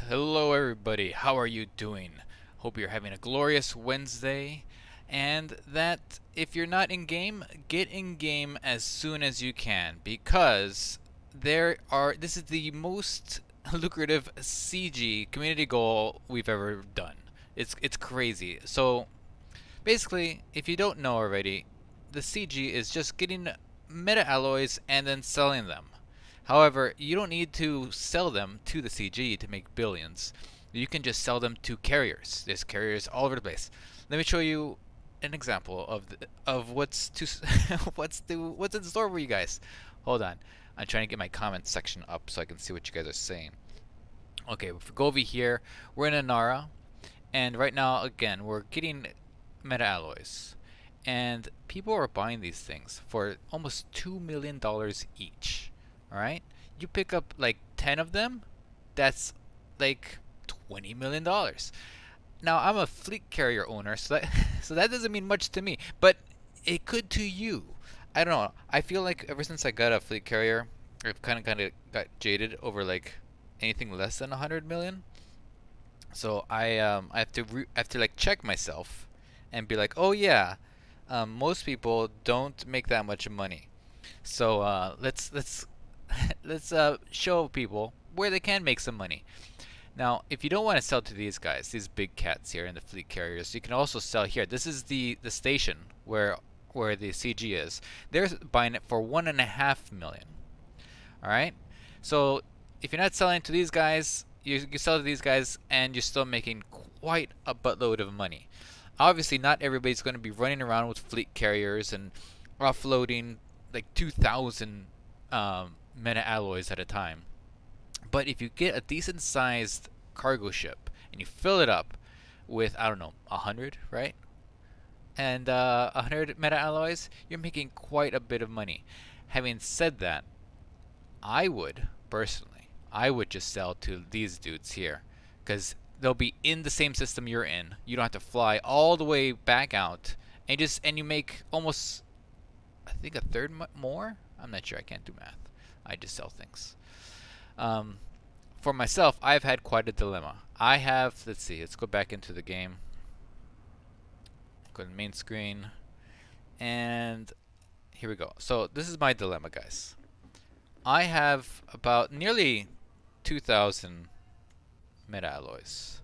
Hello everybody, how are you doing? Hope you're having a glorious Wednesday, and that if you're not in game, get in game as soon as you can, because this is the most lucrative CG community goal we've ever done. It's crazy. So basically, if you don't know already, the CG is just getting meta alloys and then selling them. However, you don't need to sell them to the CG to make billions. You can just sell them to carriers. There's carriers all over the place. Let me show you an example of what's to what's in store for you guys. Hold on, I'm trying to get my comment section up so I can see what you guys are saying. Okay, if we go over here, we're in Anara, and right now again we're getting meta alloys, and people are buying these things for almost $2 million each. All right, you pick up like 10 of them, that's like $20 million. Now I'm a fleet carrier owner, so that so that doesn't mean much to me, but it could to you. I don't know. I feel like ever since I got a fleet carrier, I've kind of got jaded over like anything less than 100 million. So I have to I have to like check myself and be like, oh yeah, most people don't make that much money. So let's let's show people where they can make some money. Now, if you don't want to sell to these guys, these big cats here in the fleet carriers, you can also sell here. This is the station where the CG is. They're buying it for 1.5 million. All right. So if you're not selling to these guys, you sell to these guys, and you're still making quite a buttload of money. Obviously, not everybody's going to be running around with fleet carriers and offloading like 2,000 meta alloys at a time. But if you get a decent sized cargo ship and you fill it up with, I don't know, 100, right? And 100 meta alloys, you're making quite a bit of money. Having said that, I would, personally, I would just sell to these dudes here, because they'll be in the same system you're in. You don't have to fly all the way back out, and you make almost, I think, a third more. I'm not sure. I can't do math. I just sell things. Um, for myself, I've had quite a dilemma. I have, let's see, let's go back into the game. Go to the main screen, and here we go. So this is my dilemma, guys. I have about nearly 2,000 meta alloys,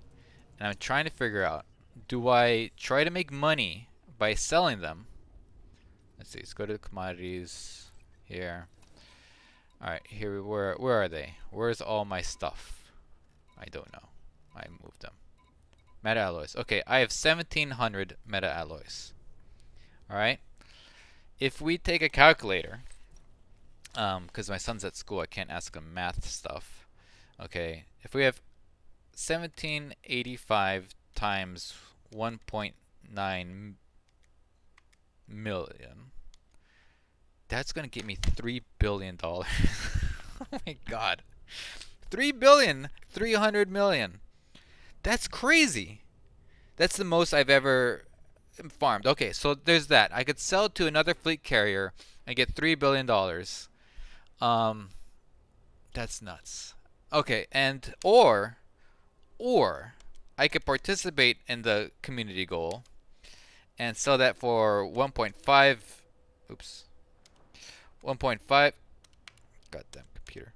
and I'm trying to figure out, do I try to make money by selling them? Let's see, let's go to the commodities here. Alright, here, where are they? Where's all my stuff? I don't know. I moved them. Meta alloys. Okay, I have 1,700 meta alloys. Alright? If we take a calculator, because my son's at school, I can't ask him math stuff. Okay, if we have 1785 times 1.9 million, that's gonna get me $3 billion. Oh my god. 3,300,000,000. That's crazy. That's the most I've ever farmed. Okay, so there's that. I could sell to another fleet carrier and get $3 billion. That's nuts. Okay, and or I could participate in the community goal and sell that for 1.5, oops, 1.5, goddamn computer,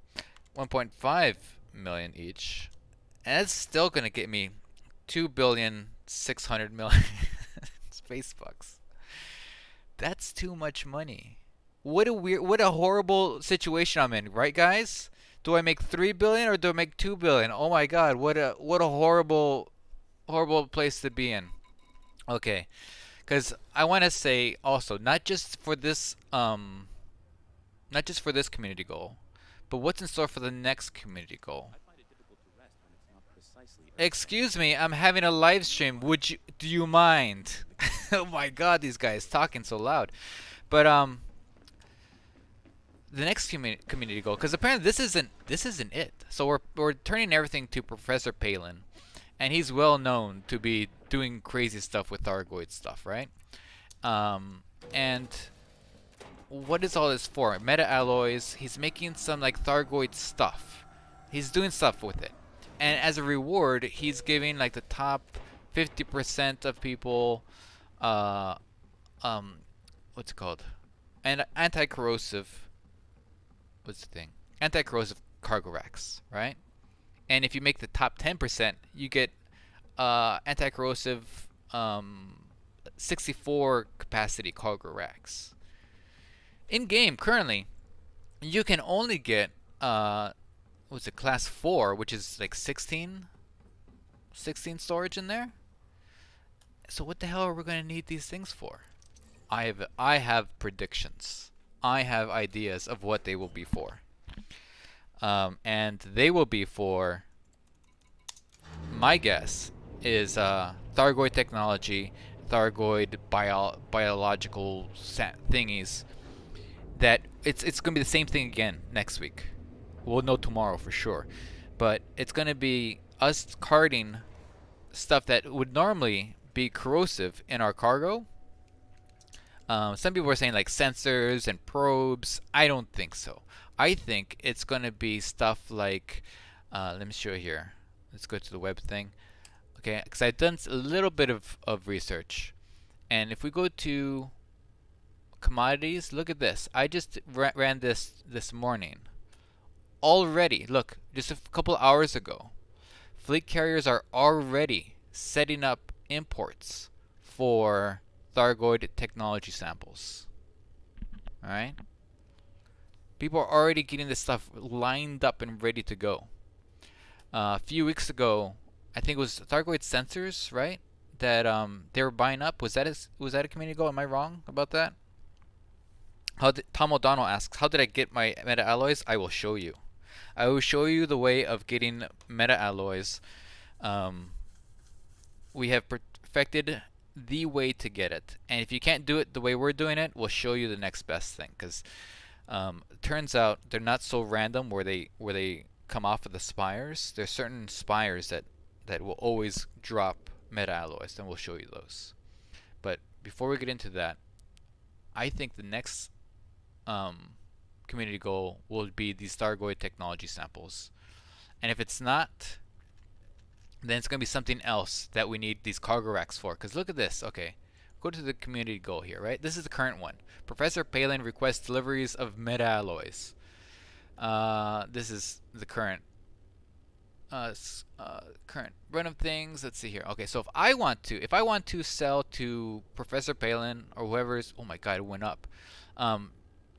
1.5 million each, and it's still gonna get me 2,600,000,000 space bucks. That's too much money. What a horrible situation I'm in, right, guys? Do I make 3 billion or do I make 2 billion? Oh my God, what a horrible place to be in. Okay, because I want to say also, not just for this community goal, but what's in store for the next community goal. Excuse me, I'm having a live stream. Do you mind? Oh my God, these guys talking so loud. But the next community goal, because apparently this isn't it. So we're turning everything to Professor Palin, and he's well known to be doing crazy stuff with Thargoid stuff, right? And what is all this for? Meta alloys. He's making some like Thargoid stuff. He's doing stuff with it. And as a reward, he's giving like the top 50% of people, uh, um, what's it called? And anti-corrosive. What's the thing? Anti-corrosive cargo racks, right? And if you make the top 10%, you get anti-corrosive 64 capacity cargo racks. In game currently, you can only get what's it, class 4, which is like 16 storage in there. So what the hell are we going to need these things for? I have predictions. I have ideas of what they will be for. And they will be for, my guess is Thargoid technology, Thargoid biological thingies. That it's going to be the same thing again next week. We'll know tomorrow for sure. But it's going to be us carting stuff that would normally be corrosive in our cargo. Some people are saying like sensors and probes. I don't think so. I think it's going to be stuff like, let me show you here. Let's go to the web thing. Okay, because I've done a little bit of research. And if we go to commodities, look at this. I just ran this morning. Already, look, just a couple hours ago, fleet carriers are already setting up imports for Thargoid technology samples. Alright? People are already getting this stuff lined up and ready to go. A few weeks ago, I think it was Thargoid sensors, right? That they were buying up. Was that a community goal? Am I wrong about that? Tom O'Donnell asks, how did I get my meta alloys? I will show you. I will show you the way of getting meta alloys. We have perfected the way to get it. And if you can't do it the way we're doing it, we'll show you the next best thing. Because it turns out they're not so random where they come off of the spires. There's certain spires that will always drop meta alloys, and we'll show you those. But before we get into that, I think the next community goal will be these Thargoid technology samples. And if it's not, then it's going to be something else that we need these cargo racks for. Because look at this. Okay, go to the community goal here, right? This is the current one. Professor Palin requests deliveries of meta alloys. This is the current run of things. Let's see here. Okay, so if I want to sell to Professor Palin or whoever's, oh my god, it went up.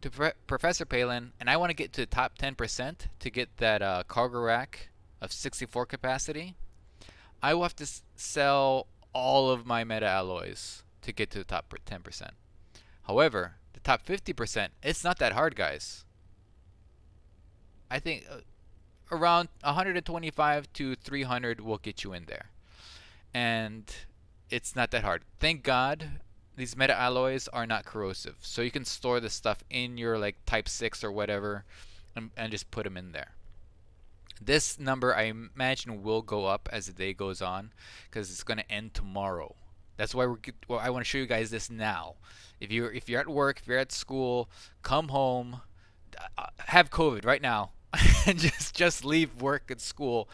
To Professor Palin, and I want to get to the top 10% to get that cargo rack of 64 capacity, I will have to sell all of my meta alloys to get to the top 10%. However, the top 50%, it's not that hard, guys. I think around 125 to 300 will get you in there. And it's not that hard. Thank God these meta alloys are not corrosive. So you can store the stuff in your like type 6 or whatever and just put them in there. This number I imagine will go up as the day goes on because it's going to end tomorrow. That's why I want to show you guys this now. If you're at work, if you're at school, come home, have COVID right now, and just leave work and school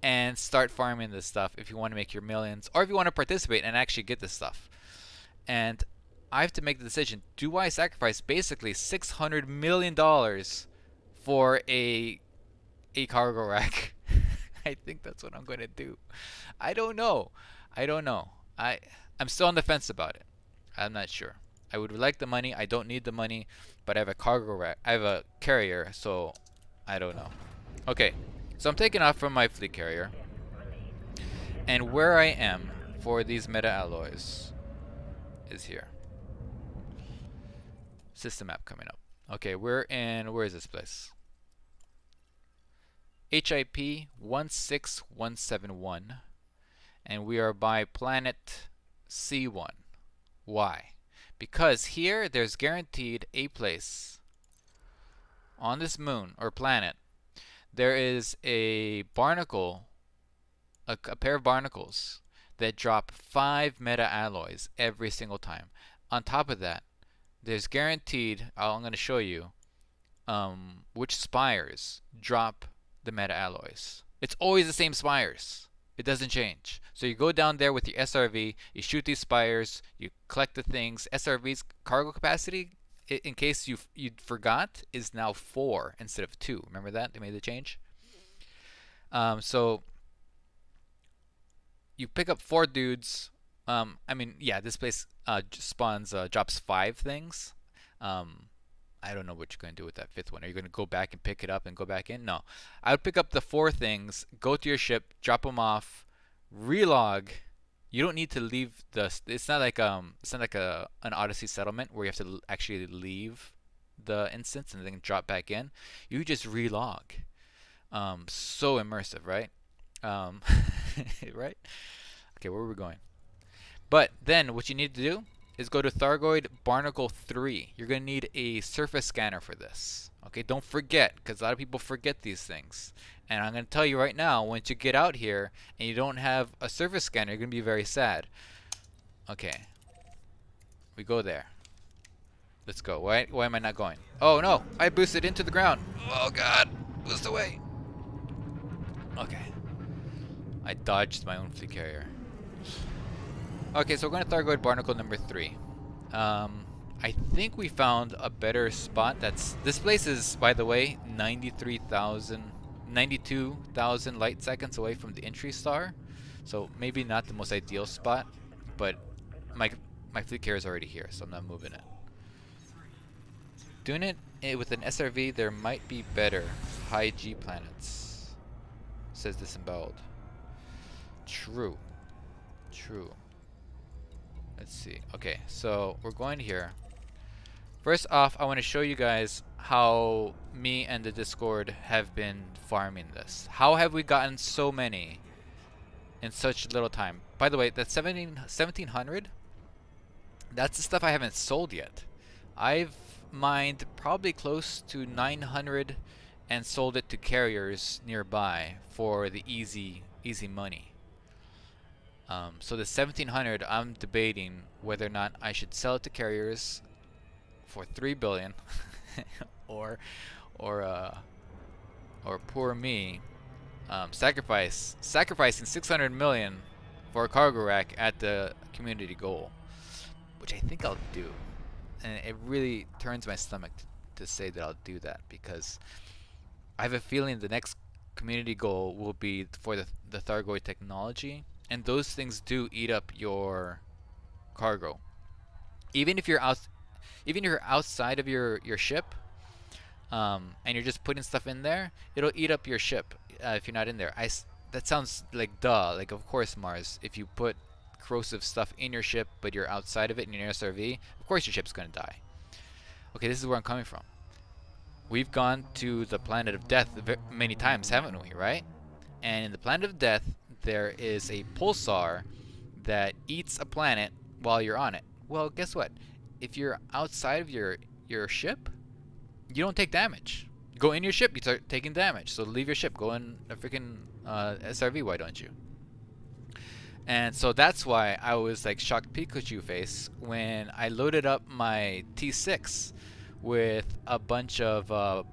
and start farming this stuff if you want to make your millions, or if you want to participate and actually get this stuff. And I have to make the decision: do I sacrifice basically $600 million for a cargo rack? I think that's what I'm going to do. I don't know. I'm still on the fence about it. I'm not sure. I would like the money. I don't need the money, but I have a cargo rack. I have a carrier, so I don't know. Okay, so I'm taking off from my fleet carrier, and where I am for these meta alloys is here. System map coming up. Okay, we're in, where is this place? HIP 16171, and we are by planet C1. Why? Because here there's guaranteed a place on this moon or planet. There is a barnacle, a pair of barnacles that drop 5 meta alloys every single time. On top of that, there's guaranteed, I'm going to show you which spires drop the meta alloys. It's always the same spires. It doesn't change. So you go down there with your SRV, you shoot these spires, you collect the things. SRV's cargo capacity, in case you forgot, is now 4 instead of 2. Remember that? They made the change. So you pick up 4 dudes. I mean, yeah, this place spawns, drops 5 things. I don't know what you're going to do with that 5th one. Are you going to go back and pick it up and go back in? No. I would pick up the 4 things, go to your ship, drop them off, relog. You don't need to leave the. It's not like an Odyssey settlement where you have to actually leave the instance and then drop back in. You just relog. So immersive, right? Um, right? Okay, where are we going? But then what you need to do is go to Thargoid Barnacle 3. You're going to need a surface scanner for this. Okay, don't forget, because a lot of people forget these things. And I'm going to tell you right now, once you get out here and you don't have a surface scanner, you're going to be very sad. Okay, we go there. Let's go. Why am I not going? Oh no, I boosted into the ground. Oh god, boost away. Okay, I dodged my own fleet carrier. Okay, so we're going to Thargoid Barnacle number 3. I think we found a better spot. This place is, by the way, 92,000 light seconds away from the entry star. So maybe not the most ideal spot, but my fleet carrier is already here, so I'm not moving it. Doing it with an SRV, there might be better high G planets, says Disemboweled. True. True. Let's see. Okay, so we're going here. First off, I want to show you guys how me and the Discord have been farming this. How have we gotten so many in such little time? By the way, that 1700, that's the stuff I haven't sold yet. I've mined probably close to 900 and sold it to carriers nearby for the easy money. So the 1700, I'm debating whether or not I should sell it to carriers for 3 billion, or poor me, sacrificing 600 million for a cargo rack at the community goal, which I think I'll do, and it really turns my stomach to say that I'll do that, because I have a feeling the next community goal will be for the Thargoid technology. And those things do eat up your cargo. Even if you're outside of your ship, and you're just putting stuff in there, it'll eat up your ship if you're not in there. That sounds like duh. Like, of course, Mars. If you put corrosive stuff in your ship, but you're outside of it in your SRV, of course your ship's gonna die. Okay, this is where I'm coming from. We've gone to the planet of death many times, haven't we? Right? And in the planet of death, there is a pulsar that eats a planet while you're on it. Well, guess what? If you're outside of your ship, you don't take damage. You go in your ship, you start taking damage. So leave your ship, go in a freaking SRV, why don't you? And so that's why I was like shocked Pikachu face when I loaded up my T6 with a bunch of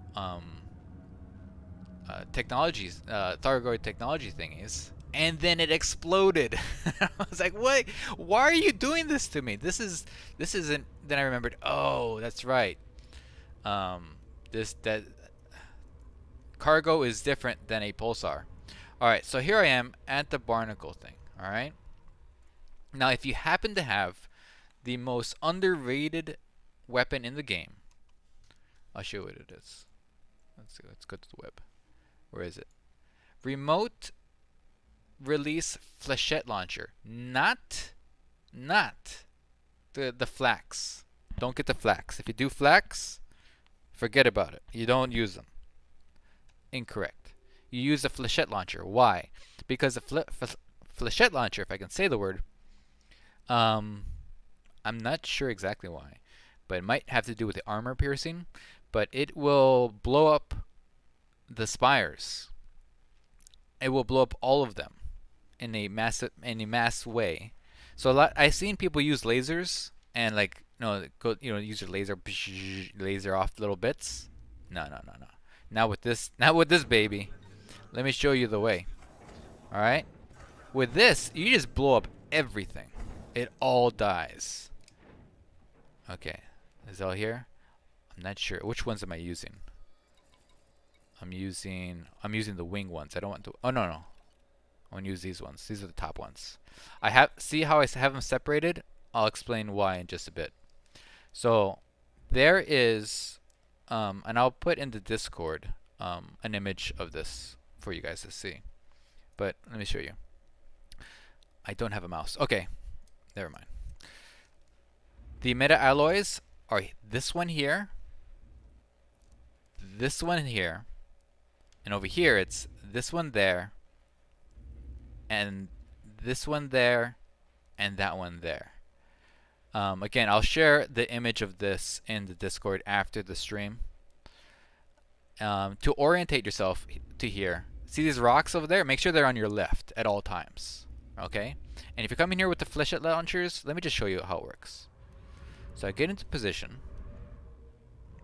technologies, Thargoid technology thingies, and then it exploded. I was like, "What? Why are you doing this to me? This isn't." Then I remembered, oh, that's right. That cargo is different than a pulsar. All right, so here I am at the barnacle thing. All right. Now, if you happen to have the most underrated weapon in the game, I'll show you what it is. Let's see. Let's go to the web. Where is it? Remote release flechette launcher. Not the flax. Don't get the flax. If you do flax, forget about it. You don't use them. Incorrect. You use a flechette launcher. Why? Because the flechette launcher, if I can say the word, I'm not sure exactly why, but it might have to do with the armor piercing, but it will blow up the spires. It will blow up all of them in a mass way. So I've seen people use lasers and use your laser off little bits. No. Not with this baby. Let me show you the way. Alright? With this, you just blow up everything. It all dies. Okay. Is it all here? I'm not sure. Which ones am I using? I'm using the wing ones. I don't want to. Oh no. I want to use these ones. These are the top ones. See how I have them separated? I'll explain why in just a bit. So there is and I'll put in the Discord an image of this for you guys to see. But let me show you. I don't have a mouse. Okay. Never mind. The meta alloys are this one here, this one here, and over here it's this one there, and this one there, and that one there. Again, I'll share the image of this in the Discord after the stream. To orientate yourself to here, see these rocks over there? Make sure they're on your left at all times. Okay? And if you come in here with the flechette launchers, let me just show you how it works. So I get into position,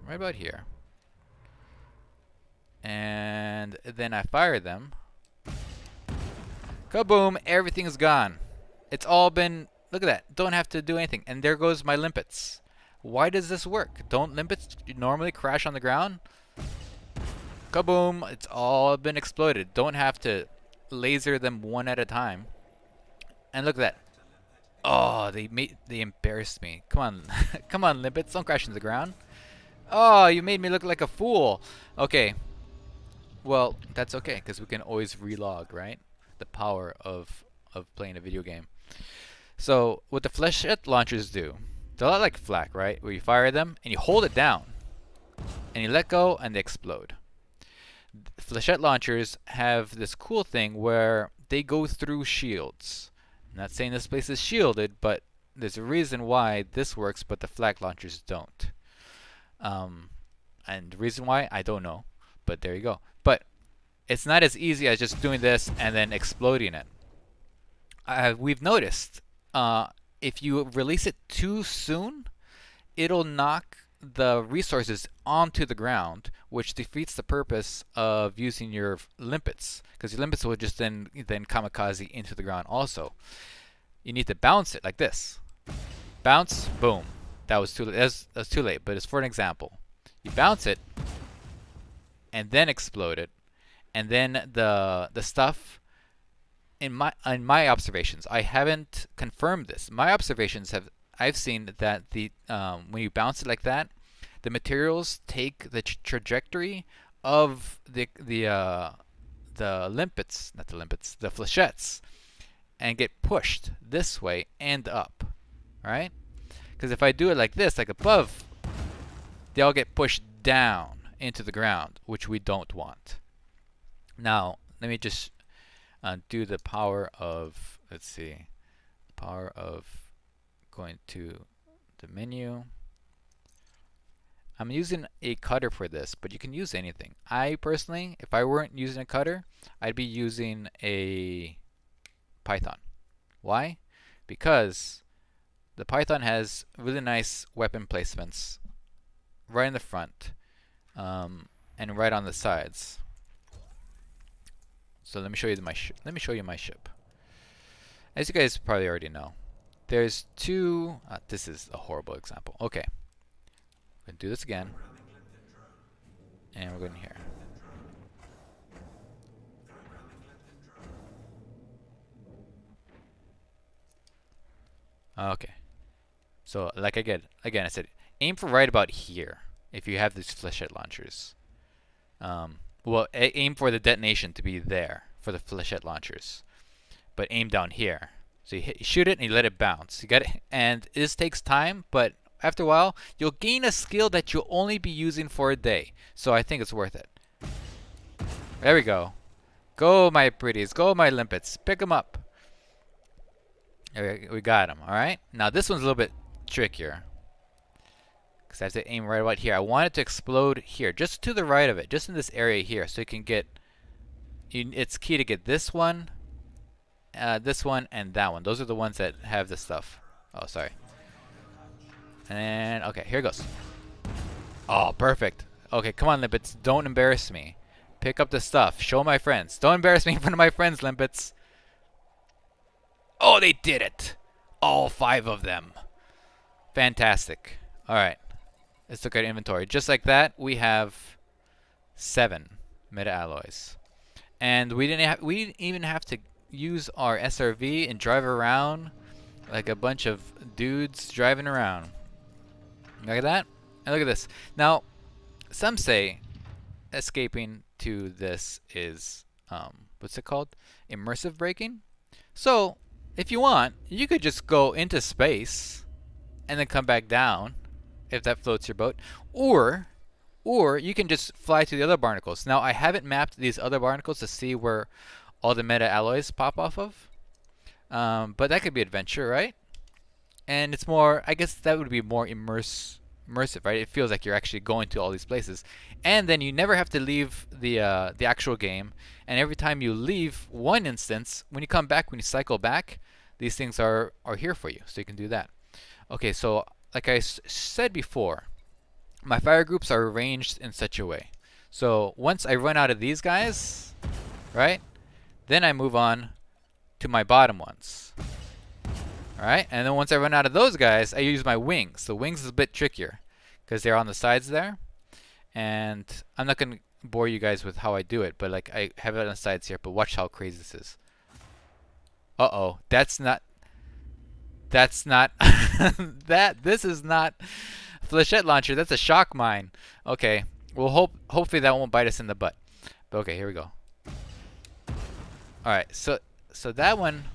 right about here, and then I fire them. Kaboom! Everything's gone. It's all been, look at that, don't have to do anything. And there goes my limpets. Why does this work? Don't limpets normally crash on the ground? Kaboom! It's all been exploded. Don't have to laser them one at a time. And look at that. Oh, they embarrassed me. Come on. Come on, limpets, don't crash into the ground. Oh, you made me look like a fool. Okay. Well, that's okay, because we can always relog, right? The power of playing a video game. So, what the flechette launchers do, they're a lot like flak, right? Where you fire them, and you hold it down. And you let go, and they explode. Flechette launchers have this cool thing where they go through shields. I'm not saying this place is shielded, but there's a reason why this works, but the flak launchers don't. And the reason why, I don't know. But there you go. But it's not as easy as just doing this and then exploding it. We've noticed if you release it too soon, it'll knock the resources onto the ground, which defeats the purpose of using your limpets, because your limpets will just then kamikaze into the ground also. You need to bounce it like this. Bounce, boom. That was too late. That's too late, but it's for an example. You bounce it and then explode it, and then the stuff in my observations, I haven't confirmed this. My observations I've seen that when you bounce it like that, the materials take the trajectory of the limpets, not the limpets, the flechettes, and get pushed this way and up, right? Because if I do it like this, like above, they all get pushed down into the ground, which we don't want. Now, let me just do the power of, let's see, power of going to the menu. I'm using a cutter for this, but you can use anything. I personally, if I weren't using a cutter, I'd be using a Python. Why? Because the Python has really nice weapon placements right in the front and right on the sides. So let me show you my ship. As you guys probably already know, there's two. This is a horrible example. Okay, we're gonna do this again, and we're going here. Okay, so like again, I said, aim for right about here if you have these flechette launchers. Well, aim for the detonation to be there for the flechette launchers, but aim down here. So you shoot it and you let it bounce. You got it, and this takes time, but after a while, you'll gain a skill that you'll only be using for a day. So I think it's worth it. There we go. Go, my pretties. Go, my limpets. Pick them up. We got them. All right. Now this one's a little bit trickier, because I have to aim right about here. I want it to explode here, just to the right of it, just in this area here, so you can get. It's key to get this one, and that one. Those are the ones that have the stuff. Oh, sorry. And okay, here it goes. Oh, perfect. Okay, come on, limpets, don't embarrass me. Pick up the stuff. Show my friends. Don't embarrass me in front of my friends, Limpets. Oh, they did it. All 5 of them. Fantastic. All right. Let's look at inventory. Just like that, we have 7 meta alloys. And we didn't even have to use our SRV and drive around like a bunch of dudes driving around. Look at that. And look at this. Now, some say escaping to this is what's it called? Immersive braking. So, if you want, you could just go into space and then come back down if that floats your boat. Or you can just fly to the other barnacles. Now, I haven't mapped these other barnacles to see where all the meta alloys pop off of. But that could be adventure, right? And it's more, I guess that would be more immersive, right? It feels like you're actually going to all these places. And then you never have to leave the actual game. And every time you leave one instance, when you come back, when you cycle back, these things are here for you. So you can do that. Okay, so like I said before, my fire groups are arranged in such a way. So once I run out of these guys, right, then I move on to my bottom ones. Alright, and then once I run out of those guys, I use my wings. The wings is a bit trickier because they're on the sides there. And I'm not going to bore you guys with how I do it, but like I have it on the sides here, but watch how crazy this is. Uh-oh, this is not flechette launcher, that's a shock mine. Okay, well hopefully that won't bite us in the butt. But okay, here we go. Alright, so that one,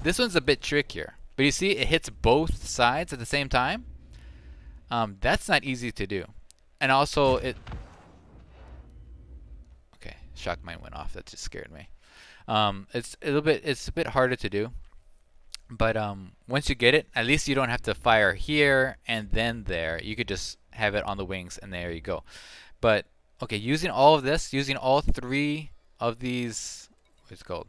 this one's a bit trickier. But you see, it hits both sides at the same time. That's not easy to do. And also, okay, shock mine went off. That just scared me. It's a bit harder to do. But once you get it, at least you don't have to fire here and then there. You could just have it on the wings, and there you go. But okay, using all of this, using all 3 of these, what's it called?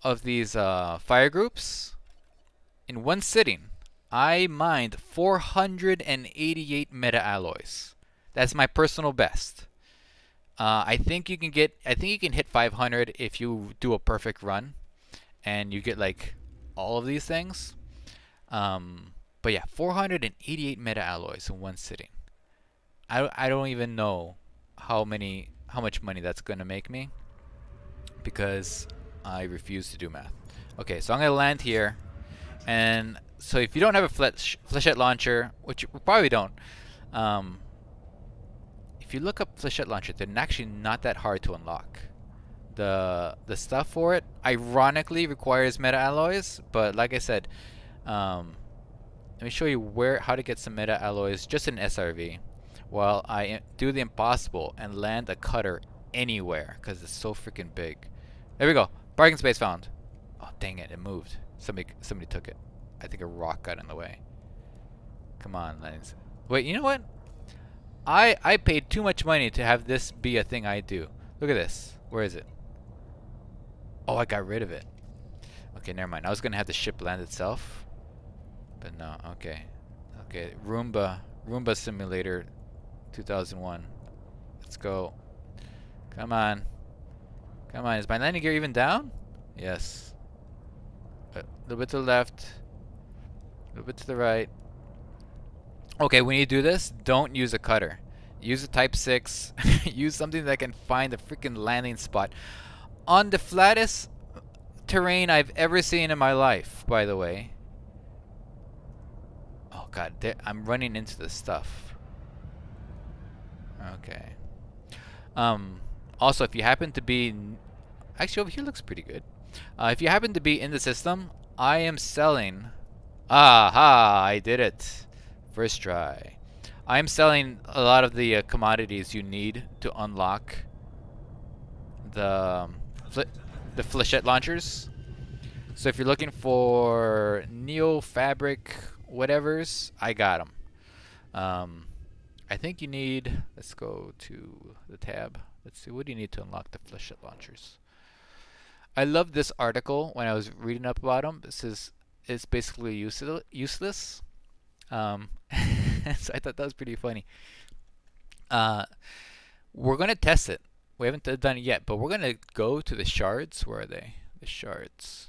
Of these fire groups in one sitting, I mined 488 meta alloys. That's my personal best. I think you can hit 500 if you do a perfect run and you get like all of these things. But yeah, 488 meta alloys in one sitting. I don't even know how much money that's gonna make me, because I refuse to do math. Okay, so I'm gonna land here, and so if you don't have a flechette launcher, which you probably don't, if you look up flechette launcher, they're actually not that hard to unlock. The stuff for it, ironically, requires meta alloys, but like I said, let me show you how to get some meta alloys just in SRV, while I do the impossible and land a cutter anywhere because it's so freaking big. There we go. Bargain space found. Oh, dang it. It moved. Somebody took it. I think a rock got in the way. Come on, Lens. Wait, you know what? I paid too much money to have this be a thing I do. Look at this. Where is it? Oh, I got rid of it. Okay, never mind. I was going to have the ship land itself. But no, okay. Okay, Roomba Simulator 2001. Let's go. Come on. Come on, is my landing gear even down? Yes. A little bit to the left. A little bit to the right. Okay, when you do this, don't use a cutter. Use a Type 6. Use something that can find the freaking landing spot. On the flattest terrain I've ever seen in my life, by the way. Oh god, I'm running into the stuff. Okay. Also, if you happen to be... Actually, over here looks pretty good. If you happen to be in the system, I am selling... Aha! I did it. First try. I'm selling a lot of the commodities you need to unlock the flechette launchers. So if you're looking for Neo Fabric whatevers, I got them. I think you need... Let's go to the tab. Let's see, what do you need to unlock the flechette launchers? I love this article when I was reading up about them. This is it's basically useless. So I thought that was pretty funny. We're gonna test it. We haven't done it yet, but we're gonna go to the shards. Where are they? The shards.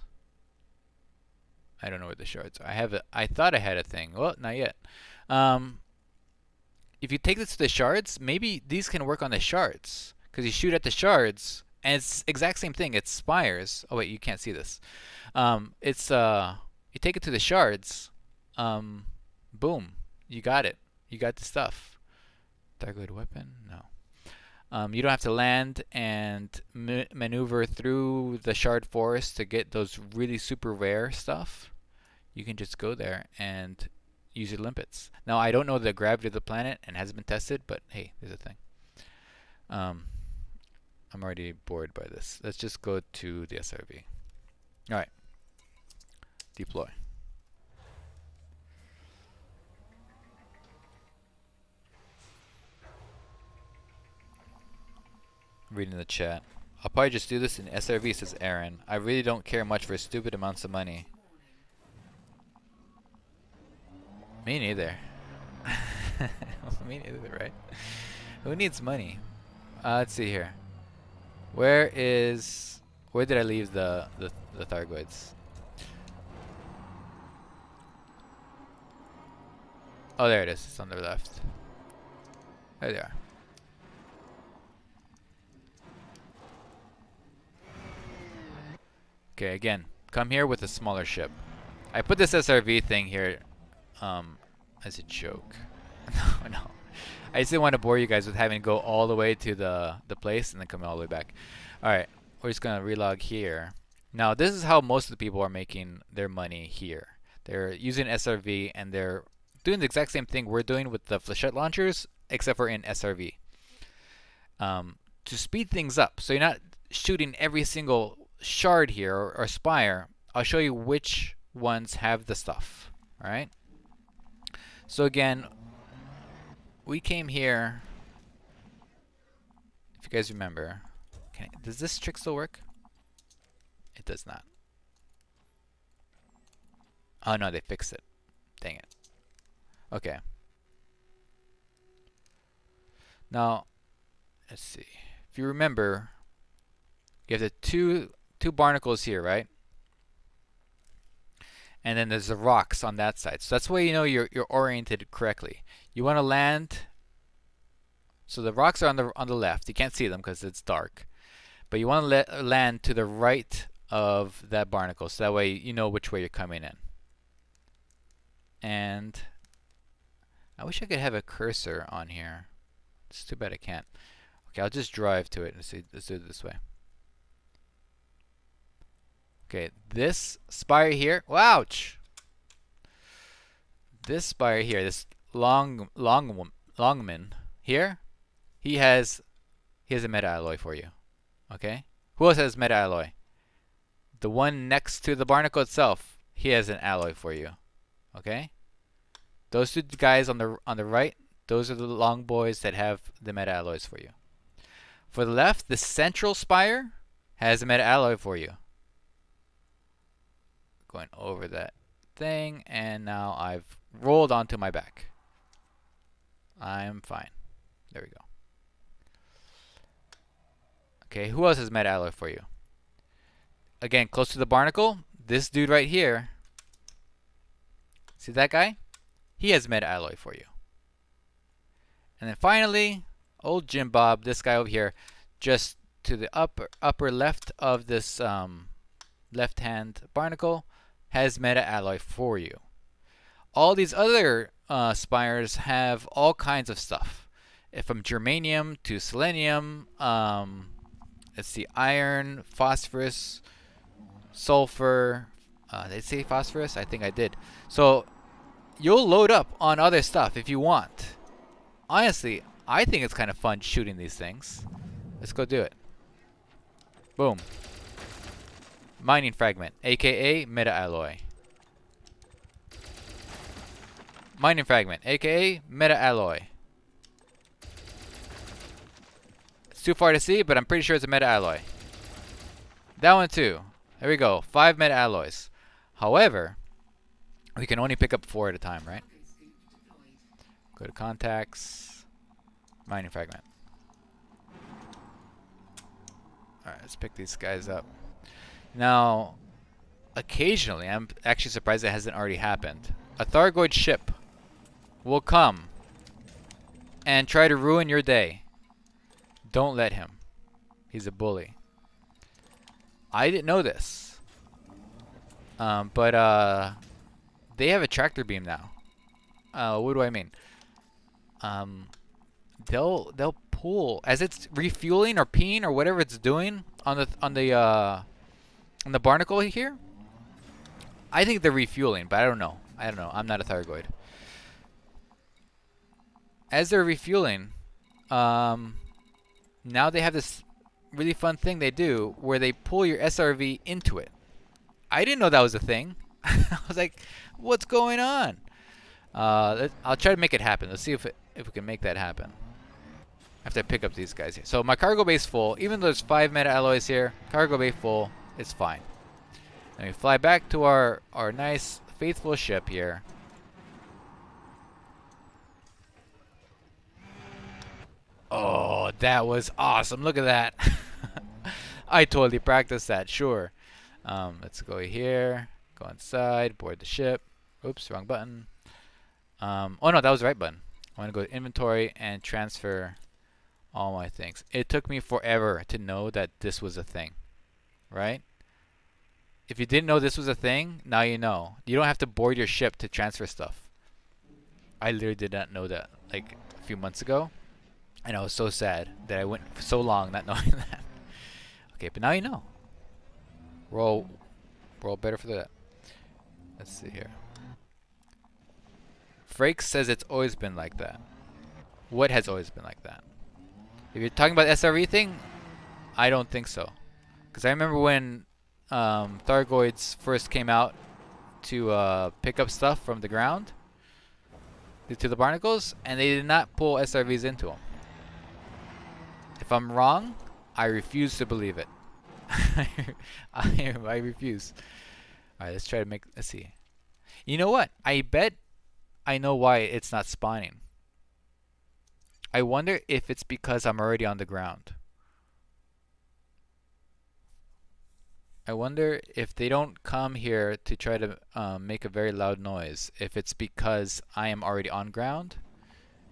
I don't know where the shards are. I thought I had a thing. Well, not yet. Um, if you take this to the shards, maybe these can work on the shards. Because you shoot at the shards, and it's exact same thing. It's spires. Oh wait, you can't see this. You take it to the shards. Boom, you got it. You got the stuff. Target weapon? No. You don't have to land and maneuver through the shard forest to get those really super rare stuff. You can just go there and use your limpets. Now, I don't know the gravity of the planet and hasn't been tested, but hey, there's a thing. I'm already bored by this. Let's just go to the SRV. Alright. Deploy. Reading the chat. I'll probably just do this in SRV, says Aaron. I really don't care much for stupid amounts of money. Me neither. Me neither, right? Who needs money? Let's see here. Where did I leave the Thargoids? Oh, there it is. It's on the left. There they are. Okay, again, come here with a smaller ship. I put this SRV thing here as a joke. No. I just didn't want to bore you guys with having to go all the way to the place and then come all the way back. Alright, we're just going to relog here. Now, this is how most of the people are making their money here. They're using SRV and they're doing the exact same thing we're doing with the flechette launchers, except for in SRV. To speed things up, so you're not shooting every single shard here or spire, I'll show you which ones have the stuff. Alright? So again, we came here. If you guys remember, does this trick still work? It does not. Oh no, they fixed it. Dang it. Okay. Now, let's see. If you remember, you have the two barnacles here, right? And then there's the rocks on that side. So that's why you know you're oriented correctly. You want to land. So the rocks are on the left. You can't see them because it's dark. But you want to land to the right of that barnacle, so that way you know which way you're coming in. And I wish I could have a cursor on here. It's too bad I can't. Okay, I'll just drive to it and see. Let's do it this way. Okay, this spire here. Ouch! This spire here, this Longman here, he has a meta alloy for you. Okay? Who else has meta alloy? The one next to the barnacle itself, he has an alloy for you. Okay? Those two guys on the right, those are the long boys that have the meta alloys for you. For the left, the central spire has a meta alloy for you. Going over that thing, and now I've rolled onto my back. I'm fine. There we go. Okay, who else has meta alloy for you? Again, close to the barnacle, this dude right here. See that guy? He has meta alloy for you. And then finally, old Jim Bob, this guy over here, just to the upper left of this left-hand barnacle, has meta alloy for you. All these other spires have all kinds of stuff, from germanium to selenium. Let's see, iron, phosphorus, sulfur. Did I say phosphorus? I think I did. So you'll load up on other stuff if you want. Honestly, I think it's kind of fun shooting these things. Let's go do it. Boom. Mining fragment, aka meta alloy. Mining fragment, aka meta alloy. It's too far to see, but I'm pretty sure it's a meta alloy. That one too. There we go. 5 meta alloys. However, we can only pick up 4 at a time, right? Go to contacts. Mining fragment. Let's pick these guys up. Now, occasionally, I'm actually surprised it hasn't already happened. A Thargoid ship will come and try to ruin your day. Don't let him. He's a bully. I didn't know this. But they have a tractor beam now. What do I mean? They'll pull as it's refueling or peeing or whatever it's doing on the barnacle here. I think they're refueling, but I don't know. I'm not a Thargoid. As they're refueling, now they have this really fun thing they do where they pull your SRV into it. I didn't know that was a thing. I was like, what's going on? I'll try to make it happen. Let's see if we can make that happen. I have to pick up these guys here. So my cargo bay's full. Even though there's 5 meta alloys here, cargo bay full. It's fine. And we fly back to our nice, faithful ship here. Oh, that was awesome. Look at that. I totally practiced that, sure. Let's go here. Go inside. Board the ship. Oops, wrong button. Oh, no, that was the right button. I want to go to inventory and transfer all my things. It took me forever to know that this was a thing, right? If you didn't know this was a thing, now you know. You don't have to board your ship to transfer stuff. I literally did not know that like a few months ago. And I was so sad that I went for so long not knowing that. Okay, but now you know. We're all better for that. Let's see here. Frakes says it's always been like that. What has always been like that? If you're talking about the SRE thing, I don't think so. Because I remember when Thargoids first came out to pick up stuff from the ground to the barnacles, and they did not pull SRVs into them. If I'm wrong, I refuse to believe it. I refuse. Alright, let's try to make... Let's see. You know what? I bet I know why it's not spawning. I wonder if it's because I'm already on the ground. I wonder if they don't come here to try to make a very loud noise, if it's because I am already on ground,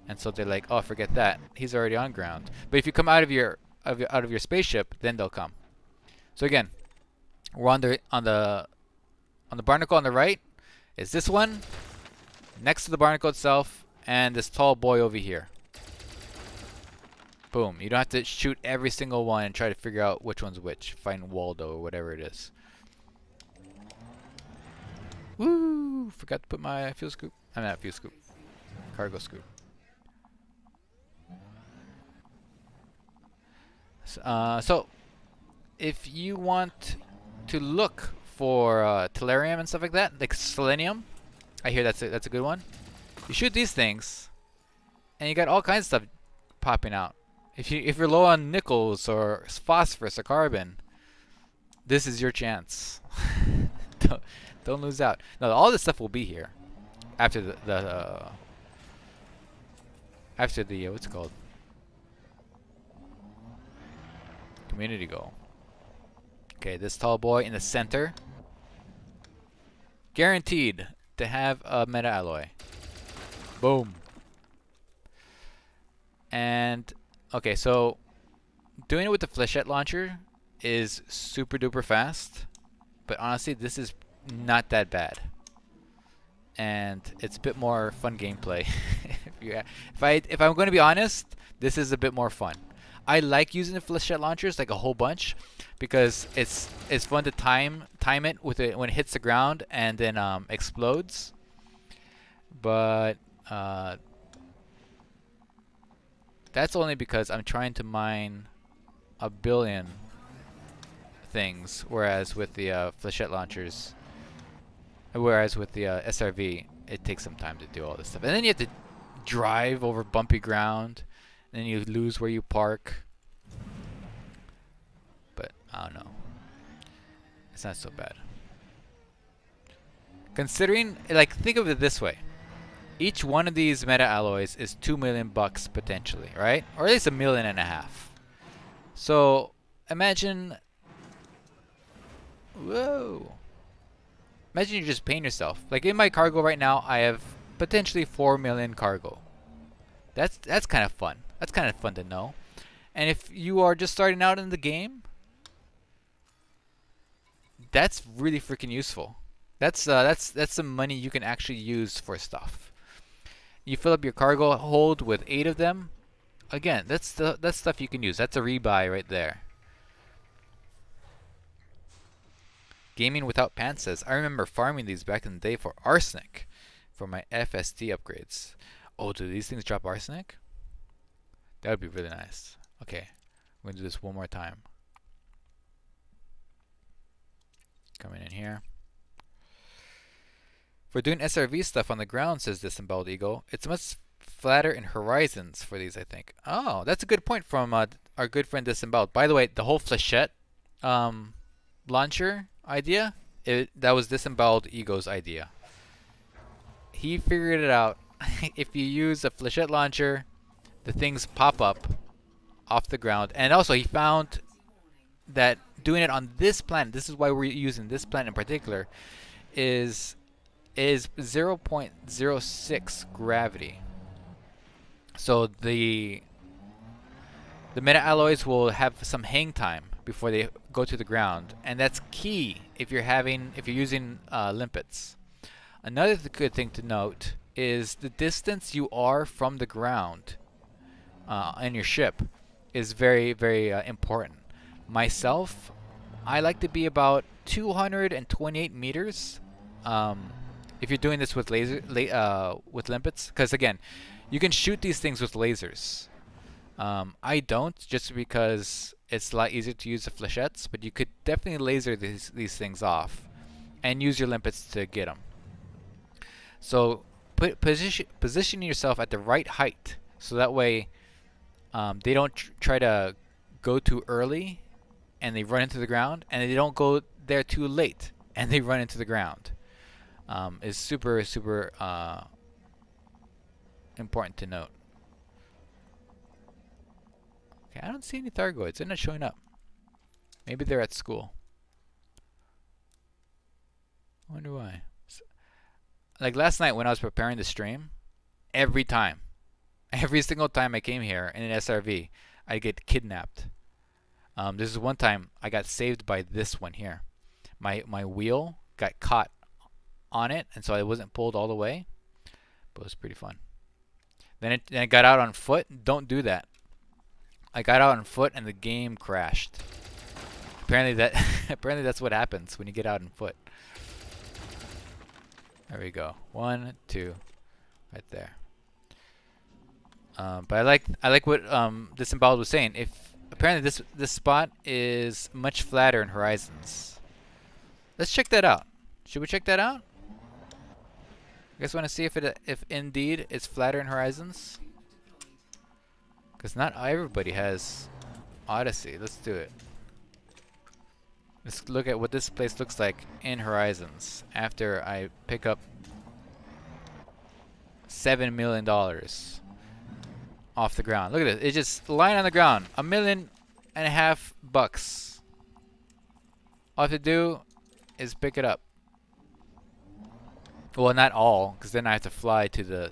and so they're like, oh, forget that, he's already on ground. But if you come out of your spaceship, then they'll come. So again, we're on the barnacle on the right is this one, next to the barnacle itself, and this tall boy over here. Boom. You don't have to shoot every single one and try to figure out which one's which. Find Waldo or whatever it is. Woo! Forgot to put my fuel scoop. I'm not fuel scoop. Cargo scoop. So, if you want to look for tellurium and stuff like that, like selenium, I hear that's a good one. You shoot these things, and you got all kinds of stuff popping out. If you're low on nickels or phosphorus or carbon, this is your chance. don't lose out. No, all this stuff will be here after the what's it called? Community goal. Okay, this tall boy in the center, guaranteed to have a meta alloy. Boom. And okay, so doing it with the flechette launcher is super duper fast, but honestly, this is not that bad, and it's a bit more fun gameplay. If I'm going to be honest, this is a bit more fun. I like using the flechette launchers like a whole bunch because it's fun to time it with it when it hits the ground and then explodes. But that's only because I'm trying to mine a billion things, whereas with the flechette launchers, whereas with the SRV, it takes some time to do all this stuff. And then you have to drive over bumpy ground, and then you lose where you park. But I don't know. It's not so bad. Considering, like, think of it this way. Each one of these meta alloys is $2 million potentially, right? Or at least $1.5 million. So imagine Whoa. Imagine you're just paying yourself. Like in my cargo right now, I have potentially 4 million cargo. That's kind of fun. That's kind of fun to know. And if you are just starting out in the game, that's really freaking useful. That's some money you can actually use for stuff. You fill up your cargo hold with 8 of them. Again, that's stuff you can use. That's a rebuy right there. Gaming Without Pants says, I remember farming these back in the day for arsenic for my FST upgrades. Oh, do these things drop arsenic? That would be really nice. Okay, I'm going to do this one more time. Coming in here. For doing SRV stuff on the ground, says Disemboweled Eagle, it's much flatter in horizons for these, I think. Oh, that's a good point from our good friend Disemboweled. By the way, the whole flechette launcher idea, that was Disemboweled Ego's idea. He figured it out. If you use a flechette launcher, the things pop up off the ground. And also, he found that doing it on this planet, this is why we're using this planet in particular, is 0.06 gravity. So the meta alloys will have some hang time before they go to the ground, and that's key if you're using limpets. Another good thing to note is the distance you are from the ground in your ship is very, very important. Myself, I like to be about 228 meters. If you're doing this with with limpets, because again, you can shoot these things with lasers. I don't, just because it's a lot easier to use the flechettes, but you could definitely laser these things off and use your limpets to get them. So position yourself at the right height, so that way they don't try to go too early and they run into the ground, and they don't go there too late and they run into the ground. Is super, super important to note. Okay, I don't see any Thargoids. They're not showing up. Maybe they're at school. I wonder why. Like last night when I was preparing the stream, every single time I came here in an SRV, I get kidnapped. This is one time I got saved by this one here. My wheel got caught on it, and so I wasn't pulled all the way, but it was pretty fun. Then I got out on foot. Don't do that. I got out on foot and the game crashed. Apparently that's what happens when you get out on foot. There we go. 1, 2, right there. But I like what Disemboweled was saying. Apparently this spot is much flatter in horizons. Let's check that out. Should we check that out? You guys want to see if indeed it's flatter in horizons? Because not everybody has Odyssey. Let's do it. Let's look at what this place looks like in horizons after I pick up $7 million off the ground. Look at it. It's just lying on the ground. $1.5 million. All I have to do is pick it up. Well, not all, because then I have to fly to the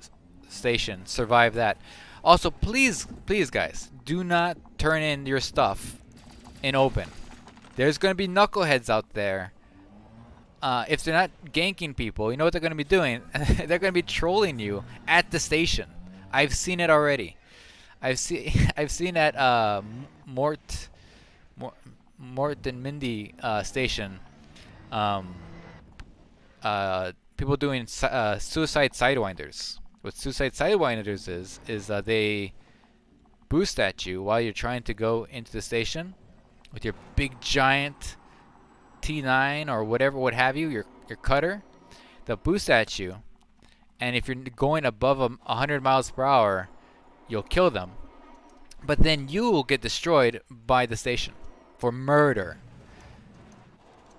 station, survive that. Also, please guys, do not turn in your stuff in open. There's going to be knuckleheads out there. If they're not ganking people, you know what they're going to be doing? They're going to be trolling you at the station. I've seen it already. I've seen at Mort and Mindy station. People doing suicide sidewinders. What suicide sidewinders is they boost at you while you're trying to go into the station with your big giant T9 or whatever, what have you, your cutter. They'll boost at you, and if you're going above 100 miles per hour, you'll kill them. But then you will get destroyed by the station for murder.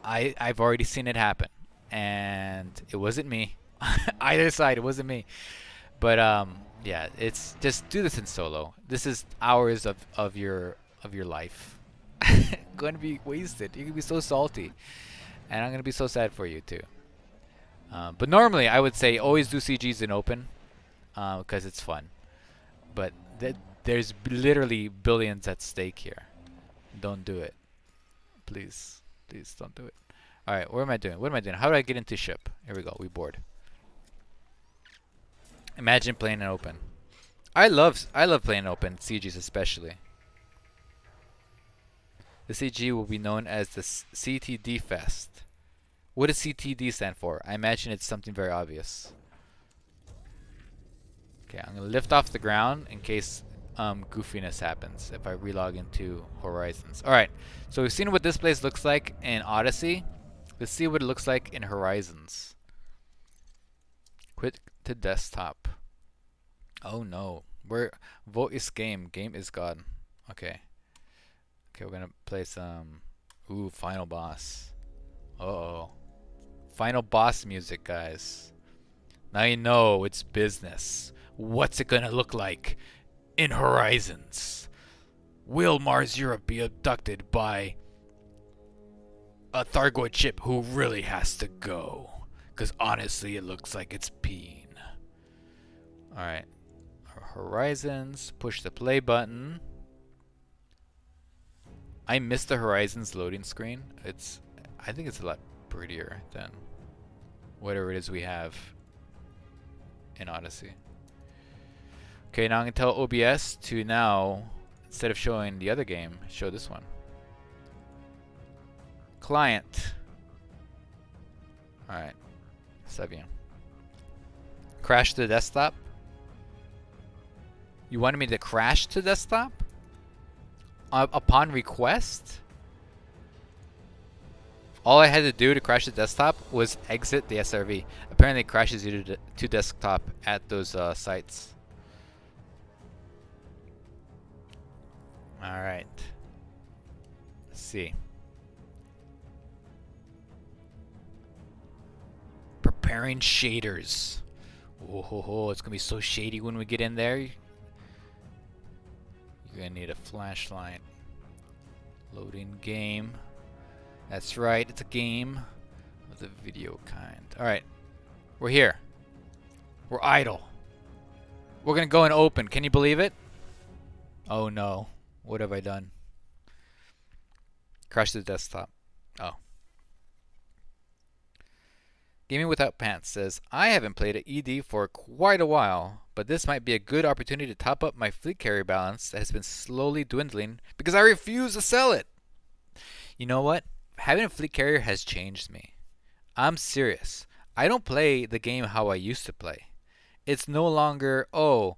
I've already seen it happen, and it wasn't me. Either side, it wasn't me. But yeah, it's just do this in solo. This is hours of your life going to be wasted. You can be so salty. And I'm gonna be so sad for you too. But normally I would say always do CGs in open, because it's fun. But there's literally billions at stake here. Don't do it. Please. Please don't do it. Alright, what am I doing? What am I doing? How do I get into ship? Here we go. We board. Imagine playing in open. I love playing in open, CGs especially. The CG will be known as the CTD Fest. What does CTD stand for? I imagine it's something very obvious. Okay, I'm gonna lift off the ground in case goofiness happens if I relog into Horizons. Alright, so we've seen what this place looks like in Odyssey. Let's see what it looks like in Horizons. Quit to desktop. Oh no. Vote is game. Game is God. Okay. Okay, we're gonna play some final boss. Uh-oh. Final boss music, guys. Now you know it's business. What's it gonna look like in Horizons? Will Mars Europe be abducted by a Thargoid ship who really has to go? Because honestly, it looks like it's peeing. Alright. Horizons. Push the play button. I missed the Horizons loading screen. I think it's a lot prettier than whatever it is we have in Odyssey. Okay, now I'm going to tell OBS to now, instead of showing the other game, show this one. Client. Alright. Sevian. Crash to desktop? You wanted me to crash to desktop? Upon request? All I had to do to crash the desktop was exit the SRV. Apparently it crashes you to desktop at those sites. Alright. Let's see. Preparing shaders. Oh, it's gonna be so shady when we get in there. You're gonna need a flashlight. Loading game. That's right, it's a game of the video kind. Alright, we're here. We're idle. We're gonna go in open. Can you believe it? Oh no. What have I done? Crash the desktop. Oh. Gaming Without Pants says, I haven't played an ED for quite a while, but this might be a good opportunity to top up my fleet carrier balance that has been slowly dwindling because I refuse to sell it. You know what? Having a fleet carrier has changed me. I'm serious. I don't play the game how I used to play. It's no longer, oh,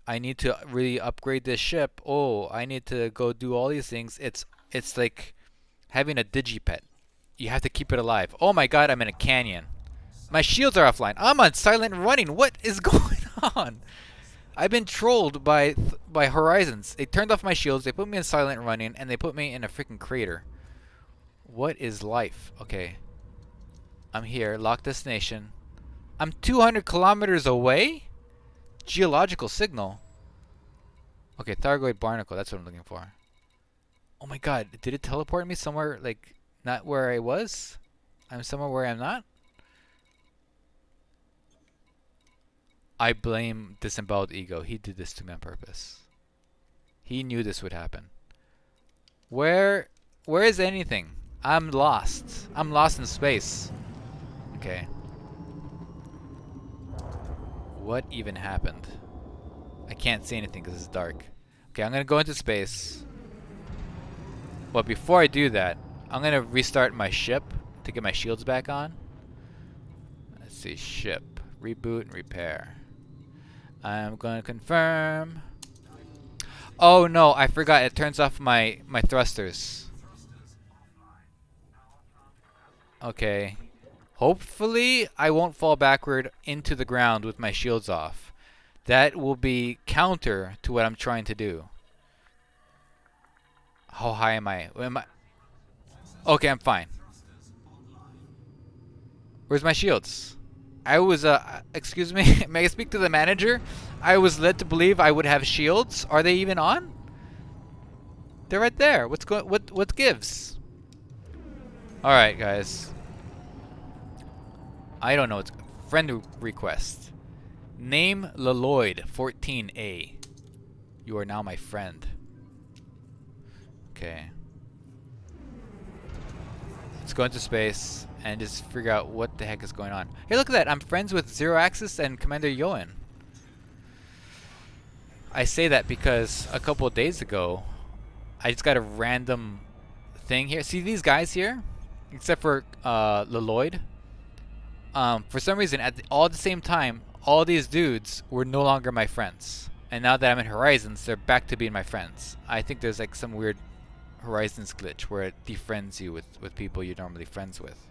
I need to really upgrade this ship. Oh, I need to go do all these things. It's like having a digipet. You have to keep it alive. Oh my god, I'm in a canyon. My shields are offline. I'm on silent running. What is going on? I've been trolled by Horizons. They turned off my shields, they put me in silent running, and they put me in a freaking crater. What is life? Okay. I'm here. Lock destination. I'm 200 kilometers away? Geological signal. Okay, Thargoid barnacle. That's what I'm looking for. Oh my god. Did it teleport me somewhere, like, not where I was? I'm somewhere where I'm not? I blame disemboweled ego. He did this to me on purpose. He knew this would happen. Where is anything? I'm lost. I'm lost in space. Okay. What even happened? I can't see anything because it's dark. Okay, I'm gonna go into space. But before I do that, I'm gonna restart my ship to get my shields back on. Let's see, ship. Reboot and repair. I'm gonna confirm. Oh no, I forgot. It turns off my thrusters. Okay. Hopefully, I won't fall backward into the ground with my shields off. That will be counter to what I'm trying to do. How high am I? Okay, I'm fine. Where's my shields? I was, excuse me, may I speak to the manager? I was led to believe I would have shields. Are they even on? They're right there. What gives? Alright, guys. I don't know. It's friend request. Name Leloid 14A. You are now my friend. Okay. Let's go into space and just figure out what the heck is going on. Hey, look at that. I'm friends with Zero Axis and Commander Yoan. I say that because a couple of days ago, I just got a random thing here. See these guys here? Except for Leloid. For some reason, all at the same time, all these dudes were no longer my friends. And now that I'm in Horizons, they're back to being my friends. I think there's like some weird Horizons glitch where it defriends you with people you're normally friends with.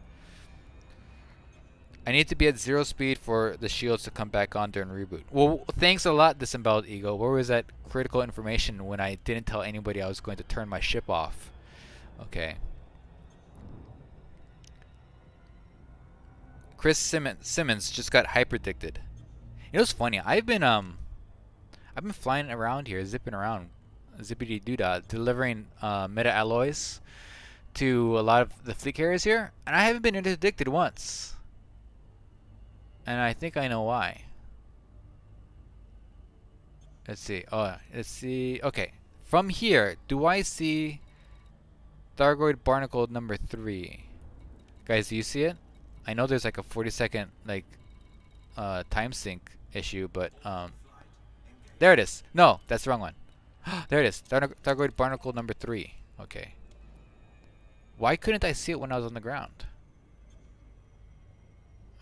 I need to be at 0 speed for the shields to come back on during reboot. Well, thanks a lot, Disemboweled Ego. Where was that critical information when I didn't tell anybody I was going to turn my ship off? Okay. Chris Simmons just got hyperdicted. You know what's funny? I've been flying around here, zipping around, zippity doodah, delivering meta alloys to a lot of the fleet carriers here, and I haven't been interdicted once. And I think I know why. Let's see. Oh, let's see. Okay, from here, do I see Thargoid Barnacle number 3? Guys, do you see it? I know there's like a 40-second like time sync issue, but there it is. No, that's the wrong one. There it is. Thargoid Barnacle number 3. Okay. Why couldn't I see it when I was on the ground?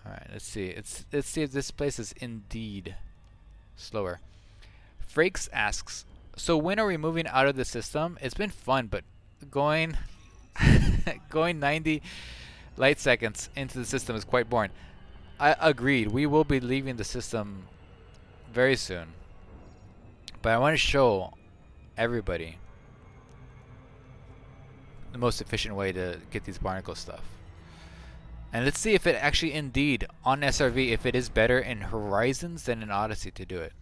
All right, let's see. Let's see if this place is indeed slower. Frakes asks, so when are we moving out of the system? It's been fun, but going going 90 light seconds into the system is quite boring. I agreed. We will be leaving the system very soon. But I want to show everybody the most efficient way to get these barnacle stuff. And let's see if it actually indeed, on SRV, if it is better in Horizons than in Odyssey to do it.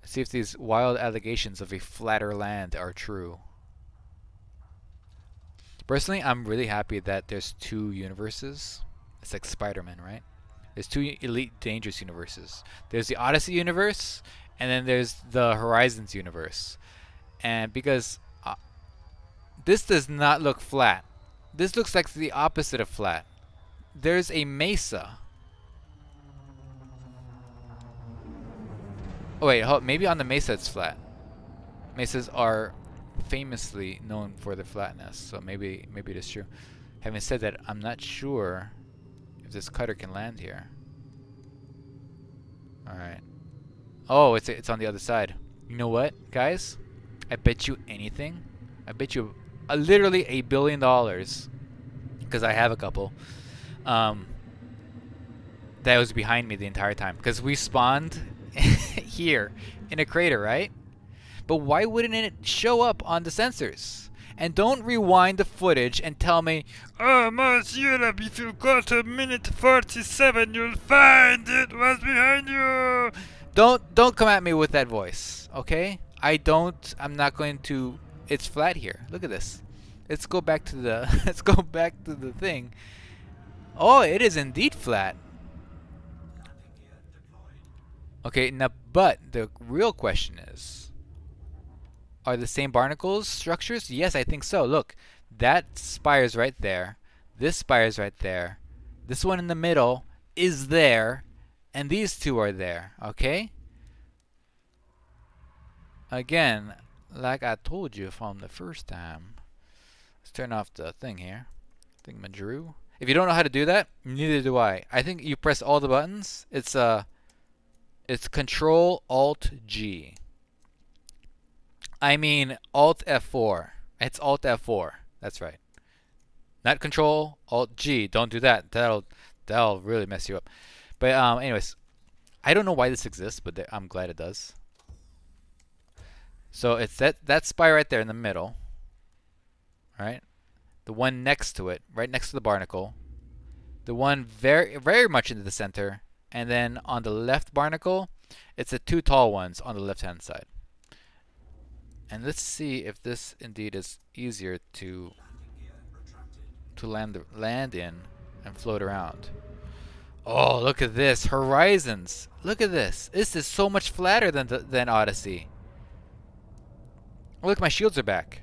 Let's see if these wild allegations of a flatter land are true. Personally, I'm really happy that there's 2 universes. It's like Spider-Man, right? There's 2 Elite Dangerous universes. There's the Odyssey universe, and then there's the Horizons universe. And because this does not look flat. This looks like the opposite of flat. There's a mesa. Oh wait, maybe on the mesa it's flat. Mesas are famously known for their flatness, so maybe it is true. Having said that, I'm not sure if this cutter can land here. All right. Oh, it's on the other side. You know what, guys? I bet you anything. I bet you literally $1 billion, because I have a couple. That was behind me the entire time, because we spawned here in a crater, right? But why wouldn't it show up on the sensors? And don't rewind the footage and tell me, oh, monsieur, if you go to minute 47, you'll find it was behind you. Don't come at me with that voice, okay? I'm not going to. It's flat here. Look at this. Let's go back to the let's go back to the thing. Oh, it is indeed flat. Okay, now but the real question is, are the same barnacles structures? Yes, I think so. Look, that spire's right there. This spire's right there. This one in the middle is there, and these 2 are there, okay? Again, like I told you from the first time. Let's turn off the thing here. Thingamajigger. If you don't know how to do that, neither do I. I think you press all the buttons. It's Control Alt G. I mean Alt F4. It's Alt F4. That's right. Not Control Alt G. Don't do that. That'll really mess you up. But anyways, I don't know why this exists, but I'm glad it does. So it's that spire right there in the middle. Right? The one next to it, right next to the barnacle. The one very much into the center, and then on the left barnacle, it's the 2 tall ones on the left-hand side. And let's see if this indeed is easier to land in and float around. Oh, look at this. Horizons. Look at this. This is so much flatter than Odyssey. Oh, look, my shields are back.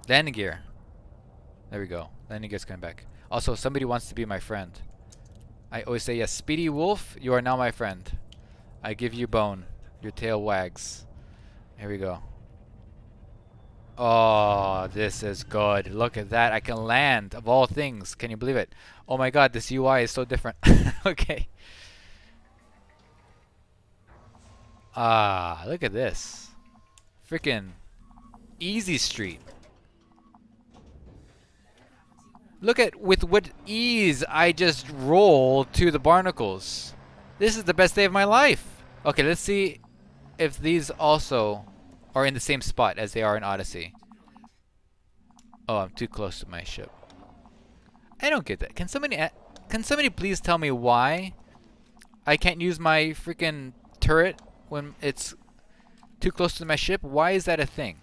Landing gear. There we go. Landing gear's coming back. Also, somebody wants to be my friend. I always say yes. Speedy Wolf, you are now my friend. I give you bone. Your tail wags. Here we go. Oh, this is good. Look at that. I can land, of all things. Can you believe it? Oh my god, this UI is so different. Okay. Ah, look at this. Freaking easy street. Look at with what ease I just roll to the barnacles. This is the best day of my life. Okay, let's see if these also are in the same spot as they are in Odyssey. Oh, I'm too close to my ship. I don't get that. Can somebody please tell me why I can't use my freaking turret when it's too close to my ship? Why is that a thing?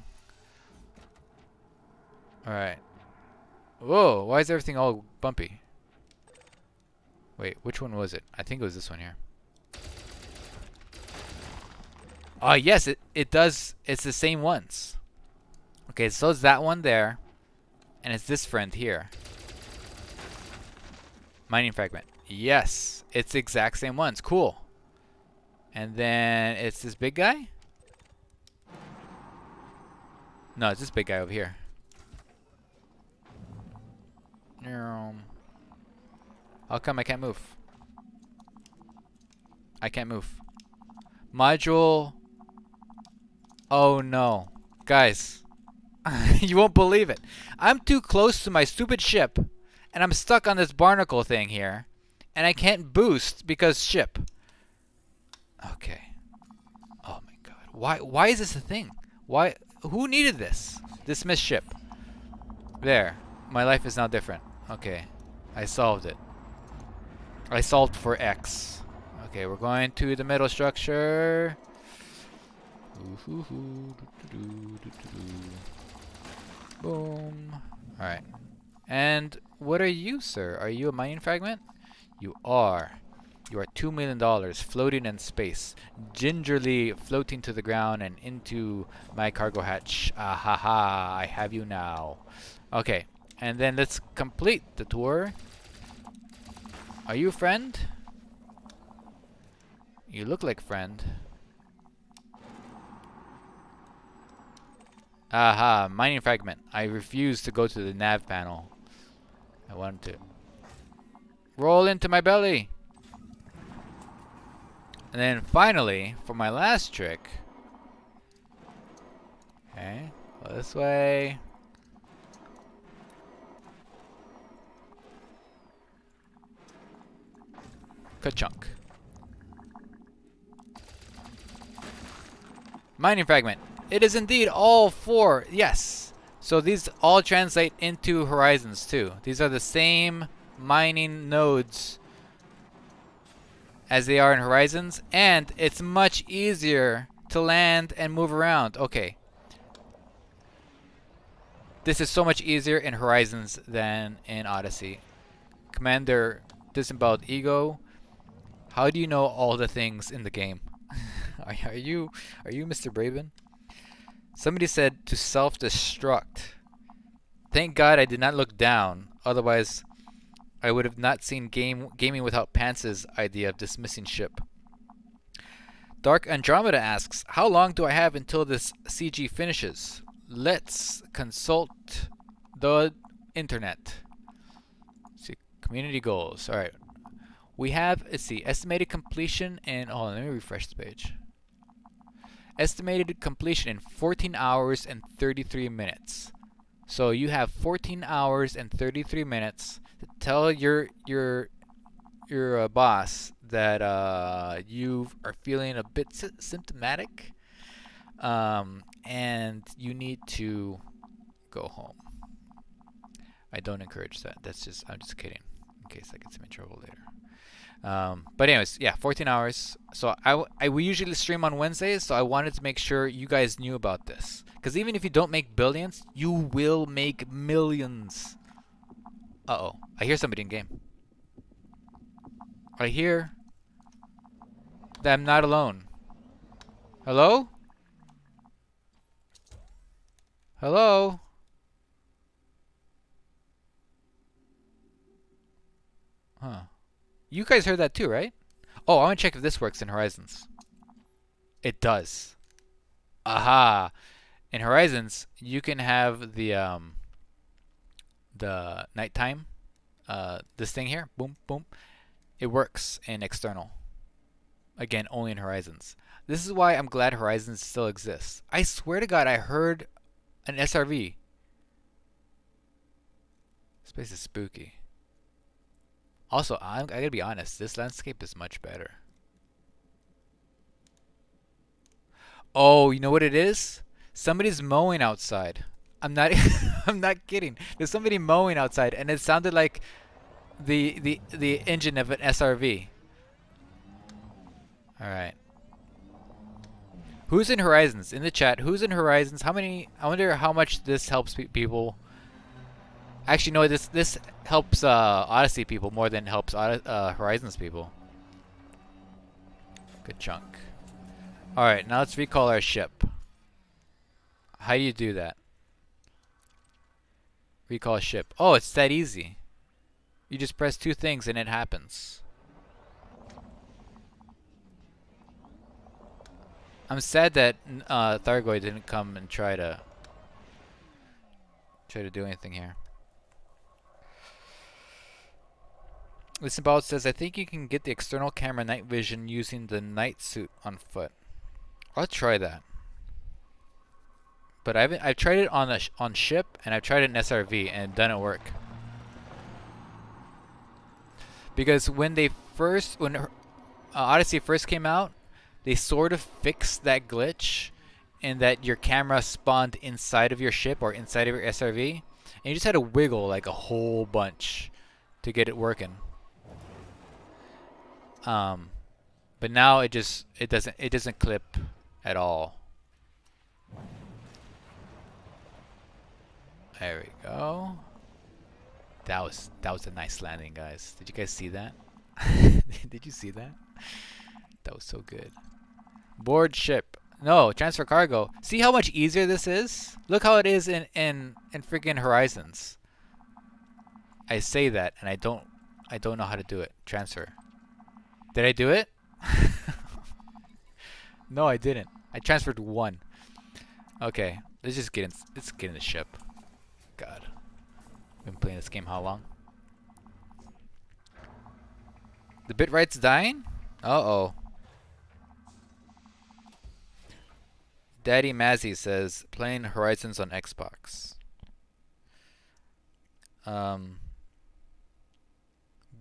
Alright. Whoa, why is everything all bumpy? Wait, which one was it? I think it was this one here. Oh, yes, it does. It's the same ones. Okay, so it's that one there. And it's this friend here. Mining fragment. Yes, it's the exact same ones. Cool. And then it's this big guy? No, it's this big guy over here. How come I can't move? I can't move. Module. Oh no. Guys. You won't believe it. I'm too close to my stupid ship. And I'm stuck on this barnacle thing here. And I can't boost because ship. Okay. Oh my god. Why is this a thing? Why? Who needed this? Dismiss ship. There. My life is now different. Okay. I solved it. I solved for X. Okay, we're going to the middle structure. Boom. Alright. And what are you, sir? Are you a mining fragment? You are. You are $2 million floating in space, gingerly floating to the ground and into my cargo hatch. Ah ha ha, I have you now. Okay, and then let's complete the tour. Are you a friend? You look like friend. Aha, mining fragment. I refuse to go to the nav panel. I want to roll into my belly. And then finally, for my last trick. Okay, go this way. Ka-chunk. Mining fragment. It is indeed all four. Yes. So these all translate into horizons too. These are the same mining nodes as they are in horizons, and it's much easier to land and move around. Okay. This is so much easier in horizons than in Odyssey. Commander Disemboweled Ego, how do you know all the things in the game? Are you Mr. Braven? Somebody said to self-destruct. Thank God I did not look down. Otherwise, I would have not seen gaming without pants' idea of dismissing ship. Dark Andromeda asks, how long do I have until this CG finishes? Let's consult the internet. Let's see, community goals. All right. We have, let's see, estimated completion in, hold on, let me refresh the page. Estimated completion in 14 hours and 33 minutes. So you have 14 hours and 33 minutes to tell your boss that you are feeling a bit symptomatic, and you need to go home. I don't encourage that. I'm just kidding, in case I get some in trouble later. But anyways, yeah, 14 hours. So we usually stream on Wednesdays, so I wanted to make sure you guys knew about this. Because even if you don't make billions, you will make millions. Uh-oh. I hear somebody in game. I hear that I'm not alone. Hello? Hello? Huh. You guys heard that too, right? Oh, I want to check if this works in Horizons. It does. Aha! In Horizons, you can have the nighttime this thing here, boom boom. It works in external. Again, only in Horizons. This is why I'm glad Horizons still exists. I swear to God, I heard an SRV. This place is spooky. Also, I gotta be honest, this landscape is much better. Oh, you know what it is? Somebody's mowing outside. I'm not I'm not kidding. There's somebody mowing outside and it sounded like the engine of an SRV. All right. Who's in Horizons? In the chat, who's in Horizons? How many? I wonder how much this helps people. Actually, no. This helps Odyssey people more than helps Horizons people. Good chunk. All right, now let's recall our ship. How do you do that? Recall ship. Oh, it's that easy. You just press two things and it happens. I'm sad that Thargoid didn't come and try to do anything here. Listen, Ball says, I think you can get the external camera night vision using the night suit on foot. I'll try that. But I've tried it on ship and I've tried it in SRV and it doesn't work. Because when Odyssey first came out, they sort of fixed that glitch in that your camera spawned inside of your ship or inside of your SRV, and you just had to wiggle like a whole bunch to get it working. But now it doesn't clip at all. There we go. That was a nice landing, guys. Did you guys see that? Did you see that? That was so good. Board ship. No, transfer cargo. See how much easier this is? Look how it is in freaking Horizons. I say that and I don't know how to do it. Transfer. Did I do it? No, I didn't. I transferred one. Okay, let's get in the ship. God. Been playing this game how long? The bitright's dying? Uh-oh. Daddy Mazzy says, playing Horizons on Xbox.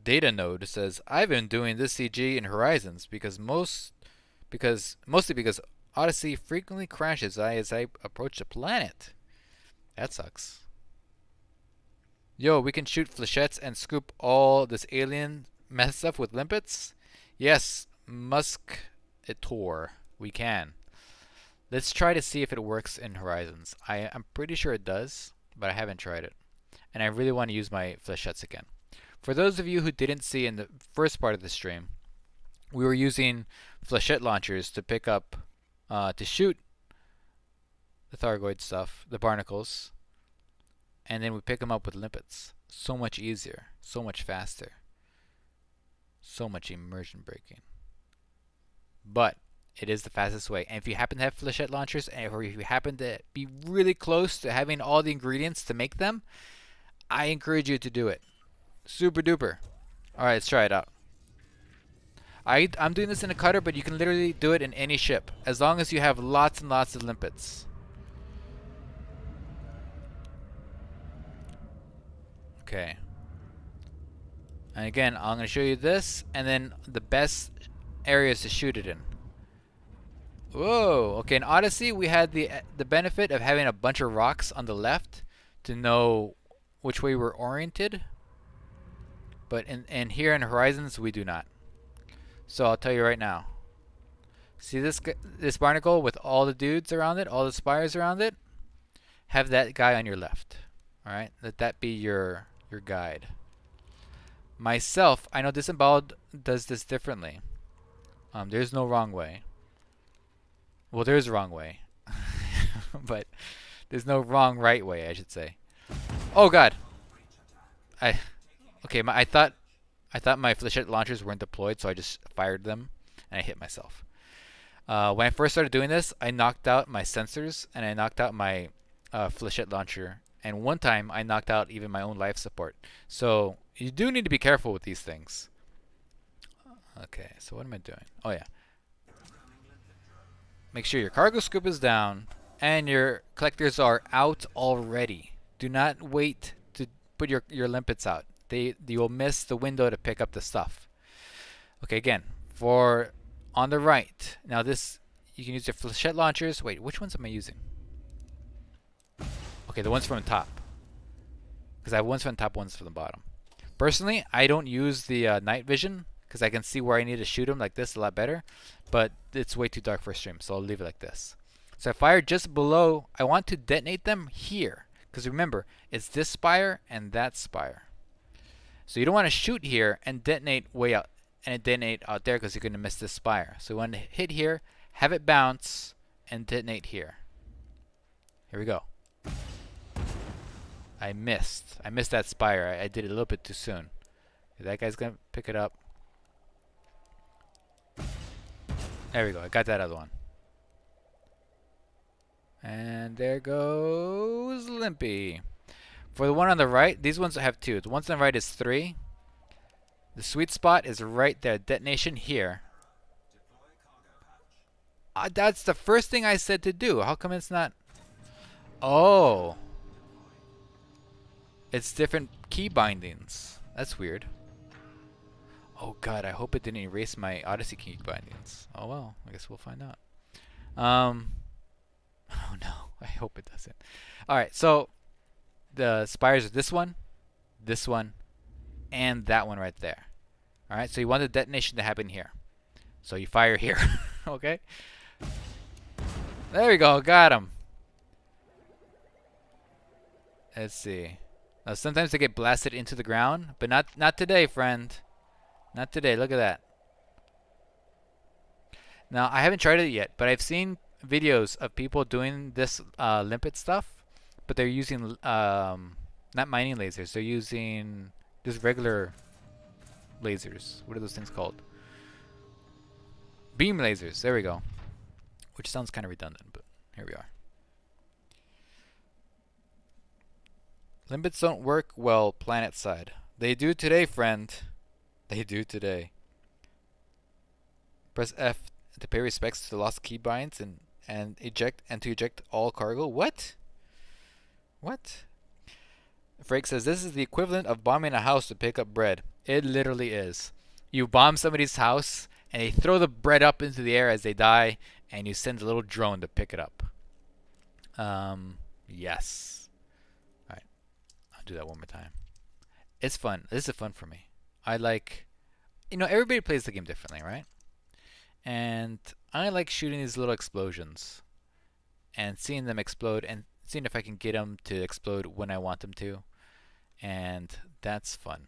Data Node says, I've been doing this CG in Horizons mostly because Odyssey frequently crashes as I approach the planet. That sucks. Yo, we can shoot flechettes and scoop all this alien mess stuff with limpets? Yes, Musketor. We can. Let's try to see if it works in Horizons. I'm pretty sure it does, but I haven't tried it. And I really want to use my flechettes again. For those of you who didn't see in the first part of the stream, we were using flechette launchers to pick up, to shoot the Thargoid stuff, the barnacles, and then we pick them up with limpets. So much easier, so much faster, so much immersion breaking. But it is the fastest way. And if you happen to have flechette launchers, or if you happen to be really close to having all the ingredients to make them, I encourage you to do it. Super duper. Alright, let's try it out. I'm doing this in a cutter, but you can literally do it in any ship, as long as you have lots and lots of limpets. Okay. And again, I'm going to show you this, and then the best areas to shoot it in. Whoa! Okay, in Odyssey, we had the benefit of having a bunch of rocks on the left to know which way we're oriented. But in here in Horizons, we do not. So I'll tell you right now. See this barnacle with all the dudes around it, all the spires around it? Have that guy on your left. All right, let that be your guide. Myself, I know Disemboweled does this differently. There's no wrong way. Well, there's a wrong way. But there's no wrong right way, I should say. Oh god. I Okay, I thought my flechette launchers weren't deployed, so I just fired them and I hit myself. When I first started doing this, I knocked out my sensors and I knocked out my flechette launcher. And one time I knocked out even my own life support. So you do need to be careful with these things. Okay, so what am I doing? Oh yeah. Make sure your cargo scoop is down and your collectors are out already. Do not wait to put your limpets out. You will miss the window to pick up the stuff. Okay, again, for on the right. Now this, you can use your flechette launchers. Wait, which ones am I using? Okay, the ones from the top. Because I have ones from the top, ones from the bottom. Personally, I don't use the night vision because I can see where I need to shoot them like this a lot better. But it's way too dark for stream, so I'll leave it like this. So I fire just below. I want to detonate them here. Because remember, it's this spire and that spire. So you don't want to shoot here and detonate way out. And detonate out there because you're going to miss this spire. So you want to hit here, have it bounce, and detonate here. Here we go. I missed. I missed that spire. I did it a little bit too soon. That guy's going to pick it up. There we go. I got that other one. And there goes Limpy. For the one on the right, these ones have 2. The ones on the right is 3. The sweet spot is right there. Detonation here. That's the first thing I said to do. How come it's not? Oh. It's different key bindings. That's weird. Oh god, I hope it didn't erase my Odyssey key bindings. Oh well, I guess we'll find out. Oh no, I hope it doesn't. Alright, so the spires are this one, and that one right there. Alright, so you want the detonation to happen here. So you fire here. Okay? There we go, got him. Let's see. Now sometimes they get blasted into the ground, but not today, friend. Not today. Look at that. Now I haven't tried it yet, but I've seen videos of people doing this limpet stuff, but they're using not mining lasers. They're using just regular lasers. What are those things called? Beam lasers. There we go. Which sounds kind of redundant, but here we are. Limpets don't work well planet side. They do today, friend. They do today. Press F to pay respects to the lost keybinds and to eject all cargo. What? What? Frake says this is the equivalent of bombing a house to pick up bread. It literally is. You bomb somebody's house and they throw the bread up into the air as they die, and you send a little drone to pick it up. Yes. Alright. I'll do that one more time. It's fun. This is fun for me. I like, everybody plays the game differently, right? And I like shooting these little explosions and seeing them explode and seeing if I can get them to explode when I want them to. And that's fun.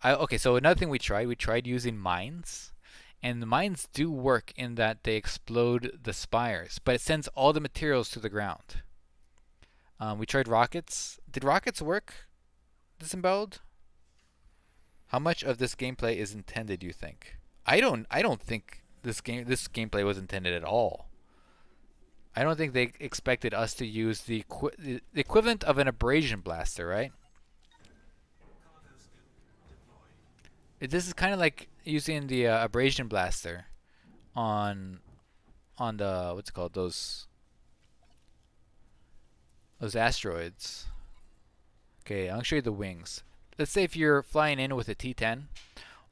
Okay, so another thing we tried using mines. And the mines do work in that they explode the spires, but it sends all the materials to the ground. We tried rockets. Did rockets work? Disemboweled? How much of this gameplay is intended, you think? I don't think this gameplay was intended at all. I don't think they expected us to use the equivalent of an abrasion blaster, right? This is kind of like using the abrasion blaster on the what's it called, those asteroids. Okay, I'll show you the wings. Let's say if you're flying in with a T-10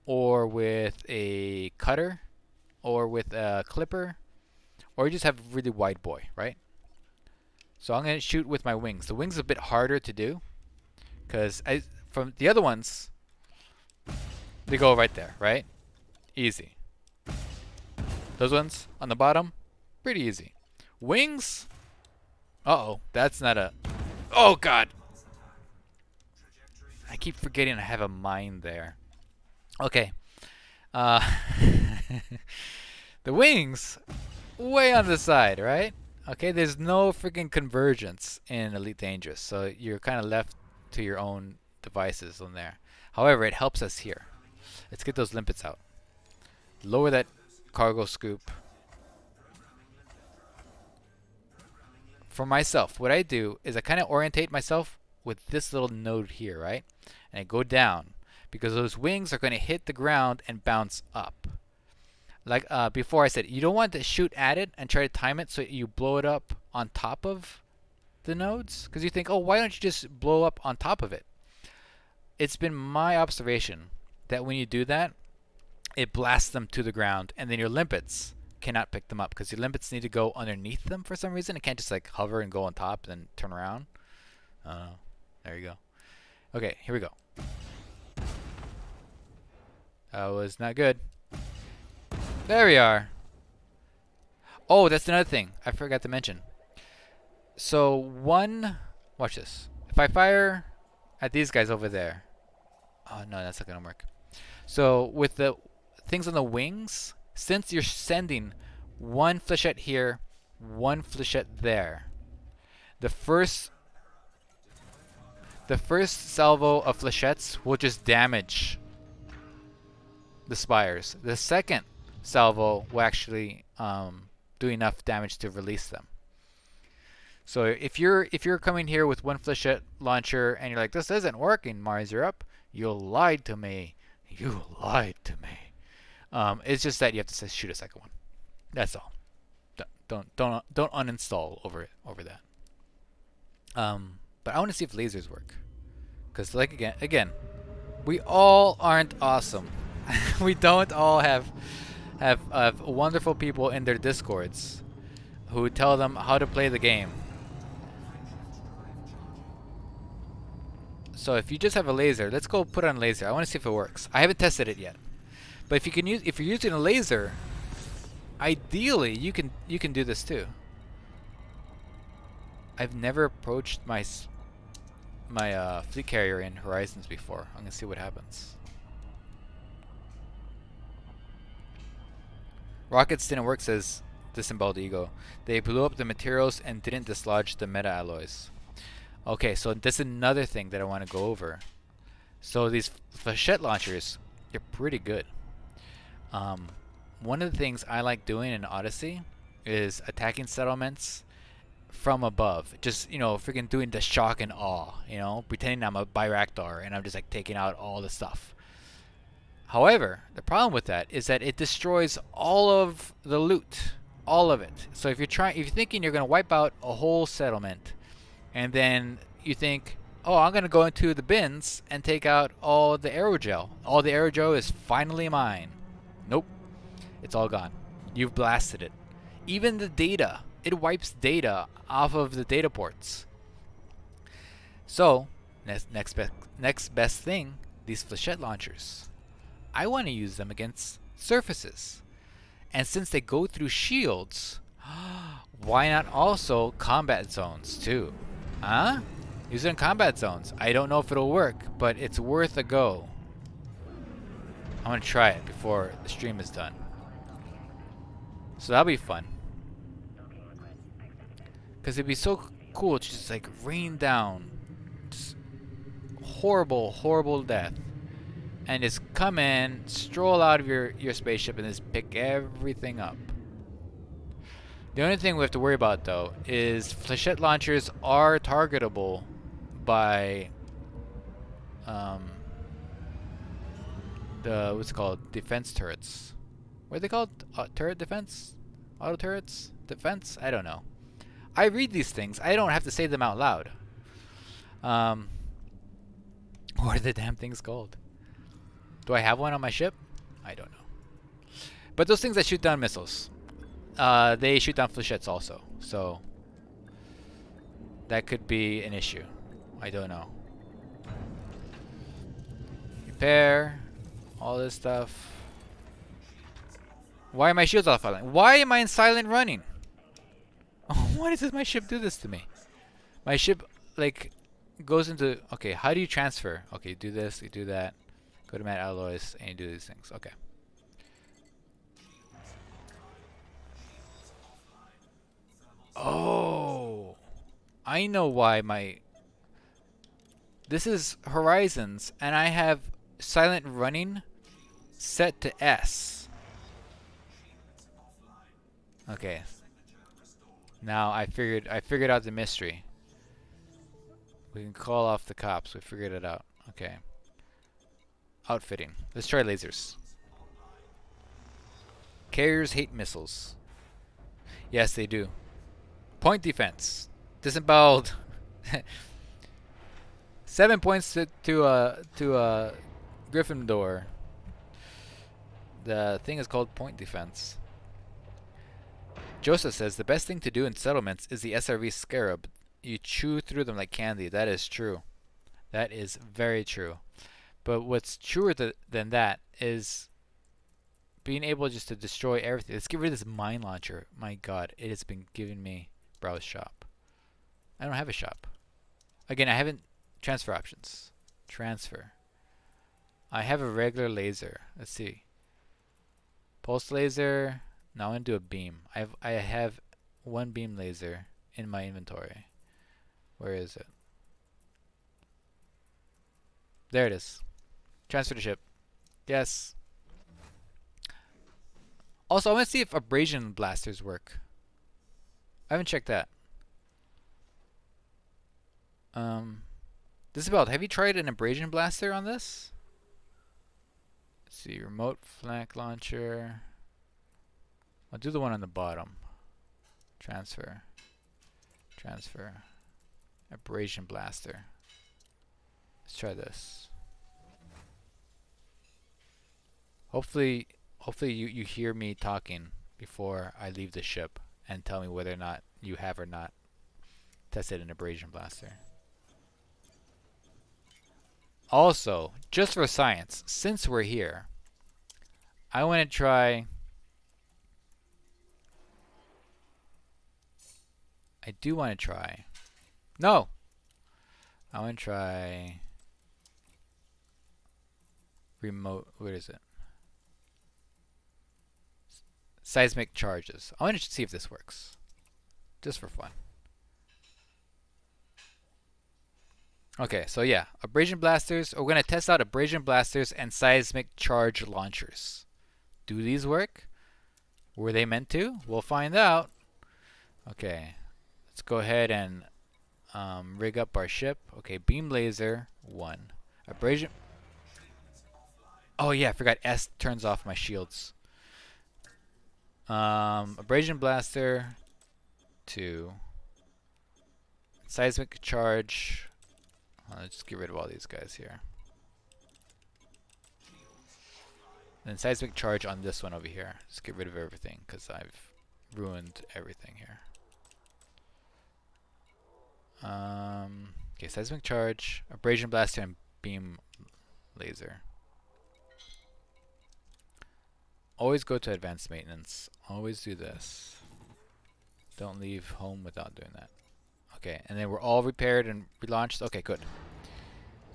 or with a cutter or with a clipper, or you just have a really wide boy, right? So I'm going to shoot with my wings. The wings are a bit harder to do because from the other ones, they go right there, right? Easy. Those ones on the bottom, pretty easy. Wings? Uh-oh, that's not a... Oh, God! I keep forgetting I have a mine there. Okay. Uh, the wings, way on the side, right? Okay, there's no freaking convergence in Elite Dangerous, so you're kind of left to your own devices on there. However, it helps us here. Let's get those limpets out. Lower that cargo scoop. For myself, what I do is I kind of orientate myself with this little node here, right? And I go down because those wings are going to hit the ground and bounce up. Like before I said, you don't want to shoot at it and try to time it so you blow it up on top of the nodes. Because you think, oh, why don't you just blow up on top of it? It's been my observation that when you do that, it blasts them to the ground, and then your limpets cannot pick them up because your limpets need to go underneath them for some reason. It can't just like hover and go on top and then turn around. There you go. Okay, here we go. That was not good. There we are. Oh, that's another thing I forgot to mention. So watch this. If I fire at these guys over there. Oh no, that's not gonna work. So with the things on the wings, since you're sending one flechette here, one flechette there, the first salvo of flechettes will just damage the spires. The second salvo will actually do enough damage to release them. So if you're coming here with one flechette launcher and you're like, this isn't working, Mars, you're up. You lied to me. You lied to me. It's just that you have to shoot a second one. That's all. Don't uninstall over that. But I want to see if lasers work, because like again, we all aren't awesome. We don't all have wonderful people in their discords who tell them how to play the game. So if you just have a laser, let's go put on a laser. I want to see if it works. I haven't tested it yet. But if you're using a laser, ideally you can do this too. I've never approached my fleet carrier in Horizons before. I'm gonna see what happens. Rockets didn't work, says Disemboweled Ego. They blew up the materials and didn't dislodge the meta alloys. Okay, so this is another thing that I want to go over. So these flechette launchers, they're pretty good. One of the things I like doing in Odyssey is attacking settlements from above. Just, freaking doing the shock and awe, pretending I'm a Bayraktar and I'm just like taking out all the stuff. However, the problem with that is that it destroys all of the loot, all of it. So if you're thinking you're going to wipe out a whole settlement, and then you think, oh, I'm going to go into the bins and take out all the aerogel. All the aerogel is finally mine. Nope. It's all gone. You've blasted it. Even the data. It wipes data off of the data ports. So, next best thing, these flechette launchers. I want to use them against surfaces. And since they go through shields, why not also combat zones too? Huh? Use it in combat zones. I don't know if it'll work, but it's worth a go. I'm gonna try it before the stream is done. So that'll be fun. Because it'd be so cool to just like rain down just horrible, horrible death. And just come in, stroll out of your spaceship and just pick everything up. The only thing we have to worry about, though, is flechette launchers are targetable by what's it called, defense turrets. What are they called? Turret defense? Auto turrets? Defense? I don't know. I read these things. I don't have to say them out loud. What are the damn things called? Do I have one on my ship? I don't know. But those things that shoot down missiles. They shoot down flechettes also, so that could be an issue. I don't know. Repair, all this stuff. Why are my shields off? Why am I in silent running? Why does my ship do this to me? My ship, like, goes into... Okay, how do you transfer? Okay, you do this, you do that. Go to Mad Alloys, and you do these things. Okay. Oh! I know why my... This is Horizons, and I have silent running set to S. Okay. Now I figured out the mystery. We can call off the cops. We figured it out. Okay. Outfitting. Let's try lasers. Carriers hate missiles. Yes, they do. Point defense. Disemboweled. 7 points to Gryffindor. The thing is called point defense. Joseph says the best thing to do in settlements is the SRV scarab. You chew through them like candy. That is true. That is very true. But what's truer than that is being able just to destroy everything. Let's get rid of this mine launcher. My god, it has been giving me browse shop. I don't have a shop. Again, I haven't... Transfer options. Transfer. I have a regular laser. Let's see. Pulse laser. Now I'm going to do a beam. I have one beam laser in my inventory. Where is it? There it is. Transfer to ship. Yes. Also, I want to see if abrasion blasters work. I haven't checked that. Disemboweled, have you tried an abrasion blaster on this? Let's see, remote flank launcher. I'll do the one on the bottom. Transfer. Transfer. Abrasion blaster. Let's try this. Hopefully you hear me talking before I leave the ship and tell me whether or not you have or not tested an abrasion blaster. Also, just for science, since we're here, I want to try... I do want to try... No! I want to try... Remote... What is it? Seismic charges. I want to see if this works. Just for fun. Okay, so yeah, abrasion blasters. We're going to test out abrasion blasters and seismic charge launchers. Do these work? Were they meant to? We'll find out. Okay, let's go ahead and rig up our ship. Okay, beam laser 1. Abrasion... Oh yeah, I forgot S turns off my shields. Abrasion blaster 2. Seismic charge... Let's just get rid of all these guys here. And seismic charge on this one over here. Just get rid of everything because I've ruined everything here. Okay, seismic charge, abrasion blaster, and beam laser. Always go to advanced maintenance. Always do this. Don't leave home without doing that. Okay, and then we're all repaired and relaunched. Okay, good.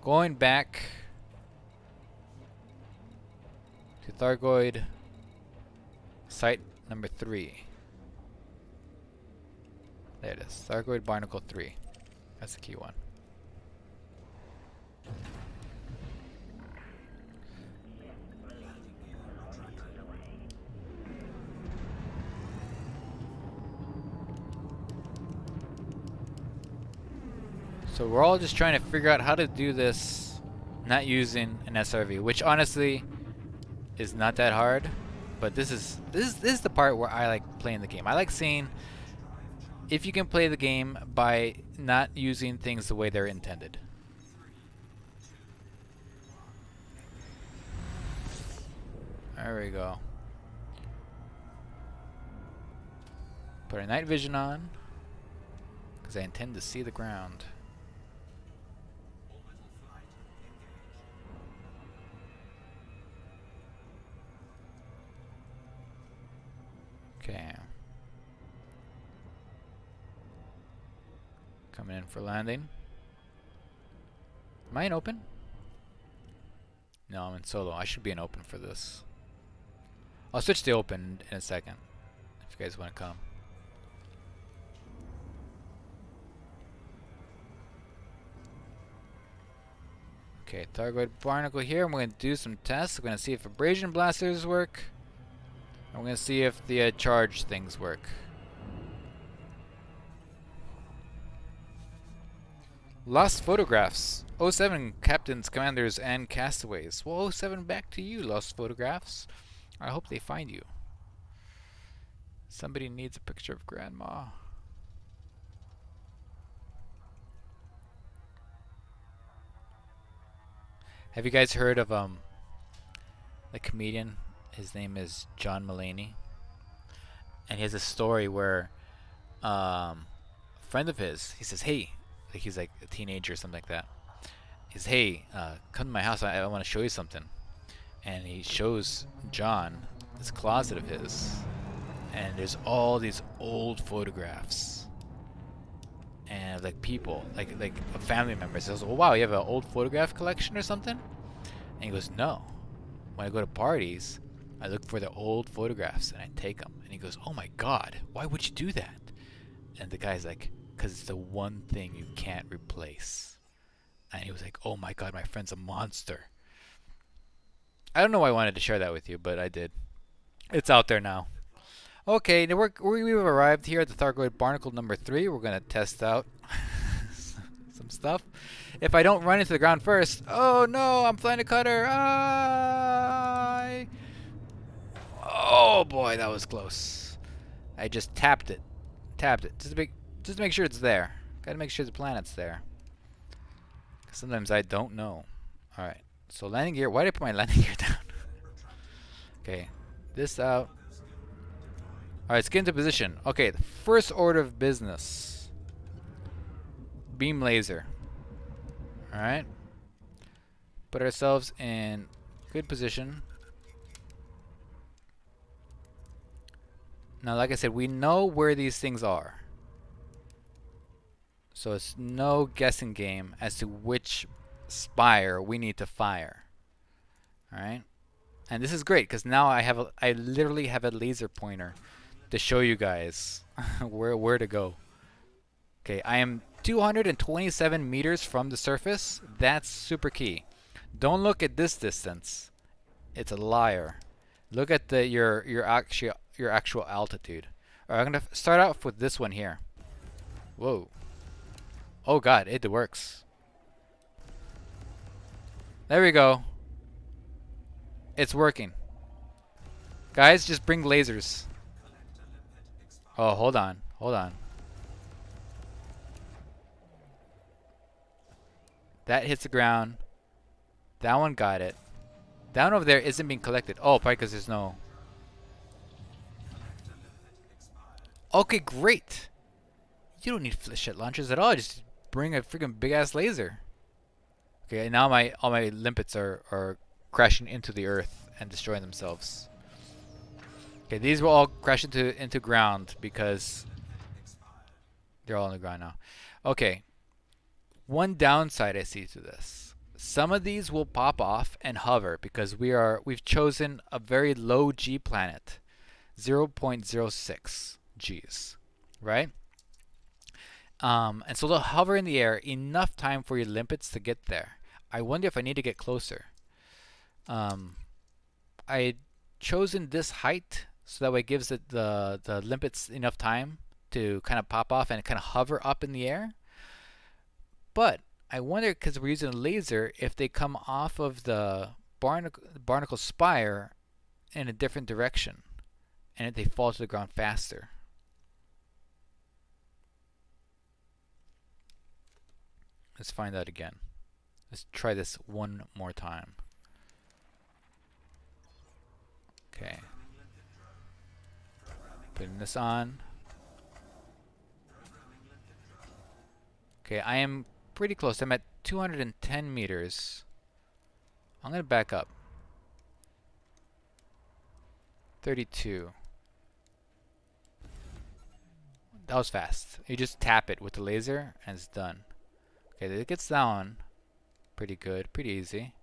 Going back to Thargoid site number 3. There it is. Thargoid Barnacle 3. That's the key one. So we're all just trying to figure out how to do this not using an SRV, which honestly is not that hard, but this is the part where I like playing the game. I like seeing if you can play the game by not using things the way they're intended. There we go. Put our night vision on because I intend to see the ground. Okay. Coming in for landing. Am I in open? No, I'm in solo. I should be in open for this. I'll switch to open in a second if you guys want to come. Okay, Thargoid Barnacle here. I'm going to do some tests. We're going to see if abrasion blasters work. And we're going to see if the charge things work. Lost photographs. 07 captains, commanders, and castaways. Well, 07 back to you, lost photographs. I hope they find you. Somebody needs a picture of Grandma. Have you guys heard of the comedian? His name is John Mulaney. And he has a story where a friend of his, he says, hey, like he's like a teenager or something like that. He says, hey, come to my house. I want to show you something. And he shows John this closet of his. And there's all these old photographs. And like people, like family members. He goes, oh wow, you have an old photograph collection or something? And he goes, no. When I go to parties, I look for the old photographs and I take them. And he goes, oh my god, why would you do that? And the guy's like, because it's the one thing you can't replace. And he was like, oh my god, my friend's a monster. I don't know why I wanted to share that with you, but I did. It's out there now. Okay, now we've arrived here at the Thargoid Barnacle number 3. We're going to test out some stuff. If I don't run into the ground first... Oh no, I'm flying a cutter! Oh boy, that was close. I just tapped it. Just to make sure it's there. Gotta make sure the planet's there. Sometimes I don't know. Alright, so landing gear. Why did I put my landing gear down? Okay, this out. Alright, let's get into position. Okay, the first order of business. Beam laser. Alright. Put ourselves in good position. Now, like I said, we know where these things are. So it's no guessing game as to which spire we need to fire. Alright. And this is great because now I literally have a laser pointer to show you guys where to go. Okay, I am 227 meters from the surface. That's super key. Don't look at this distance. It's a liar. Look at your actual altitude. Alright, I'm gonna start off with this one here. Whoa. Oh god, it works. There we go. It's working. Guys, just bring lasers. Oh, hold on. That hits the ground. That one got it. That one over there isn't being collected. Oh, probably because there's no... Okay, great. You don't need flechette launchers at all. Just bring a freaking big-ass laser. Okay, now all my limpets are crashing into the earth and destroying themselves. Okay, these will all crash into ground because they're all on the ground now. Okay. One downside I see to this. Some of these will pop off and hover because we've chosen a very low G planet. 0.06 Gs. Right? And so they'll hover in the air enough time for your limpets to get there. I wonder if I need to get closer. I chosen this height so that way it gives the limpets enough time to kind of pop off and kind of hover up in the air. But I wonder, because we're using a laser, if they come off of the barnacle spire in a different direction and if they fall to the ground faster. Let's find out again. Let's try this one more time. Okay. Putting this on. Okay, I am pretty close. I'm at 210 meters. I'm going to back up. 32. That was fast. You just tap it with the laser and it's done. Okay, it gets down. Pretty good. Pretty easy.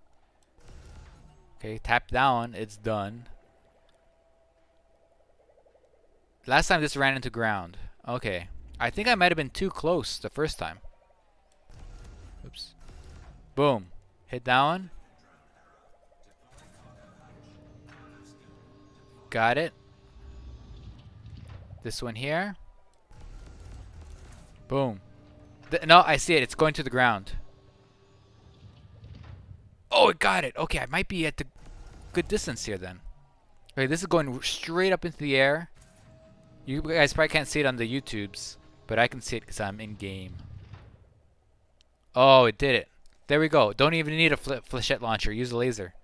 Okay, tap down. It's done. Last time this ran into ground. Okay. I think I might have been too close the first time. Oops. Boom. Hit that one. Got it. This one here. Boom. No, I see it. It's going to the ground. Oh, it got it. Okay, I might be at the good distance here then. Okay, this is going straight up into the air. You guys probably can't see it on the YouTubes, but I can see it because I'm in game. Oh, it did it. There we go. Don't even need a flechette launcher. Use a laser.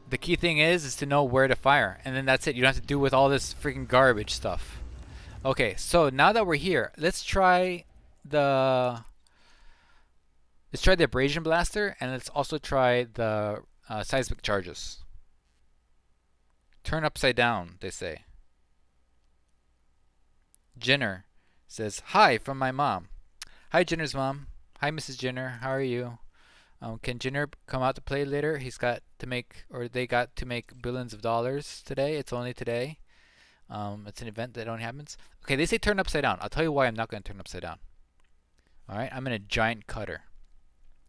The key thing is to know where to fire, and then that's it. You don't have to do with all this freaking garbage stuff. Okay, so now that we're here, let's try the abrasion blaster, and let's also try the seismic charges. Turn upside down, they say. Jenner says, "Hi from my mom." Hi, Jenner's mom. Hi, Mrs. Jenner. How are you? Can Jenner come out to play later? He's got to make, or they got to make billions of dollars today. It's only today. It's an event that only happens. Okay, they say turn upside down. I'll tell you why I'm not going to turn upside down. Alright, I'm in a giant cutter.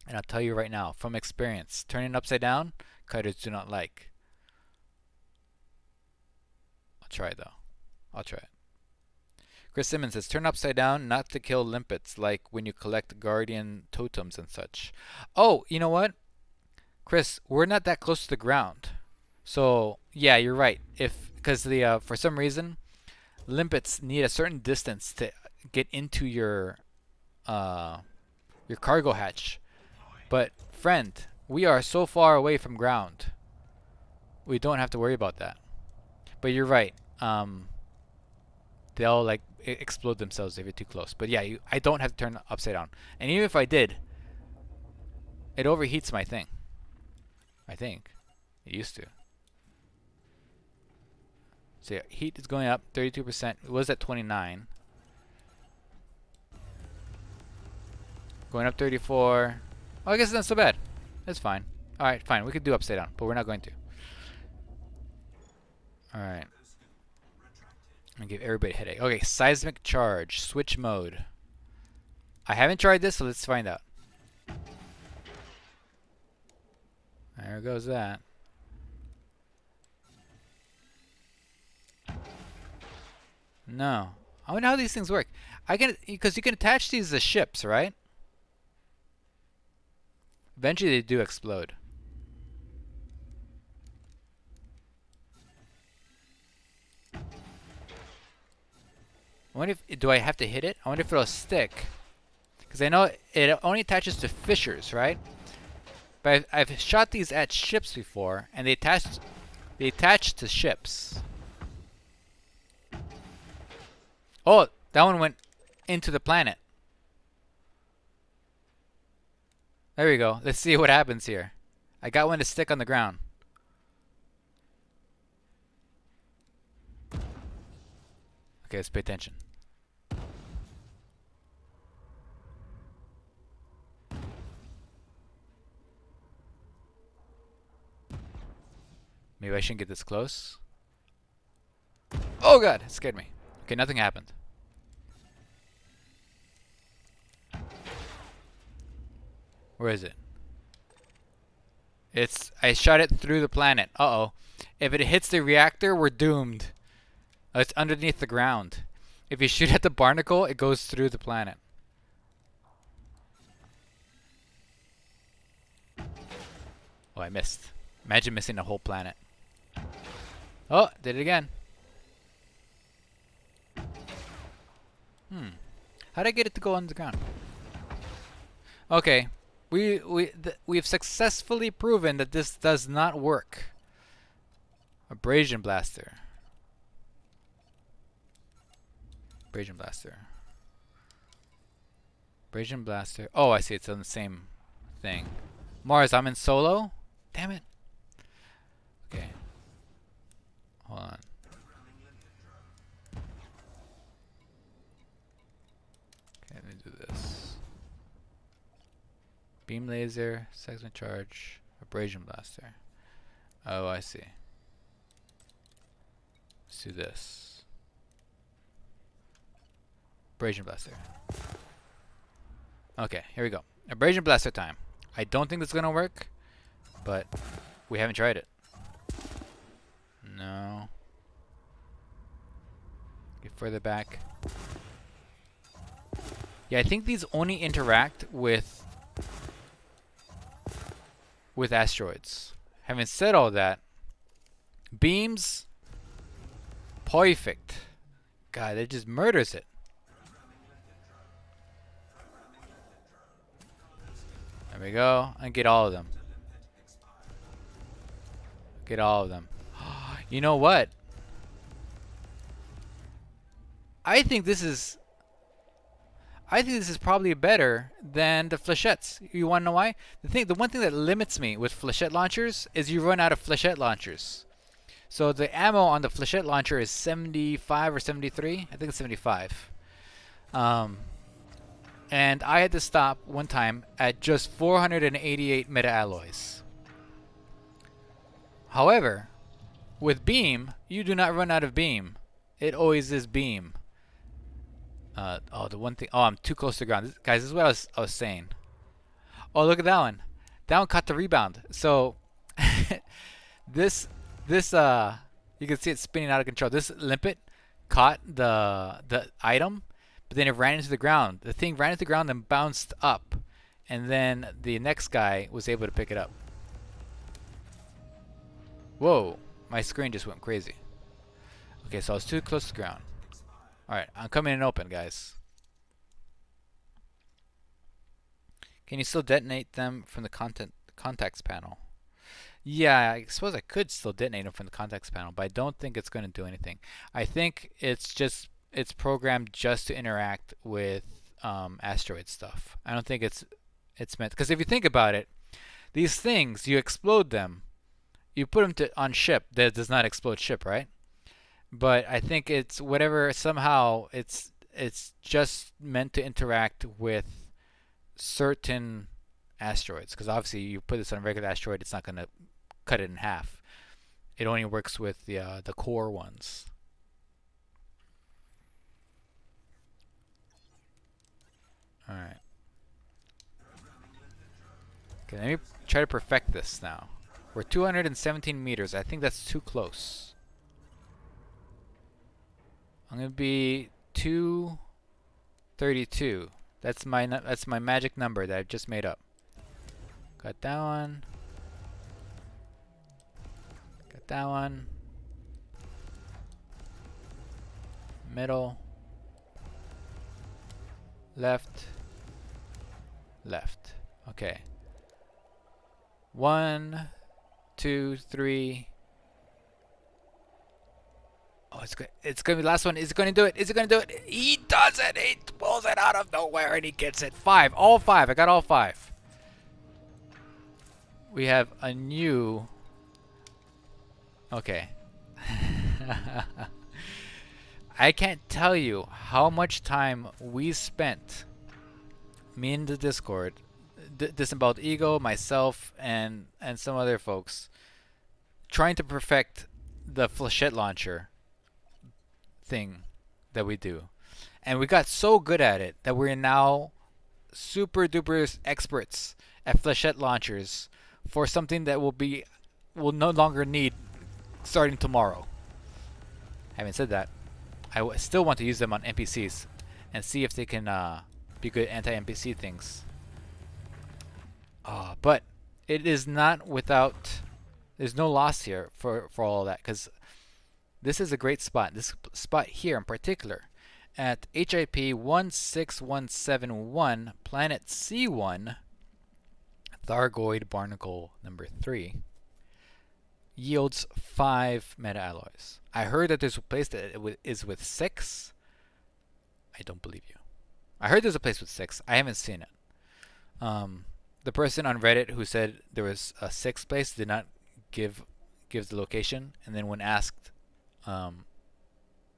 And I'll tell you right now, from experience, turning upside down, cutters do not like. I'll try it though. I'll try it. Chris Simmons says, turn upside down not to kill limpets, like when you collect guardian totems and such. Oh, you know what? Chris, we're not that close to the ground. So, yeah, you're right. Because the for some reason, limpets need a certain distance to get into your cargo hatch. But, friend, we are so far away from ground. We don't have to worry about that. But you're right. They'll like explode themselves if you're too close. But yeah, I don't have to turn upside down. And even if I did, it overheats my thing. I think. It used to. So yeah, heat is going up 32%. It was at 29. Going up 34. Oh, I guess it's not so bad. That's fine. Alright, fine. We could do upside down, but we're not going to. Alright. I'm gonna give everybody a headache. Okay, seismic charge. Switch mode. I haven't tried this, so let's find out. There goes that. No. I wonder how these things work. Because you can attach these to ships, right? Eventually they do explode. I wonder if, do I have to hit it? I wonder if it'll stick. Because I know it only attaches to fissures, right? But I've shot these at ships before, and they attach to ships. Oh, that one went into the planet. There we go. Let's see what happens here. I got one to stick on the ground. Okay, let's pay attention. Maybe I shouldn't get this close. Oh god, it scared me. Okay, nothing happened. Where is it? I shot it through the planet. Uh-oh. If it hits the reactor, we're doomed. It's underneath the ground. If you shoot at the barnacle, it goes through the planet. Oh, I missed. Imagine missing a whole planet. Oh, did it again. How'd I get it to go on the ground? Okay. We've successfully proven that this does not work. Abrasion blaster. Abrasion blaster. Abrasion blaster. Oh, I see. It's on the same thing. Mars, I'm in solo? Damn it. Okay. Hold on. Okay, let me do this. Beam laser, segment charge, abrasion blaster. Oh, I see. Let's do this. Abrasion blaster. Okay, here we go. Abrasion blaster time. I don't think this is gonna work, but we haven't tried it. No. Get further back. Yeah, I think these only interact with asteroids. Having said all that, beams, perfect. God, it just murders it. There we go. And get all of them. Get all of them. You know what? I think this is probably better than the flechettes. You want to know why? The one thing that limits me with flechette launchers is you run out of flechette launchers. So the ammo on the flechette launcher is 75 or 73. I think it's 75. And I had to stop one time at just 488 meta alloys. However, with beam, you do not run out of beam. It always is beam. The one thing. Oh, I'm too close to the ground. Guys, this is what I was saying. Oh, look at that one. That one caught the rebound. So, this, you can see it spinning out of control. This limpet caught the item, but then it ran into the ground. The thing ran into the ground and bounced up, and then the next guy was able to pick it up. Whoa, my screen just went crazy. Okay, so I was too close to the ground. Alright, I'm coming in open, guys. Can you still detonate them from the contacts panel? Yeah, I suppose I could still detonate them from the contacts panel, but I don't think it's going to do anything. I think it's programmed just to interact with asteroid stuff. I don't think it's meant, because if you think about it, these things, you explode them, you put them on ship that does not explode ship, right? But I think it's whatever, somehow it's just meant to interact with certain asteroids, because obviously you put this on a regular asteroid, it's not going to cut it in half. It only works with the core ones. Alright. Okay, let me try to perfect this now. We're 217 meters. I think that's too close. I'm gonna be 232. That's my magic number that I've just made up. Got that one. Got that one. Middle. Left. Left. Okay. 1, 2, 3. Oh, it's gonna be the last one. Is it gonna do it? Is it gonna do it? He does it! He pulls it out of nowhere and he gets it. 5. All 5. I got all 5. We have a new... Okay. I can't tell you how much time we spent, me in the Discord, Disemboweled Ego, myself, and some other folks, trying to perfect the flechette launcher thing that we do. And we got so good at it that we're now super duper experts at flechette launchers for something that will no longer need starting tomorrow. Having said that, I still want to use them on NPCs and see if they can be good anti-NPC things. But it is not without... There's no loss here for all that, because this is a great spot. This spot here in particular, at HIP 16171, planet C1, Thargoid Barnacle number 3, yields 5 meta alloys. I heard that there's a place that is with 6. I don't believe you. I heard there's a place with 6. I haven't seen it. The person on Reddit who said there was a 6th place did not give the location, and then when asked,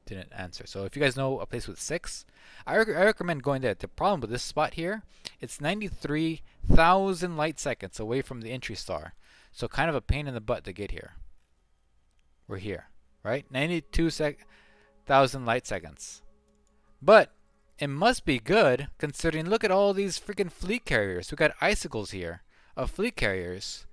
didn't answer. So if you guys know a place with 6, I recommend going there. The problem with this spot here It's 93,000 light seconds away from the entry star. So kind of a pain in the butt to get here. We're here, right? 92,000 light seconds. But it must be good considering look at all these freaking fleet carriers. We got icicles here of fleet carriers.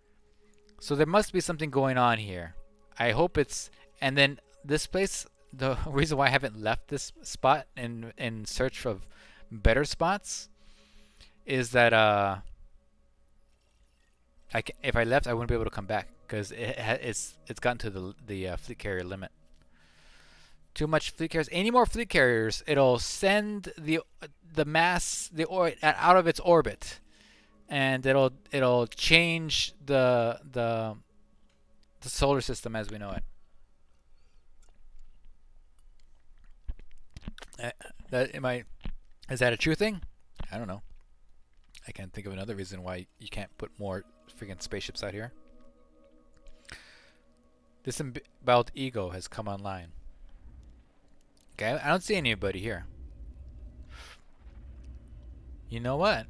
So there must be something going on here. I hope it's... And then this place, the reason why I haven't left this spot in search of better spots is that if I left, I wouldn't be able to come back because it's gotten to the fleet carrier limit. Too much fleet carriers. Any more fleet carriers, it'll send the mass out of its orbit, and it'll change the solar system as we know it. Is that a true thing? I don't know. I can't think of another reason why you can't put more freaking spaceships out here. This bald ego has come online. Okay, I don't see anybody here. You know what?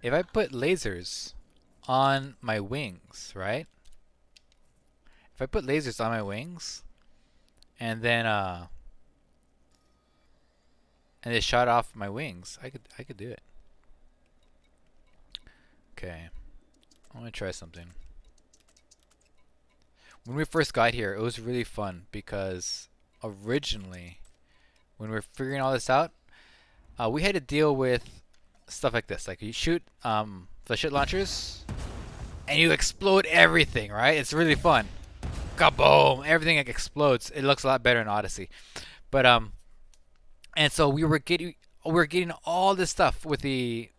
If I put lasers on my wings, right? If I put lasers on my wings, and then they shot off my wings, I could do it. Okay, I'm gonna try something. When we first got here, it was really fun because originally, when we were figuring all this out, we had to deal with stuff like this. Like you shoot flechette launchers, and you explode everything, right? It's really fun. Kaboom! Everything like explodes. It looks a lot better in Odyssey, but and so we were getting all this stuff with the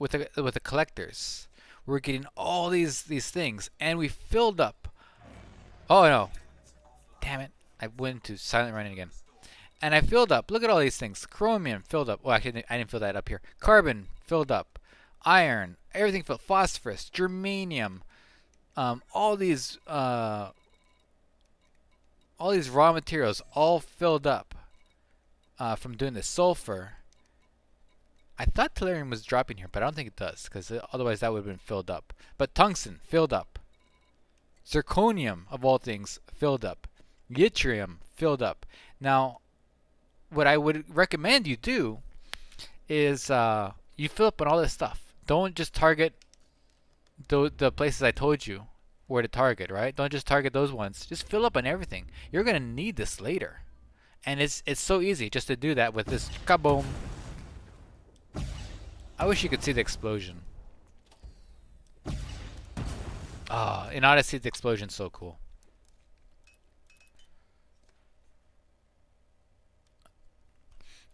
collectors. We were getting all these things, and we filled up. Oh no! Damn it! I went to silent running again. And I filled up. Look at all these things. Chromium filled up. Well, actually, I didn't fill that up here. Carbon filled up. Iron, everything filled. Phosphorus, germanium, all these raw materials all filled up from doing this. Sulfur. I thought tellurium was dropping here, but I don't think it does, because otherwise that would have been filled up. But tungsten filled up. Zirconium, of all things, filled up. Yttrium filled up. Now, what I would recommend you do is you fill up on all this stuff. Don't just target the places I told you where to target, right? Don't just target those ones. Just fill up on everything. You're going to need this later. And it's so easy just to do that with this kaboom. I wish you could see the explosion. In Odyssey, the explosion's so cool.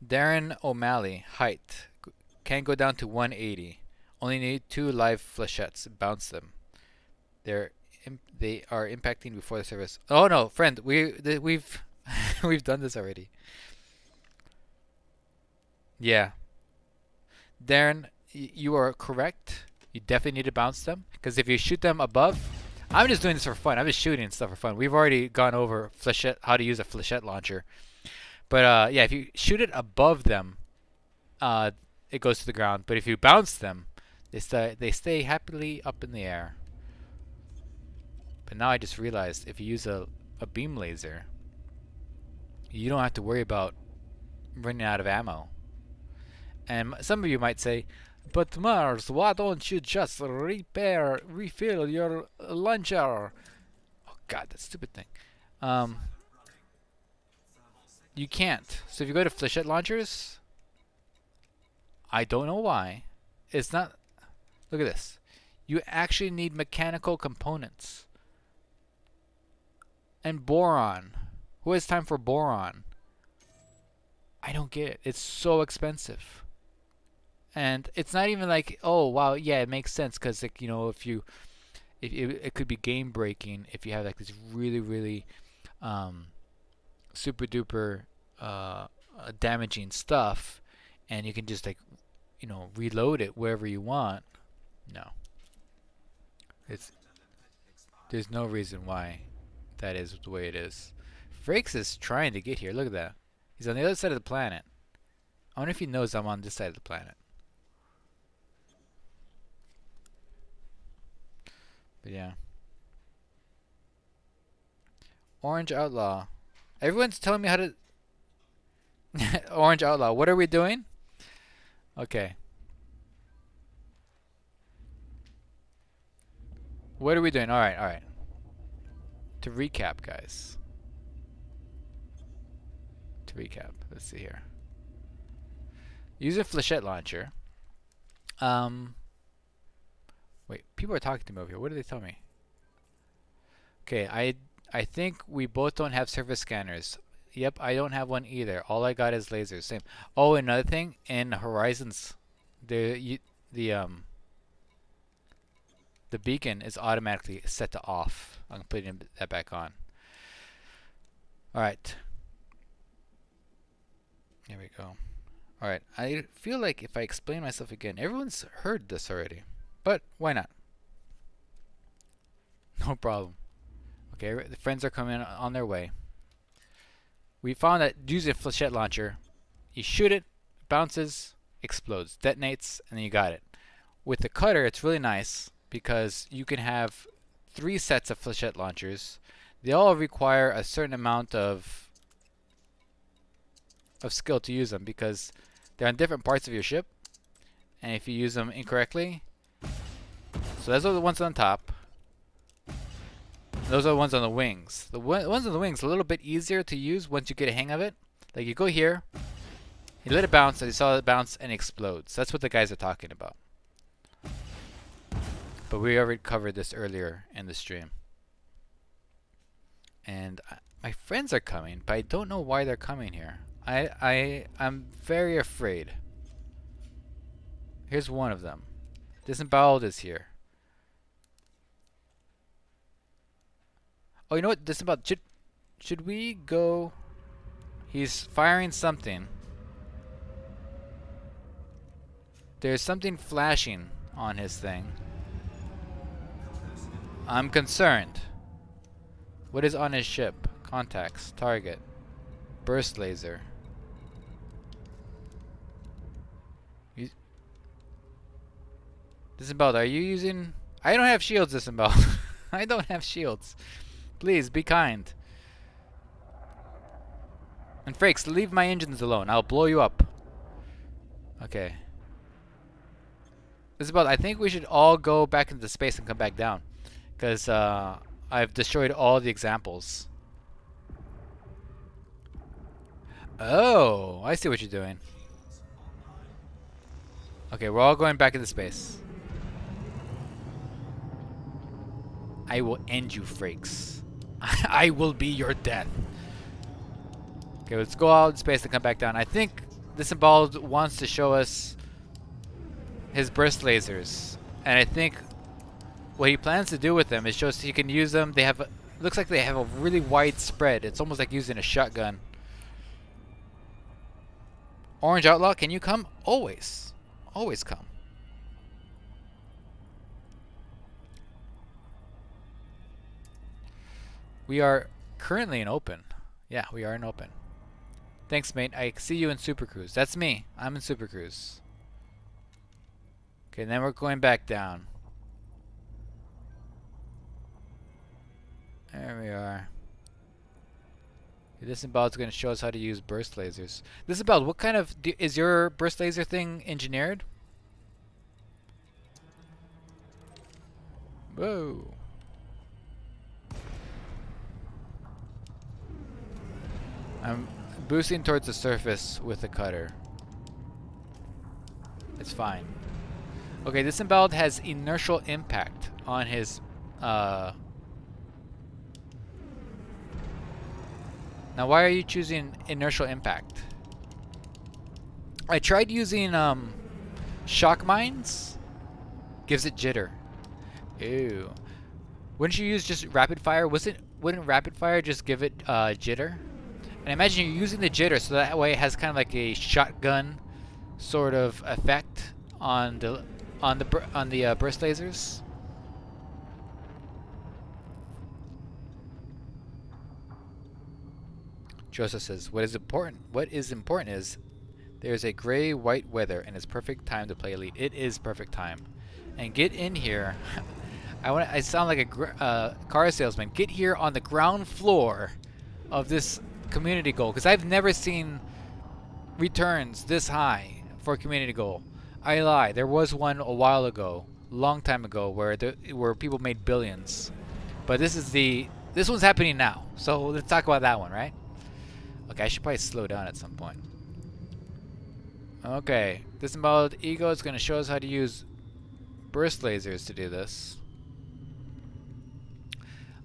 Darren O'Malley, height. Can go down to 180. Only need 2 live flechettes. Bounce them. They are impacting before the service. Oh no, friend, we've we've done this already. Yeah. Darren, you are correct. You definitely need to bounce them, because if you shoot them above, I'm just doing this for fun. I'm just shooting stuff for fun. We've already gone over how to use a flechette launcher. But yeah, if you shoot it above them, it goes to the ground. But if you bounce them, they stay happily up in the air. But now I just realized if you use a beam laser, you don't have to worry about running out of ammo. And some of you might say, but Mars, why don't you just refill your launcher? Oh god, that stupid thing. You can't. So if you go to flechette launchers, I don't know why. It's not... Look at this. You actually need mechanical components. And boron. Who has time for boron? I don't get it. It's so expensive. And it's not even like, oh wow, yeah, it makes sense, because like, you know, if it could be game breaking if you have like this really super duper damaging stuff, and you can just like, you know, reload it wherever you want. No, there's no reason why that is the way it is. Frakes is trying to get here. Look at that. He's on the other side of the planet. I wonder if he knows I'm on this side of the planet. But yeah. Orange Outlaw. Everyone's telling me how to... Orange Outlaw. What are we doing? Okay. What are we doing? Alright, alright. To recap, guys. To recap. Let's see here. Use a flechette launcher. Wait, people are talking to me over here. What did they tell me? Okay, I think we both don't have surface scanners. Yep, I don't have one either. All I got is lasers. Same. Oh, another thing in Horizons, the beacon is automatically set to off. I'm putting that back on. All right. Here we go. All right. I feel like if I explain myself again, everyone's heard this already, but why not? No problem. Okay, the friends are coming on their way. We found that using a flechette launcher, you shoot it, bounces, explodes, detonates, and then you got it. With the cutter, it's really nice because you can have 3 sets of flechette launchers. They all require a certain amount of skill to use them because they're on different parts of your ship, and if you use them incorrectly, so those are the ones on top. Those are the ones on the wings. The ones on the wings are a little bit easier to use once you get a hang of it. Like you go here, you let it bounce, and you saw it bounce and explodes. That's what the guys are talking about. But we already covered this earlier in the stream. And my friends are coming, but I don't know why they're coming here. I'm very afraid. Here's one of them. Disemboweled is here. Oh, you know what? Disemboweled. Should we go? He's firing something. There's something flashing on his thing. I'm concerned. What is on his ship? Contacts. Target. Burst laser. Disemboweled, are you using... I don't have shields, Disemboweled. I don't have shields. Please, be kind. And Frakes, leave my engines alone. I'll blow you up. Okay. Disemboweled, I think we should all go back into space and come back down. Because I've destroyed all the examples. Oh, I see what you're doing. Okay, we're all going back into space. I will end you, Frakes. I will be your death. Okay, let's go out in space and come back down. I think Disemboweled wants to show us his burst lasers. And I think what he plans to do with them is show us he can use them. They have looks like they have a really wide spread. It's almost like using a shotgun. Orange Outlaw, can you come? Always. Always come. We are currently in open. Yeah, we are in open. Thanks, mate. I see you in Super Cruise. That's me. I'm in Super Cruise. Okay, then we're going back down. There we are. Disemboweled is going to show us how to use burst lasers. Disemboweled, what kind of... is your burst laser thing engineered? Whoa. I'm boosting towards the surface with the cutter. It's fine. Okay, Disemboweled has inertial impact on his... Now, why are you choosing inertial impact? I tried using shock mines. Gives it jitter. Ew. Wouldn't you use just rapid fire? Wouldn't rapid fire just give it jitter? And imagine you're using the jitter, so that way it has kind of like a shotgun sort of effect on the burst lasers. Joseph says, what is important is there's a gray-white weather and it's perfect time to play Elite. It is perfect time. And get in here. I sound like a car salesman. Get here on the ground floor of this community goal, because I've never seen returns this high for a community goal. I lie. There was one a while ago, long time ago, where people made billions. But this one's happening now. So let's talk about that one, right? Okay, I should probably slow down at some point. Okay, disemboweled ego is going to show us how to use burst lasers to do this.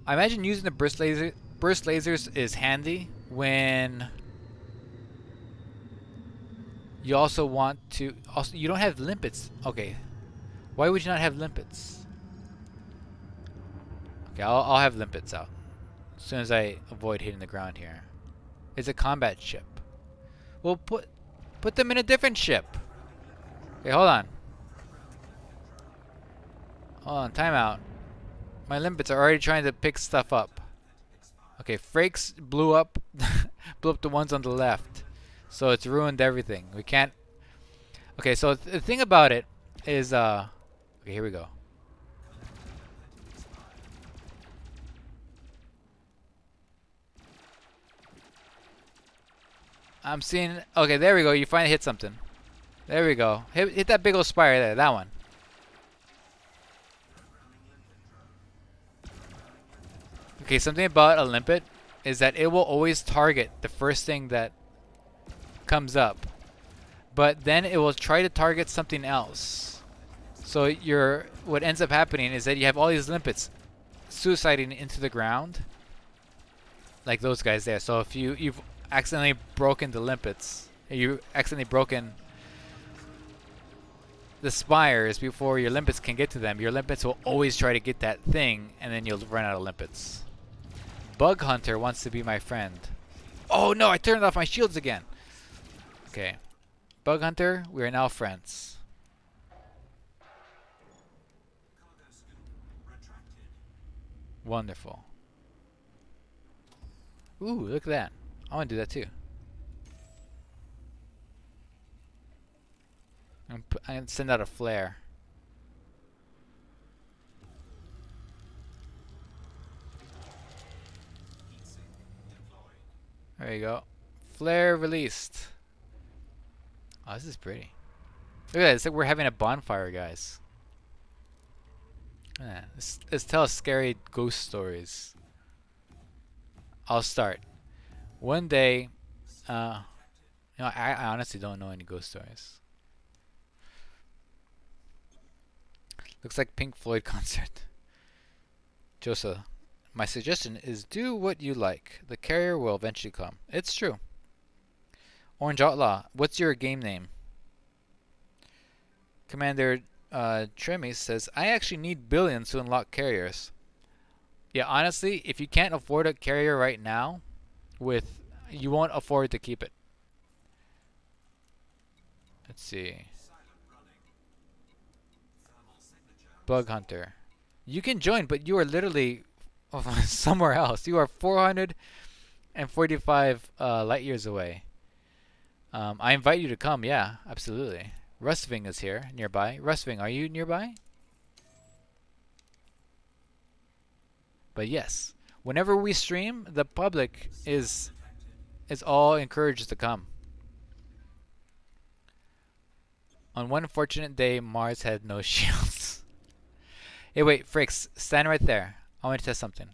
I imagine using the burst lasers is handy when you also want to. Also, you don't have limpets. Okay, why would you not have limpets? Okay, I'll have limpets out as soon as I avoid hitting the ground here. It's a combat ship. Well, put them in a different ship. Okay, hold on. Hold on, timeout. My limpets are already trying to pick stuff up. Okay, Frakes blew up the ones on the left. So it's ruined everything. We can't. Okay, so the thing about it is okay, here we go. I'm seeing. Okay, there we go. You finally hit something. There we go. Hit that big old spire there. That one. Okay, something about a limpet is that it will always target the first thing that comes up, but then it will try to target something else. So what ends up happening is that you have all these limpets suiciding into the ground, like those guys there. So if you've accidentally broken the limpets, you accidentally broken the spires before your limpets can get to them, your limpets will always try to get that thing, and then you'll run out of limpets. Bug Hunter wants to be my friend. Oh no, I turned off my shields again. Okay. Bug Hunter, we are now friends. Wonderful. Ooh, look at that. I want to do that too. I'm gonna send out a flare. There you go. Flare released. Oh, this is pretty. Look at that. It's like we're having a bonfire, guys. Yeah, let's tell scary ghost stories. I'll start. One day, I honestly don't know any ghost stories. Looks like Pink Floyd concert. Joseph, my suggestion is do what you like. The carrier will eventually come. It's true. Orange Outlaw, what's your game name? Commander Tremis says, I actually need billions to unlock carriers. Yeah, honestly, if you can't afford a carrier right now, you won't afford to keep it. Let's see. Bug Hunter. You can join, but you are literally somewhere else. You are 445 light years away. I invite you to come. Yeah, absolutely. Rustving is here, nearby. Rustving, are you nearby? But yes, whenever we stream, the public is all encouraged to come. On one fortunate day, Mars had no shields. Hey, wait, Frakes, stand right there. I want to test something.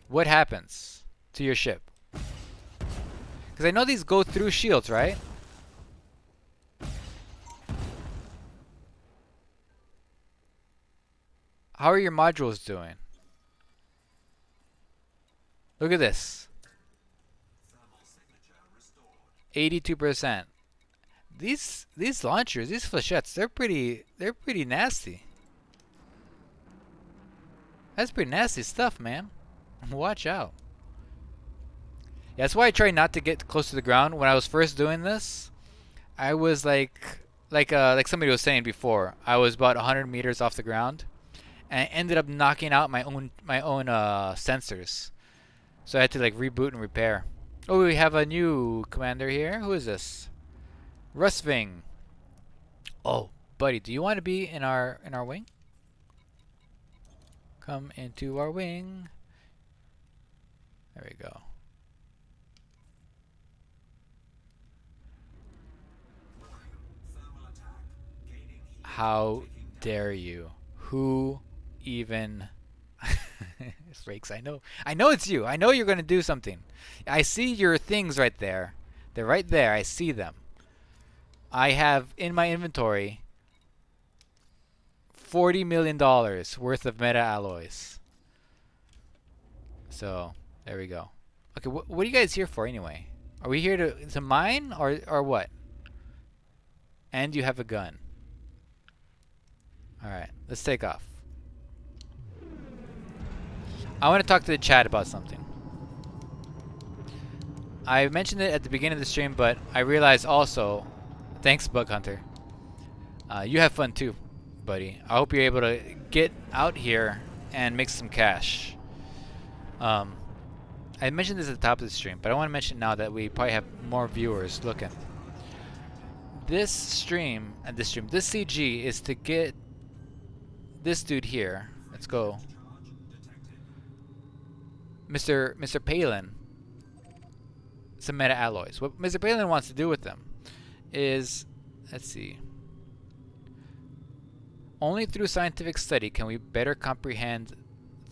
What happens to your ship? Because I know these go through shields, right? How are your modules doing? Look at this. 82%. These launchers, these flechettes, they're pretty nasty. That's pretty nasty stuff, man. Watch out. Yeah, that's why I try not to get close to the ground. When I was first doing this, I was like somebody was saying before, I was about 100 meters off the ground, and I ended up knocking out my own sensors. So I had to like reboot and repair. Oh, we have a new commander here. Who is this? Rustving. Oh, Buddy, do you want to be in our wing? Come into our wing. There we go. How dare you? Who even Rakes, I know. I know it's you. I know you're going to do something. I see your things right there. They're right there. I see them. I have in my inventory $40 million worth of meta alloys. So, there we go. Okay, what are you guys here for anyway? Are we here to mine or what? And you have a gun. Alright, let's take off. I want to talk to the chat about something. I mentioned it at the beginning of the stream, but I realized also, thanks Bug Hunter, you have fun too, buddy. I hope you're able to get out here and make some cash. I mentioned this at the top of the stream, but I want to mention now that we probably have more viewers looking. This CG is to get this dude here. Let's go. Mr. Palin some meta alloys. What Mr. Palin wants to do with them is, let's see. Only through scientific study can we better comprehend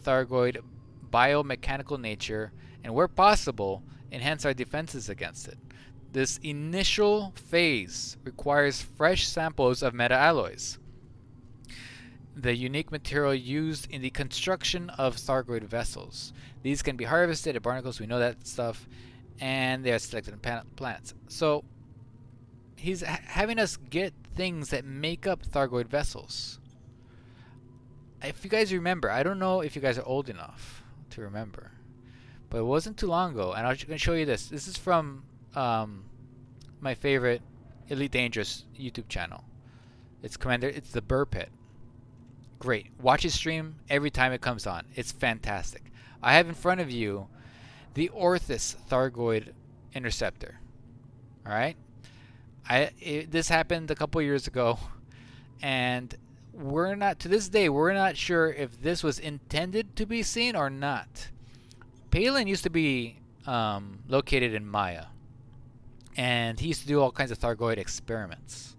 Thargoid biomechanical nature and, where possible, enhance our defenses against it. This initial phase requires fresh samples of meta alloys, the unique material used in the construction of Thargoid vessels. These can be harvested at barnacles, we know that stuff, and they are selected in planets. So he's having us get things that make up Thargoid vessels. If you guys remember, I don't know if you guys are old enough to remember, but it wasn't too long ago, and I'm going to show you this. This is from my favorite Elite Dangerous YouTube channel. It's the Burr Pit. Great. Watch his stream every time it comes on. It's fantastic. I have in front of you the Orthus Thargoid Interceptor. Alright? This happened a couple years ago, and to this day, we're not sure if this was intended to be seen or not. Palin used to be located in Maya, and he used to do all kinds of Thargoid experiments.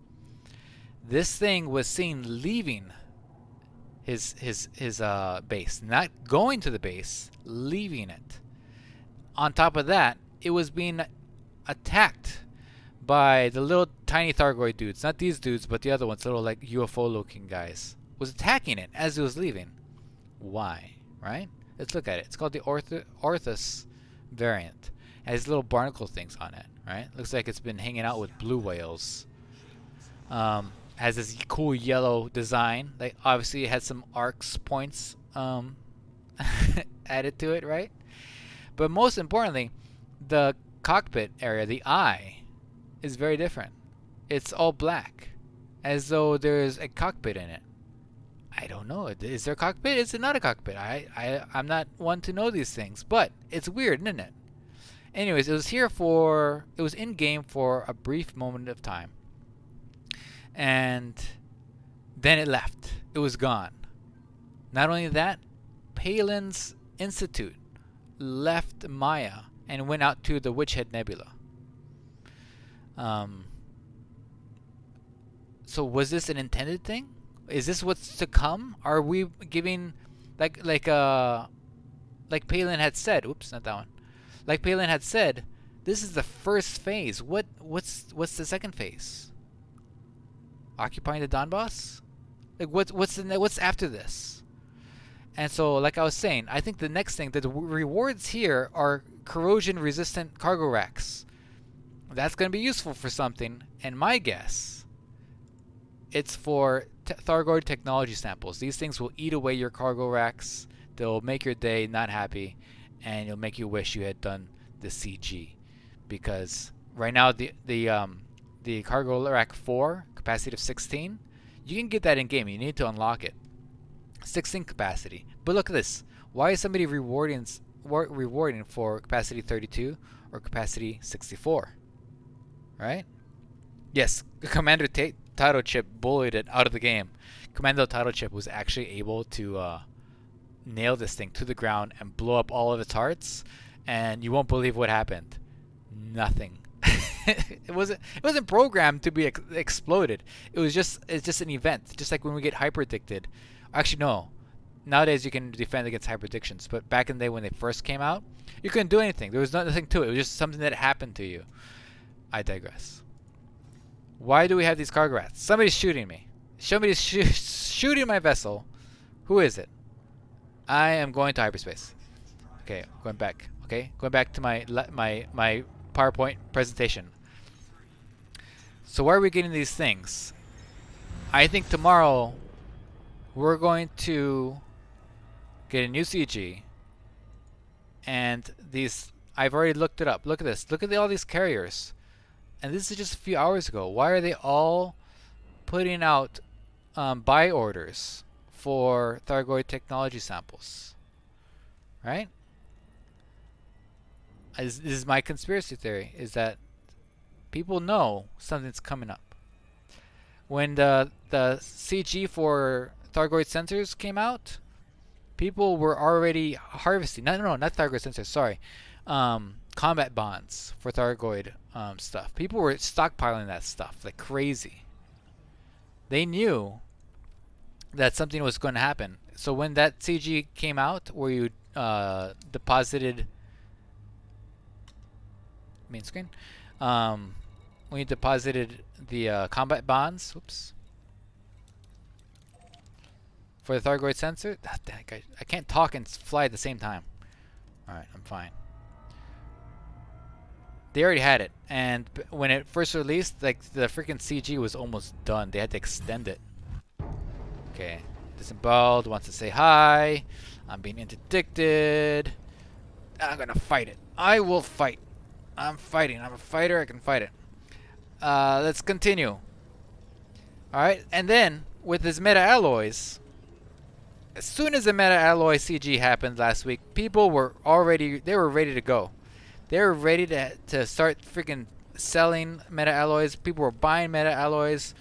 This thing was seen leaving his base, not going to the base, leaving it. On top of that, it was being attacked by the little tiny Thargoid dudes, not these dudes, but the other ones, little like UFO-looking guys, was attacking it as it was leaving. Why? Right? Let's look at it. It's called the Orthus variant. It has little barnacle things on it. Right? Looks like it's been hanging out with blue whales. Has this cool yellow design. Like obviously it has some arcs points added to it, right? But most importantly, the cockpit area, the eye, is very different. It's all black, as though there's a cockpit in it. I don't know. Is there a cockpit? Is it not a cockpit? I'm not one to know these things, but it's weird, isn't it? Anyways, it was in game for a brief moment of time, and then it left. It was gone. Not only that, Palin's Institute left Maya and went out to the Witch Head Nebula. So was this an intended thing? Is this what's to come? Are we giving like Palin had said? Oops, not that one. Like Palin had said, this is the first phase. What's the second phase? Occupying the Donbass? Like what's after this? And so, like I was saying, I think the next thing, the rewards here are corrosion-resistant cargo racks. That's going to be useful for something, and my guess, it's for Thargoid technology samples. These things will eat away your cargo racks. They'll make your day not happy, and it'll make you wish you had done the CG. Because right now, the cargo rack 4, capacity of 16, you can get that in game. You need to unlock it. 16 capacity. But look at this. Why is somebody rewarding for capacity 32 or capacity 64? Right? Yes, Commander Tate title chip bullied it out of the game. Commando title chip was actually able to nail this thing to the ground and blow up all of its hearts, and you won't believe what happened. Nothing. It wasn't programmed to be exploded. It's just an event, just like when we get hyper addicted. Actually, no. Nowadays you can defend against hyper addictions, but back in the day when they first came out, you couldn't do anything. There was nothing to it. It was just something that happened to you. I digress. Why do we have these cargo rats? Somebody's shooting me. Somebody's shooting my vessel. Who is it? I am going to hyperspace. Okay, going back. Okay, going back to my PowerPoint presentation. So where are we getting these things? I think tomorrow we're going to get a new CG, and these, I've already looked it up. Look at this. Look at all these carriers. And this is just a few hours ago. Why are they all putting out buy orders for Thargoid technology samples? Right? This is my conspiracy theory, is that people know something's coming up. When the CG for Thargoid sensors came out, people were already harvesting. Not Thargoid sensors, sorry. Combat bonds for Thargoid stuff. People were stockpiling that stuff like crazy. They knew that something was going to happen. So when that CG came out, where you deposited main screen, when you deposited the combat bonds, whoops, for the Thargoid sensor, I can't talk and fly at the same time. All right, I'm fine. They already had it, and when it first released, like the freaking CG was almost done. They had to extend it. Okay, disemboweled wants to say hi. I'm being interdicted. I'm gonna fight it. I will fight. I'm fighting. I'm a fighter. I can fight it. Let's continue. All right, and then with his meta alloys, as soon as the meta alloy CG happened last week, people were ready to go. They were ready to start freaking selling meta alloys. People were buying meta alloys.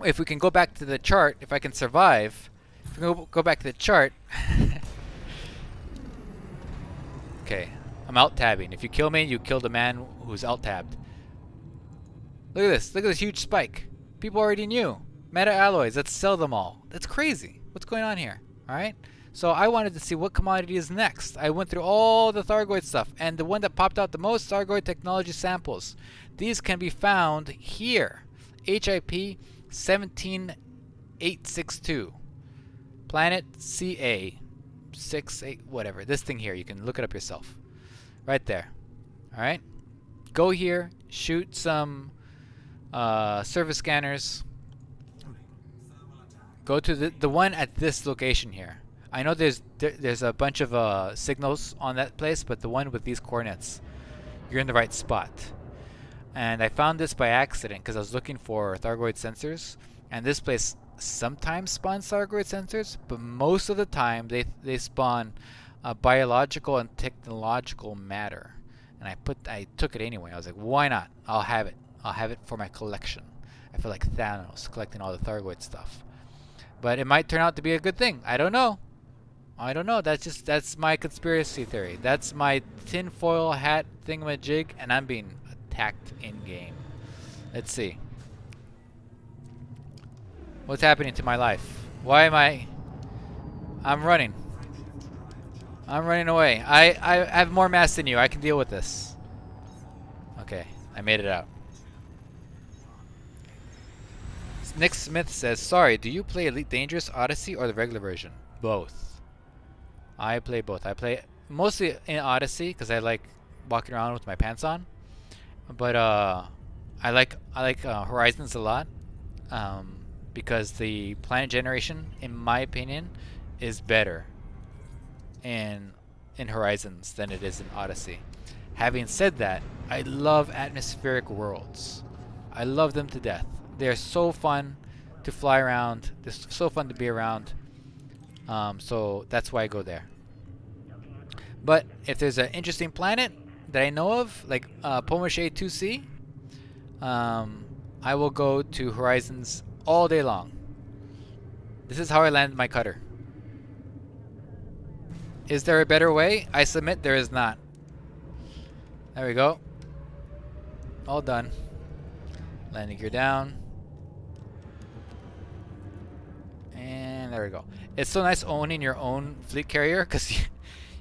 If we can go back to the chart, if I can survive, if we can go back to the chart. Okay, I'm alt-tabbing. If you kill me, you killed a man who's alt-tabbed. Look at this. Look at this huge spike. People already knew. Meta alloys, let's sell them all. That's crazy. What's going on here? Alright? So I wanted to see what commodity is next. I went through all the Thargoid stuff, and the one that popped out the most, Thargoid technology samples. These can be found here. HIP 17862. Planet CA 68, whatever. This thing here, you can look it up yourself. Right there. Alright? Go here, shoot some surface scanners. Go to the one at this location here. I know there's a bunch of signals on that place, but the one with these coordinates, you're in the right spot. And I found this by accident because I was looking for Thargoid sensors, and this place sometimes spawns Thargoid sensors, but most of the time they spawn biological and technological matter. And I took it anyway. I was like, why not? I'll have it. I'll have it for my collection. I feel like Thanos collecting all the Thargoid stuff. But it might turn out to be a good thing. I don't know. I don't know. That's my conspiracy theory. That's my tinfoil hat thingamajig, and I'm being attacked in game. Let's see. What's happening to my life? Why am I'm running. I'm running away. I have more mass than you. I can deal with this. Okay, I made it out. Nick Smith says, sorry, do you play Elite Dangerous, Odyssey, or the regular version? Both. I play both. I play mostly in Odyssey because I like walking around with my pants on. But I like Horizons a lot because the planet generation, in my opinion, is better in Horizons than it is in Odyssey. Having said that, I love atmospheric worlds. I love them to death. They're so fun to fly around. They're so fun to be around. So that's why I go there. But if there's an interesting planet that I know of, like Pomochet 2C, I will go to Horizons all day long. This is how I land my cutter. Is there a better way? I submit there is not. There we go. All done. Landing gear down. And there we go. It's so nice owning your own fleet carrier because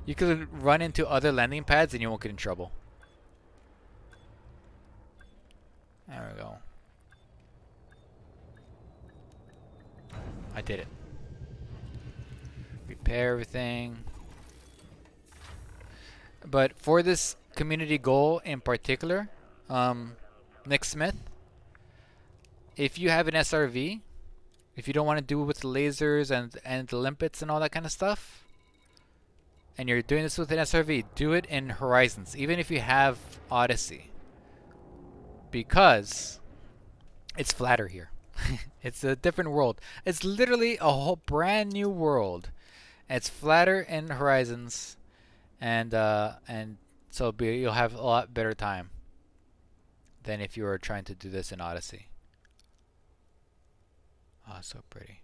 you could run into other landing pads and you won't get in trouble. There we go. I did it. Repair everything. But for this community goal in particular, Nick Smith, if you have an SRV, if you don't want to do it with the lasers and the limpets and all that kind of stuff, and you're doing this with an SRV, do it in Horizons, even if you have Odyssey, because it's flatter here. It's a different world. It's literally a whole brand new world. It's flatter in Horizons, and so you'll have a lot better time than if you were trying to do this in Odyssey. Oh, so pretty.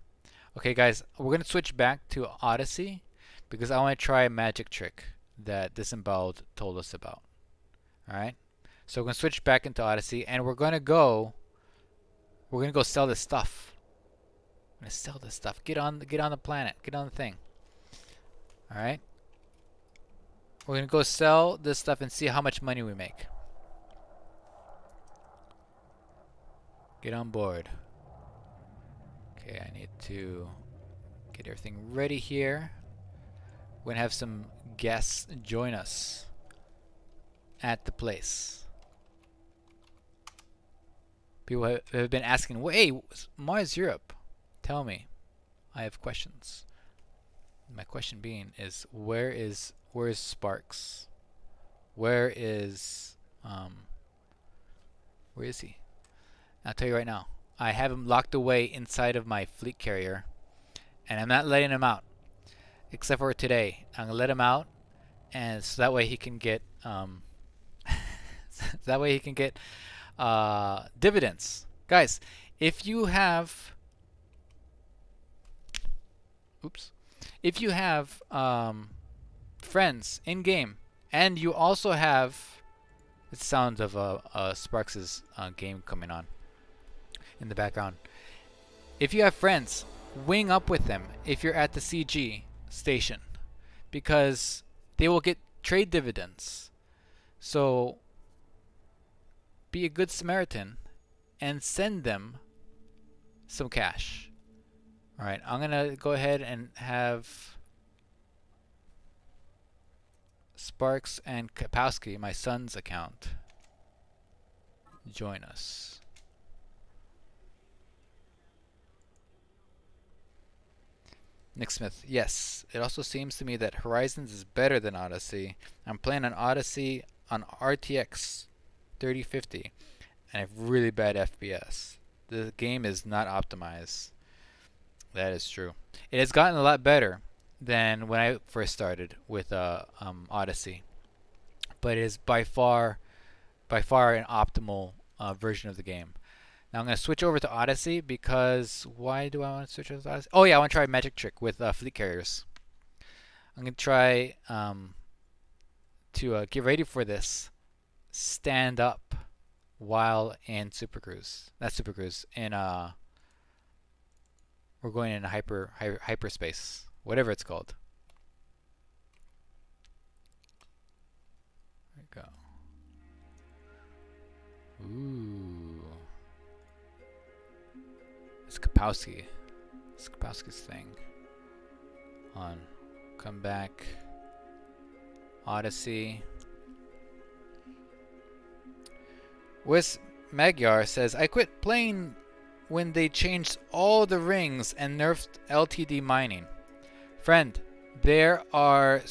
Okay, guys, we're gonna switch back to Odyssey because I want to try a magic trick that Disemboweled told us about. All right, so we're gonna switch back into Odyssey, and we're gonna go sell this stuff. I'm gonna sell this stuff. Get on the planet. Get on the thing. All right. We're gonna go sell this stuff and see how much money we make. Get on board. Okay, I need to get everything ready here. We're gonna have some guests join us at the place. People have been asking, hey, Mars Europe, tell me. I have questions. My question being is, where is Sparks? Where is he? I'll tell you right now. I have him locked away inside of my fleet carrier, and I'm not letting him out, except for today. I'm gonna let him out, and so that way he can get dividends. Guys, if you have friends in game, and you also have the sound of Sparks' game coming on in the background. If you have friends, wing up with them if you're at the CG station, because they will get trade dividends. So be a good Samaritan and send them some cash. Alright, I'm gonna go ahead and have Sparks and Kapowski, my son's account, join us. Nick Smith, yes. It also seems to me that Horizons is better than Odyssey. I'm playing on Odyssey on RTX 3050 and I have really bad FPS. The game is not optimized. That is true. It has gotten a lot better than when I first started with Odyssey, but it is by far an optimal version of the game. Now I'm going to switch over to Odyssey because why do I want to switch over to Odyssey? Oh yeah, I want to try a magic trick with fleet carriers. I'm going to try to get ready for this. Stand up while in Super Cruise. Not Super Cruise. In we're going in hyperspace, whatever it's called. There we go. Ooh. It's Kapowski. It's Kapowski's thing. On. Come back. Odyssey. Wes Magyar says, I quit playing when they changed all the rings and nerfed LTD mining. Friend, there are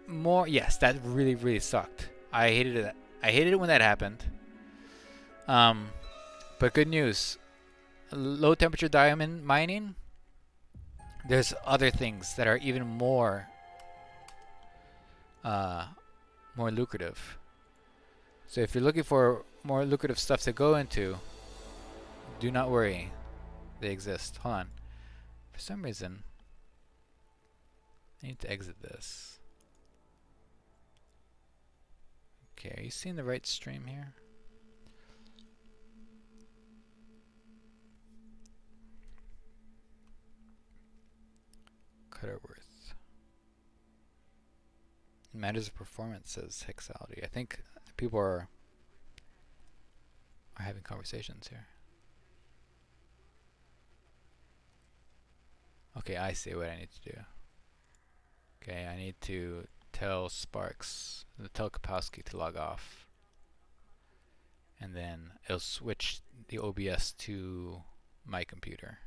more. Yes, that really sucked. I hated it. I hated it when that happened. But good news. Low temperature diamond mining, there's other things that are even more lucrative. So if you're looking for more lucrative stuff to go into, Do not worry. They exist. Hold on. For some reason, I need to exit this. Okay, are you seeing the right stream here? Cutterworth. Matters of performance, says Hexality. I think people are having conversations here. Okay, I see what I need to do. Okay, I need to tell Sparks, tell Kapowski to log off. And then it'll switch the OBS to my computer.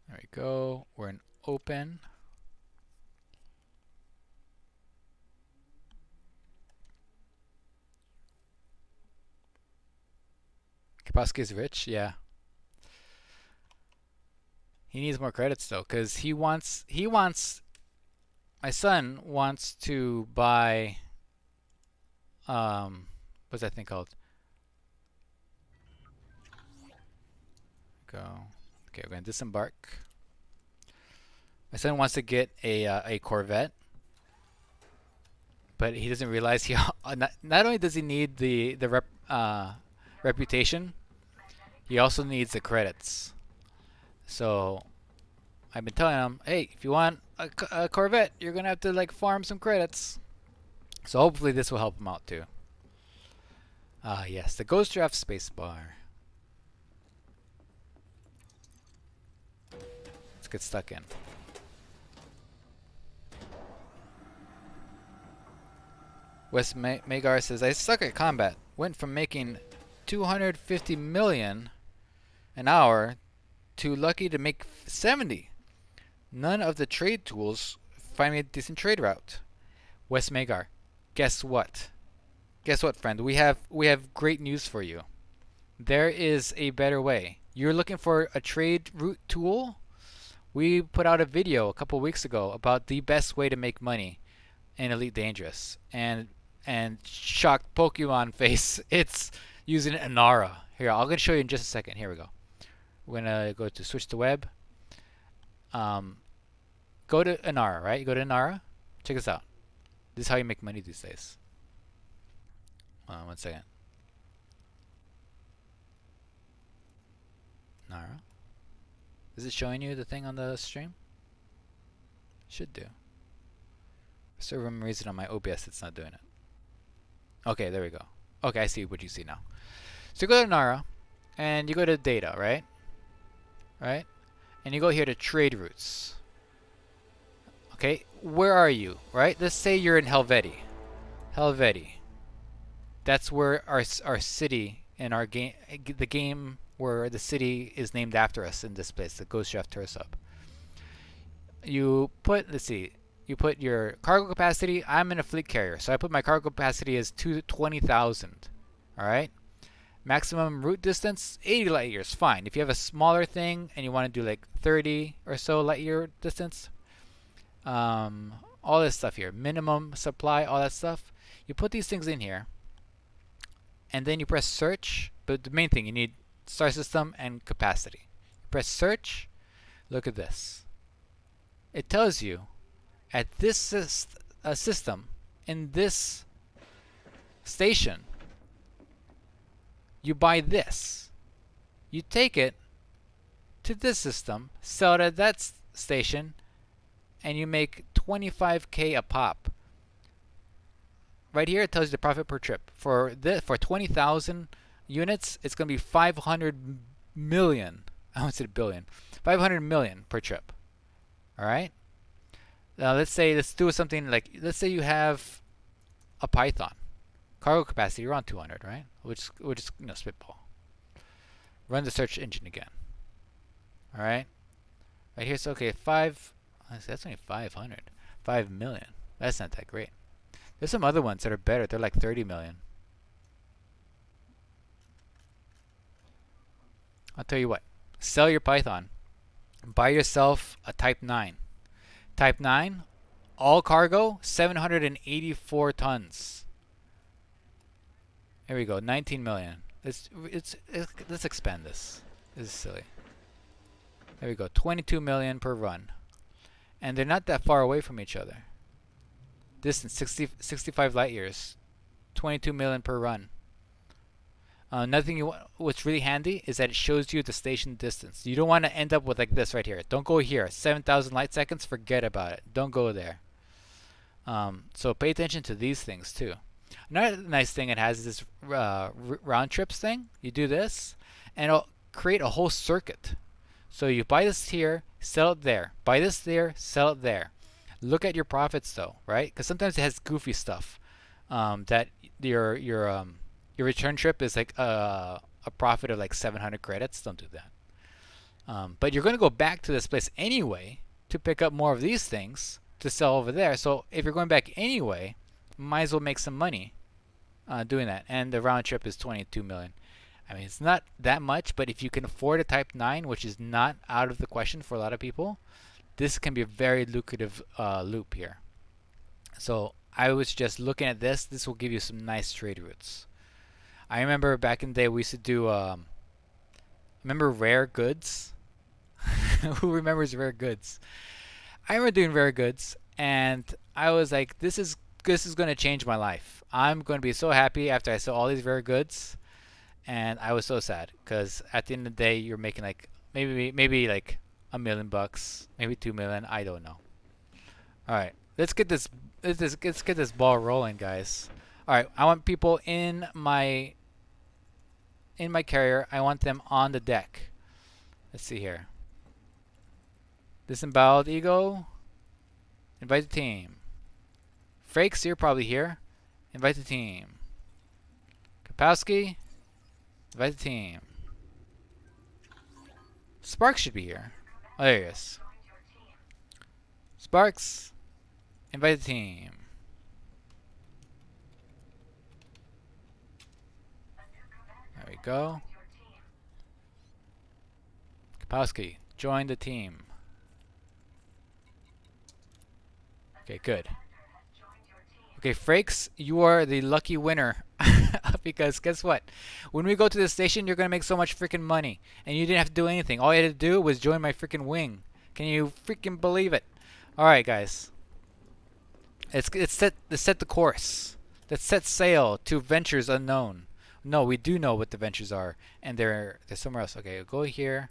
There we go. We're in open. Kapowski is rich, yeah. He needs more credits though, because he wants my son wants to buy what's that thing called? Go. Okay, we're gonna disembark. My son wants to get a Corvette, but he doesn't realize he not only does he need the reputation, he also needs the credits. So I've been telling him, hey, if you want a Corvette, you're gonna have to like farm some credits. So hopefully this will help him out too. Yes, the Ghost Giraffe spacebar. Let's get stuck in. Wes Magar says, I suck at combat. Went from making 250 million an hour to lucky to make 70. None of the trade tools find me a decent trade route. Wes Magar, guess what? Guess what, friend? We have great news for you. There is a better way. You're looking for a trade route tool? We put out a video a couple weeks ago about the best way to make money in Elite Dangerous. And shocked Pokemon face, it's using Inara. Here, I'm going to show you in just a second. Here we go. We're going to go to switch to web. Go to Inara, right? You go to Inara. Check this out. This is how you make money these days. Hold on 1 second. Inara. Is it showing you the thing on the stream? Should do. For some reason on my OBS it's not doing it. Okay, there we go. Okay, I see what you see now. So you go to Nara, and you go to data, right? Right? And you go here to trade routes. Okay, where are you, right? Let's say you're in Helveti. Helveti. That's where our city in our game, the game where the city is named after us in this place, the Ghost Giraffe Tourist Hub. You put, let's see, you put your cargo capacity. I'm in a fleet carrier, so I put my cargo capacity as 20,000. All right. Maximum route distance 80 light years. Fine. If you have a smaller thing and you want to do like 30 or so light year distance, all this stuff here, minimum supply, all that stuff. You put these things in here, and then you press search. But the main thing, you need star system and capacity. You press search. Look at this. It tells you at this system, in this station, you buy this. You take it to this system, sell it at that station, and you make 25K a pop. Right here it tells you the profit per trip. For 20,000 units, it's going to be 500 million. I almost said billion. 500 million per trip. All right? Now let's do something like, let's say you have a Python. Cargo capacity around 200, right? We'll just spitball. Run the search engine again. All right? Right here, so okay, that's only 500. 5 million. That's not that great. There's some other ones that are better. They're like 30 million. I'll tell you what. Sell your Python. Buy yourself a Type 9. Type 9, All cargo, 784 tons. Here we go, 19 million. Let's expand this. This is silly. There we go, 22 million per run. And they're not that far away from each other. Distance, 65 light years. 22 million per run. What's really handy is that it shows you the station distance. You don't want to end up with like this right here. Don't go here. 7,000 light seconds, forget about it. Don't go there. So pay attention to these things too. Another nice thing it has is this round trips thing. You do this, and it'll create a whole circuit. So you buy this here, sell it there. Buy this there, sell it there. Look at your profits though, right? Because sometimes it has goofy stuff that your return trip is like a profit of like 700 credits. Don't do that. But you're going to go back to this place anyway to pick up more of these things to sell over there. So if you're going back anyway, might as well make some money doing that. And the round trip is 22 million. I mean, it's not that much, but if you can afford a Type 9, which is not out of the question for a lot of people, this can be a very lucrative loop here. So I was just looking at this. This will give you some nice trade routes. I remember back in the day we used to do, remember rare goods? Who remembers rare goods? I remember doing rare goods, and I was like, this is going to change my life. I'm going to be so happy after I sell all these rare goods. And I was so sad because at the end of the day, you're making like maybe like $1 million, maybe 2 million. I don't know. All right, let's get this ball rolling, guys. All right, I want people in my carrier. I want them on the deck. Let's see here. Disemboweled ego. Invite the team. Frakes, you're probably here. Invite the team. Kapowski. Invite the team. Sparks should be here. Oh, there he is. Sparks. Invite the team. There we go. Kapowski, join the team. Okay, good. Okay, Frakes, you are the lucky winner. Because guess what? When we go to the station, you're going to make so much freaking money. And you didn't have to do anything. All you had to do was join my freaking wing. Can you freaking believe it? Alright, guys. Let's set the course. Let's set sail to ventures unknown. No, we do know what the ventures are. And they're somewhere else. Okay, go here.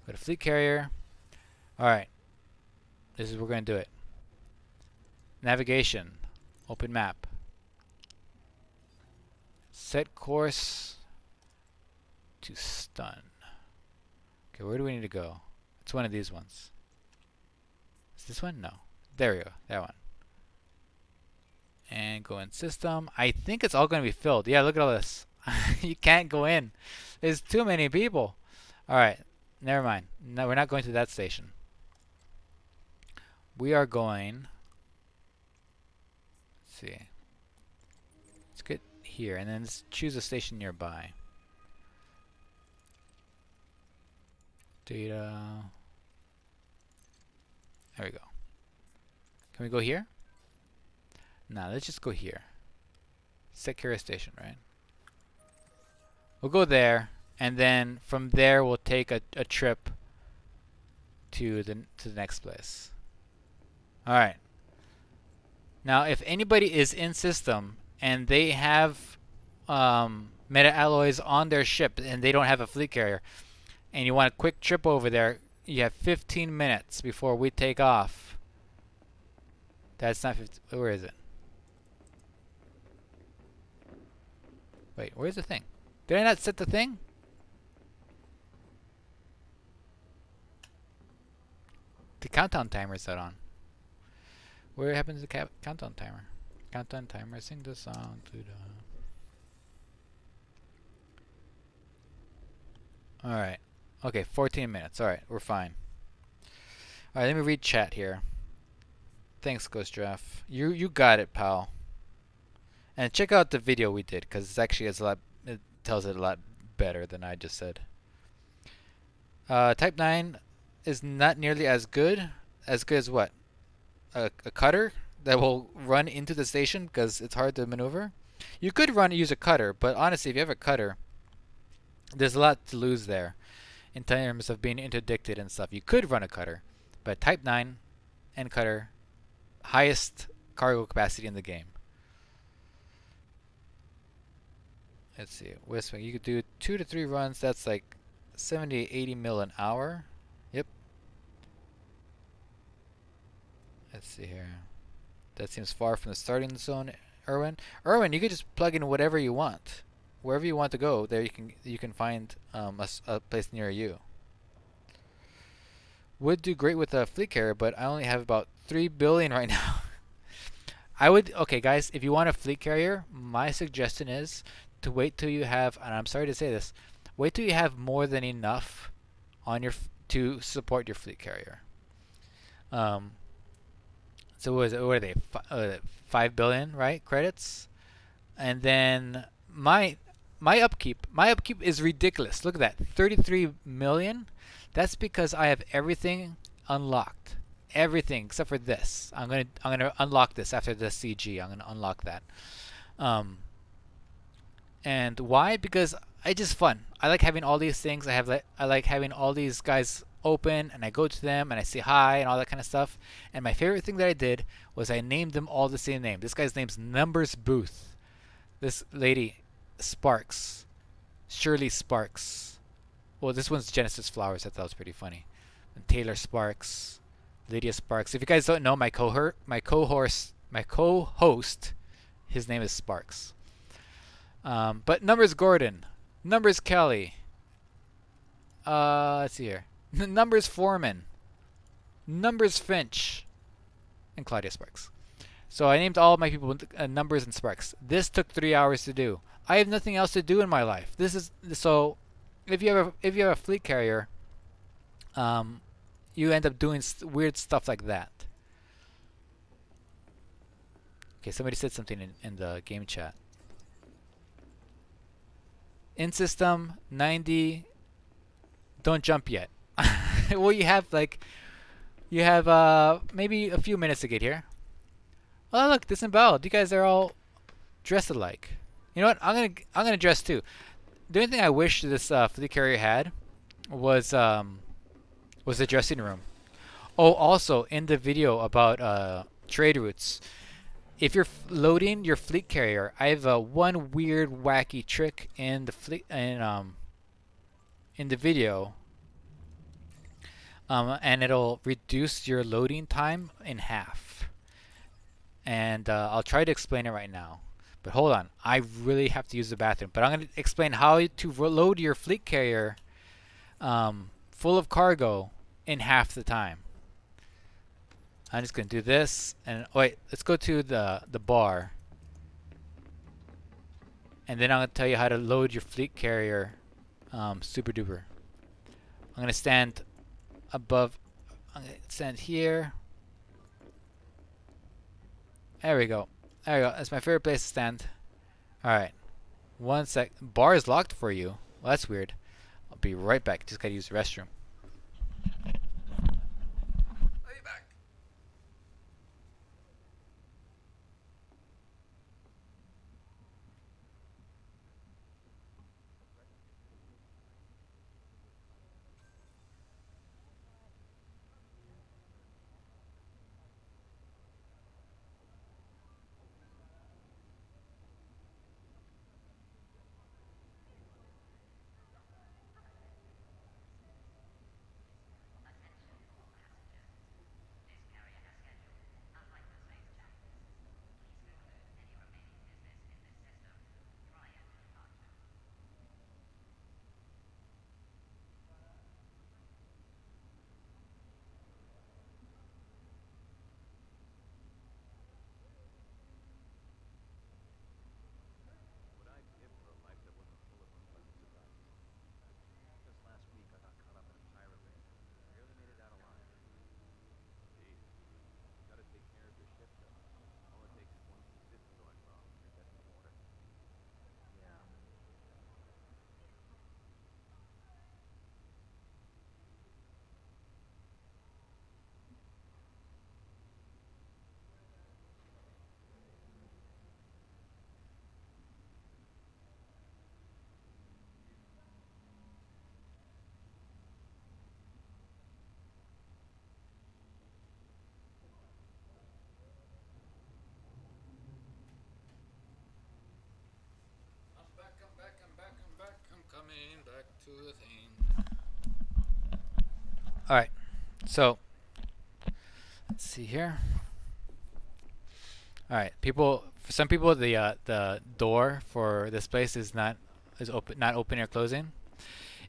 Go to fleet carrier. Alright. This is where we're going to do it. Navigation. Open map. Set course to stun. Okay, where do we need to go? It's one of these ones. Is this one? No. There we go. That one. And go in system. I think it's all going to be filled. Yeah, look at all this. You can't go in. There's too many people. Alright. Never mind. No, we're not going to that station. We are going... Let's see. Let's get here, and then let's choose a station nearby. Data. There we go. Can we go here? Nah, let's just go here. Set carrier station, right? We'll go there, and then from there we'll take a trip to the next place. All right. Now, if anybody is in system and they have meta alloys on their ship and they don't have a fleet carrier, and you want a quick trip over there, you have 15 minutes before we take off. That's not 15. Where is it? Wait, where's the thing? Did I not set the thing? The countdown timer is set on. Where happens to the countdown timer? Countdown timer, sing the song to the... Alright. Okay, 14 minutes. Alright, we're fine. Alright, let me read chat here. Thanks, Ghost Giraffe. You got it, pal. And check out the video we did, because it's actually it tells it a lot better than I just said. Type 9 is not nearly as good. As good as what? a cutter that will run into the station because it's hard to maneuver. You could use a cutter, but honestly, if you have a cutter, there's a lot to lose there in terms of being interdicted and stuff. You could run a cutter, but Type 9 and cutter, highest cargo capacity in the game. Let's see, Wiswing, you could do 2 to 3 runs. That's like 70, 80 mil an hour. Yep. Let's see here. That seems far from the starting zone, Erwin. Erwin, you could just plug in whatever you want. Wherever you want to go, there you can find a place near you. Would do great with a fleet carrier, but I only have about 3 billion right now. Okay guys, if you want a fleet carrier, my suggestion is to wait till you have, and I'm sorry to say this, wait till you have more than enough on to support your fleet carrier. So what are they? 5 billion, right? Credits. And then my upkeep is ridiculous. Look at that. 33 million. That's because I have everything unlocked. Everything except for this. I'm gonna unlock this after the CG. I'm gonna unlock that. And why? Because it's just fun. I like having all these things. I like having all these guys open, and I go to them and I say hi and all that kind of stuff. And my favorite thing that I did was I named them all the same name. This guy's name's Numbers Booth. This lady, Sparks. Shirley Sparks. Well, this one's Genesis Flowers. I thought was pretty funny. And Taylor Sparks. Lydia Sparks. If you guys don't know, my co-host, his name is Sparks. But Numbers Gordon. Numbers Kelly. Let's see here. Numbers Foreman. Numbers Finch. And Claudia Sparks. So I named all of my people Numbers and Sparks. This took 3 hours to do. I have nothing else to do in my life. This is so. If you have a fleet carrier, you end up doing weird stuff like that. Okay, somebody said something in the game chat. In system 90. Don't jump yet. Well, you have maybe a few minutes to get here. Oh look, disemboweled. You guys are all dressed alike. You know what? I'm gonna dress too. The only thing I wish this fleet carrier had was the dressing room. Oh, also in the video about trade routes, if you're loading your fleet carrier, I have one weird wacky trick in the video, and it'll reduce your loading time in half. And I'll try to explain it right now. But hold on, I really have to use the bathroom. But I'm going to explain how to load your fleet carrier full of cargo in half the time. I'm just going to do this. And wait, let's go to the bar. And then I'm going to tell you how to load your fleet carrier super duper. I'm going to stand above. I'm going to stand here. There we go. There we go. That's my favorite place to stand. Alright. 1 sec. Bar is locked for you. Well, that's weird. I'll be right back. Just gotta use the restroom. I'll be back. All right. So let's see here. All right, people. For some people, the door for this place is not opening or closing.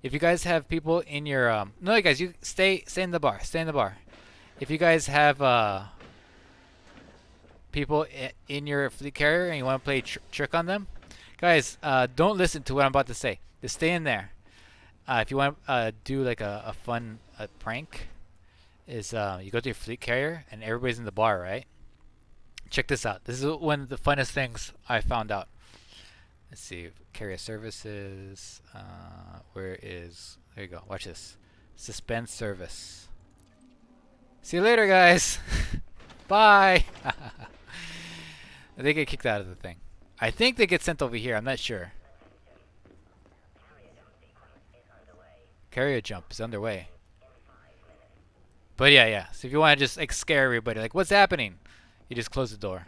If you guys have people in your no, guys, you stay in the bar. Stay in the bar. If you guys have people in your fleet carrier and you want to play trick on them, guys, don't listen to what I'm about to say. Just stay in there. If you want to do like a fun prank, is you go to your fleet carrier and everybody's in the bar, right? Check this out. This is one of the funnest things I found out. Let's see. Carrier services. Where is... There you go. Watch this. Suspend service. See you later, guys. Bye. They get kicked out of the thing. I think they get sent over here. I'm not sure. Carrier jump is underway. But yeah. So if you want to just like scare everybody, like what's happening? You just close the door.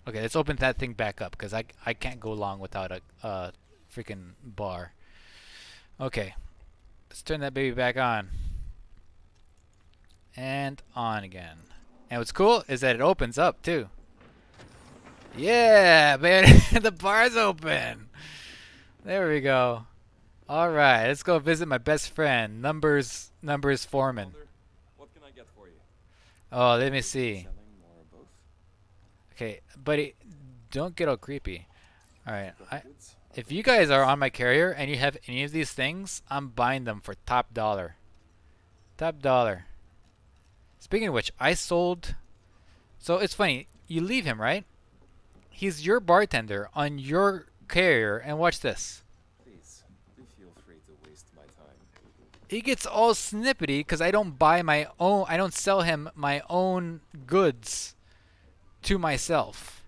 Okay, let's open that thing back up because I can't go long without a freaking bar. Okay, let's turn that baby back on. And on again. And what's cool is that it opens up too. Yeah, man, the bar's open. There we go. All right, let's go visit my best friend, Numbers Foreman. What can I get for you? Oh, let me see. Okay, buddy, don't get all creepy. Alright, if you guys are on my carrier and you have any of these things, I'm buying them for top dollar. Top dollar. Speaking of which, I sold... So it's funny, you leave him, right? He's your bartender on your carrier, and watch this. Please, do feel free to waste my time. He gets all snippety because I don't buy my own... I don't sell him my own goods to myself.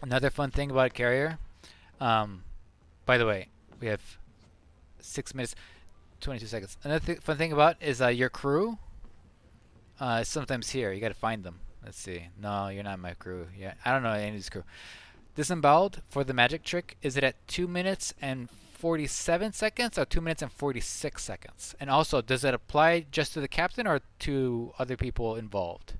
Another fun thing about a carrier, by the way, we have 6 minutes 22 seconds. Another fun thing about is your crew is sometimes here. You gotta find them. Let's see. No, you're not my crew. Yeah, I don't know any of these crew. Disemboweled for the magic trick, is it at 2 minutes and 47 seconds or 2 minutes and 46 seconds? And also, does it apply just to the captain or to other people involved?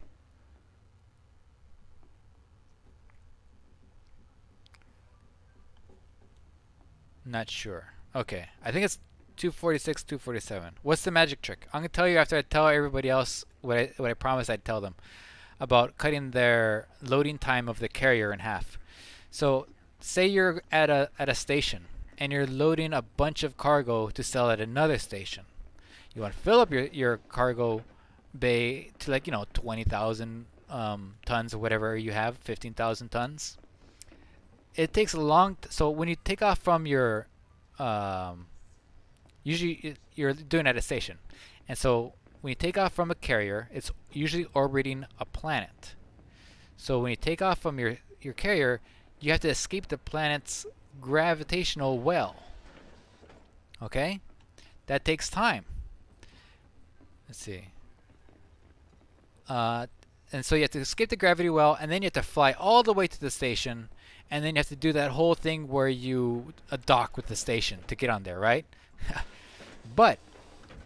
Not sure. Okay, I think it's 246, 247. What's the magic trick? I'm gonna tell you after I tell everybody else what I promised I'd tell them about cutting their loading time of the carrier in half. So, say you're at a station and you're loading a bunch of cargo to sell at another station. You want to fill up your cargo bay to 20,000 tons or whatever you have, 15,000 tons. It takes a long so when you take off from your usually you're doing it at a station, and so when you take off from a carrier, it's usually orbiting a planet. So when you take off from your carrier, you have to escape the planet's gravitational well. Okay, that takes time. Let's see. And so you have to escape the gravity well, and then you have to fly all the way to the station. And then you have to do that whole thing where you dock with the station to get on there, right? But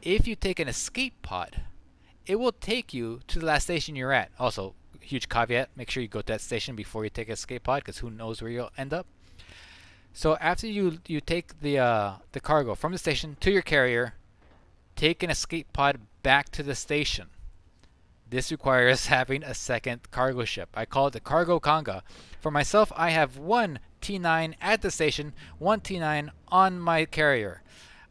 if you take an escape pod, it will take you to the last station you're at. Also, huge caveat, make sure you go to that station before you take an escape pod, because who knows where you'll end up. So after you take the cargo from the station to your carrier, take an escape pod back to the station. This requires having a second cargo ship. I call it the cargo conga. For myself, I have one T9 at the station, one T9 on my carrier.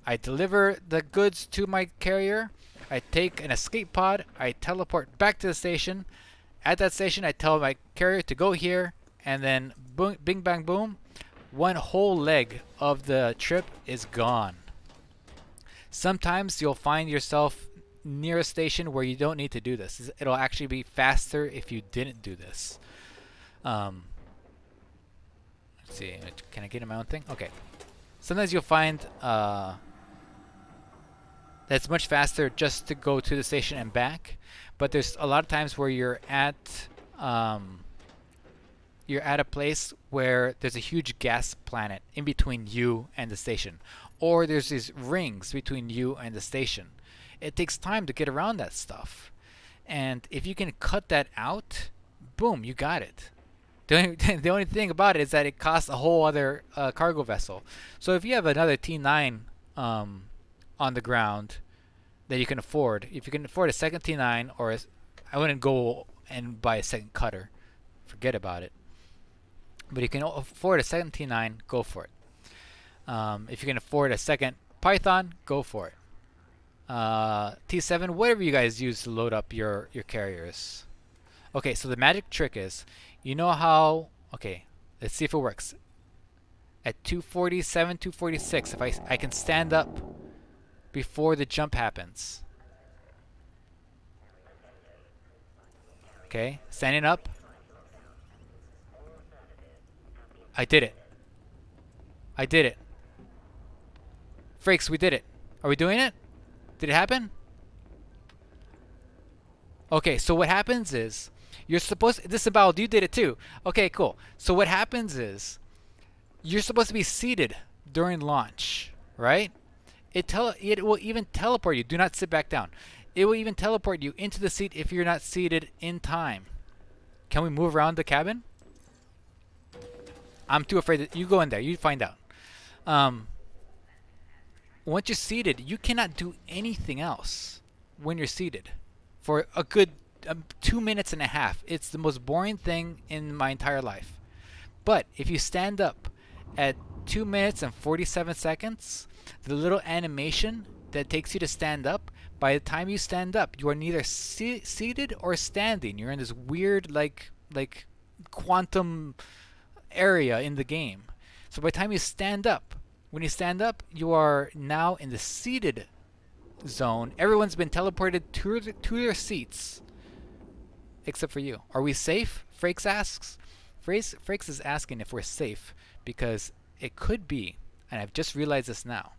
I deliver the goods to my carrier. I take an escape pod. I teleport back to the station. At that station, I tell my carrier to go here, and then boom, bing, bang, boom. One whole leg of the trip is gone. Sometimes you'll find yourself near a station where you don't need to do this. It'll actually be faster if you didn't do this. Let's see. Can I get in my own thing? Okay. Sometimes you'll find that it's much faster just to go to the station and back. But there's a lot of times where you're at you're at a place where there's a huge gas planet in between you and the station, or there's these rings between you and the station. It takes time to get around that stuff. And if you can cut that out, boom, you got it. The only thing about it is that it costs a whole other cargo vessel. So if you have another T9 on the ground that you can afford, if you can afford a second T9, or I wouldn't go and buy a second cutter. Forget about it. But you can afford a second T9, go for it. If you can afford a second Python, go for it. T7, whatever you guys use to load up your carriers. Okay, so the magic trick is, you know how, okay, let's see if it works. At 247, 246, if I can stand up before the jump happens. Okay, standing up. I did it. I did it. Frakes, we did it. Are we doing it? Did it happen? Okay, so what happens is, you're supposed, Disemboweled, you did it too. Okay, cool. So what happens is, you're supposed to be seated during launch, right? It will even teleport you. Do not sit back down. It will even teleport you into the seat if you're not seated in time. Can we move around the cabin? I'm too afraid that you go in there. You find out. Once you're seated, you cannot do anything else when you're seated for a good 2 minutes and a half. It's the most boring thing in my entire life. But if you stand up at 2 minutes and 47 seconds, the little animation that takes you to stand up, by the time you stand up, you are neither seated or standing. You're in this weird like quantum area in the game. So by the time you stand up, when you stand up, you are now in the seated zone. Everyone's been teleported to their seats, except for you. Are we safe? Frakes asks. Frakes is asking if we're safe because it could be, and I've just realized this now,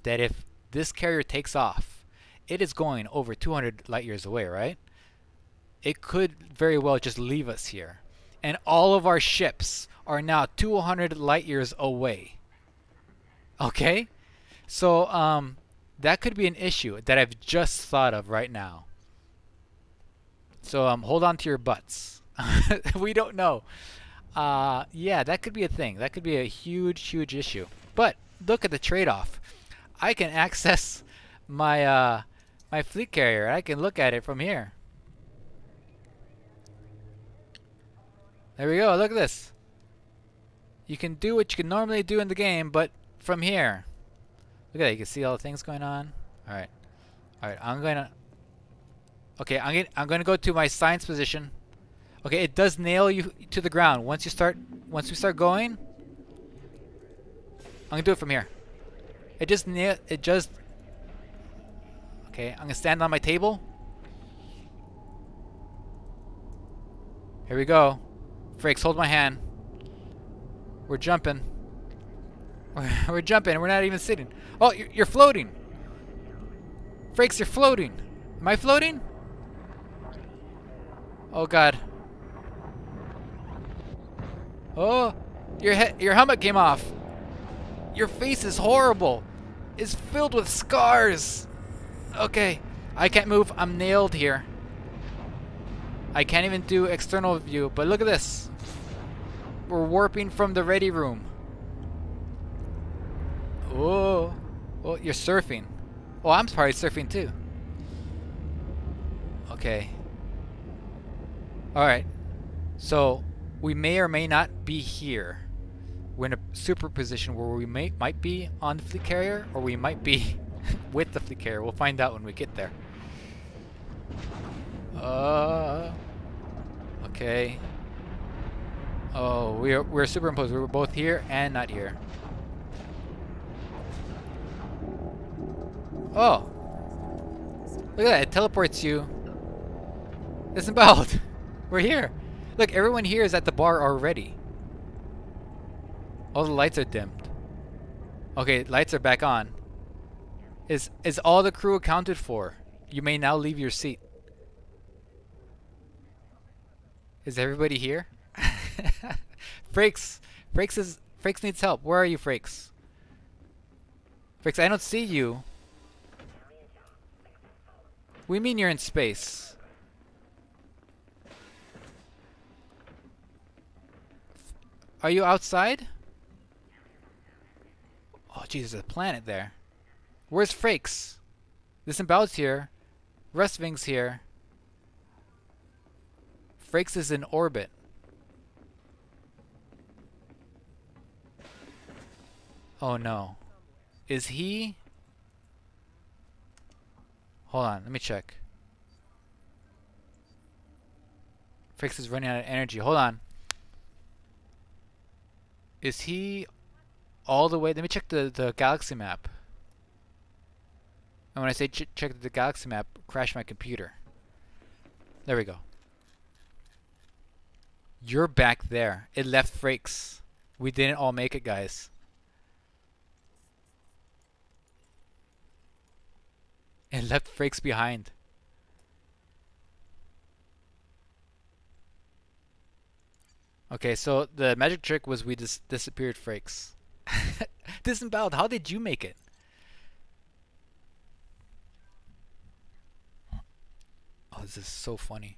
that if this carrier takes off, it is going over 200 light years away, right? It could very well just leave us here. And all of our ships are now 200 light years away. Okay? So, that could be an issue that I've just thought of right now. So, hold on to your butts. We don't know. Yeah, that could be a thing. That could be a huge issue. But look at the trade-off. I can access my my fleet carrier. I can look at it from here. There we go. Look at this. You can do what you can normally do in the game, but from here. Look at that. You can see all the things going on. All right. All right. I'm gonna. Okay. I'm gonna go to my science position. Okay. It does nail you to the ground once we start going. I'm gonna do it from here. It just. Okay. I'm gonna stand on my table. Here we go. Frakes, hold my hand. We're jumping. We're jumping. We're not even sitting. Oh, you're floating. Frakes, you're floating. Am I floating? Oh God. Oh, your helmet came off. Your face is horrible. It's filled with scars. Okay, I can't move. I'm nailed here. I can't even do external view, but look at this. We're warping from the ready room. Oh, well, you're surfing. Oh, I'm probably surfing too. Okay. Alright. So, we may or may not be here. We're in a superposition where we might be on the fleet carrier, or we might be with the fleet carrier. We'll find out when we get there. Okay. Oh, we're superimposed. We were both here and not here. Oh. Look at that. It teleports you. Disemboweled. We're here. Look, everyone here is at the bar already. All the lights are dimmed. Okay, lights are back on. Is all the crew accounted for? You may now leave your seat. Is everybody here? Frakes! Frakes needs help. Where are you, Frakes? Frakes, I don't see you. We mean you're in space. Are you outside? Oh, jeez, there's a planet there. Where's Frakes? Disembowel's here. Rustving's here. Frakes is in orbit. Oh no. Is he? Hold on, let me check. Frakes is running out of energy. Hold on. Is he all the way? Let me check the galaxy map. And when I say check the galaxy map, crash my computer. There we go. You're back there. It left Frakes. We didn't all make it, guys. It left Frakes behind. Okay, so the magic trick was we just disappeared Frakes. Disemboweled, how did you make it? Oh, this is so funny.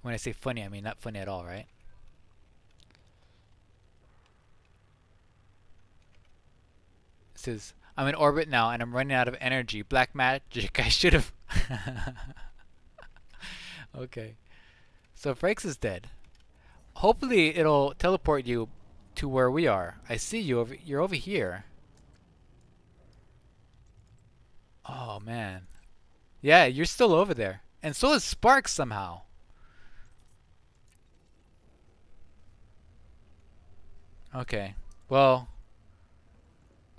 When I say funny, I mean not funny at all, right? It says, I'm in orbit now and I'm running out of energy. Black magic, I should have. Okay. So Frakes is dead. Hopefully it'll teleport you to where we are. I see you over, you're over here. Oh man. Yeah, you're still over there. And so is Sparks somehow. Okay. Well,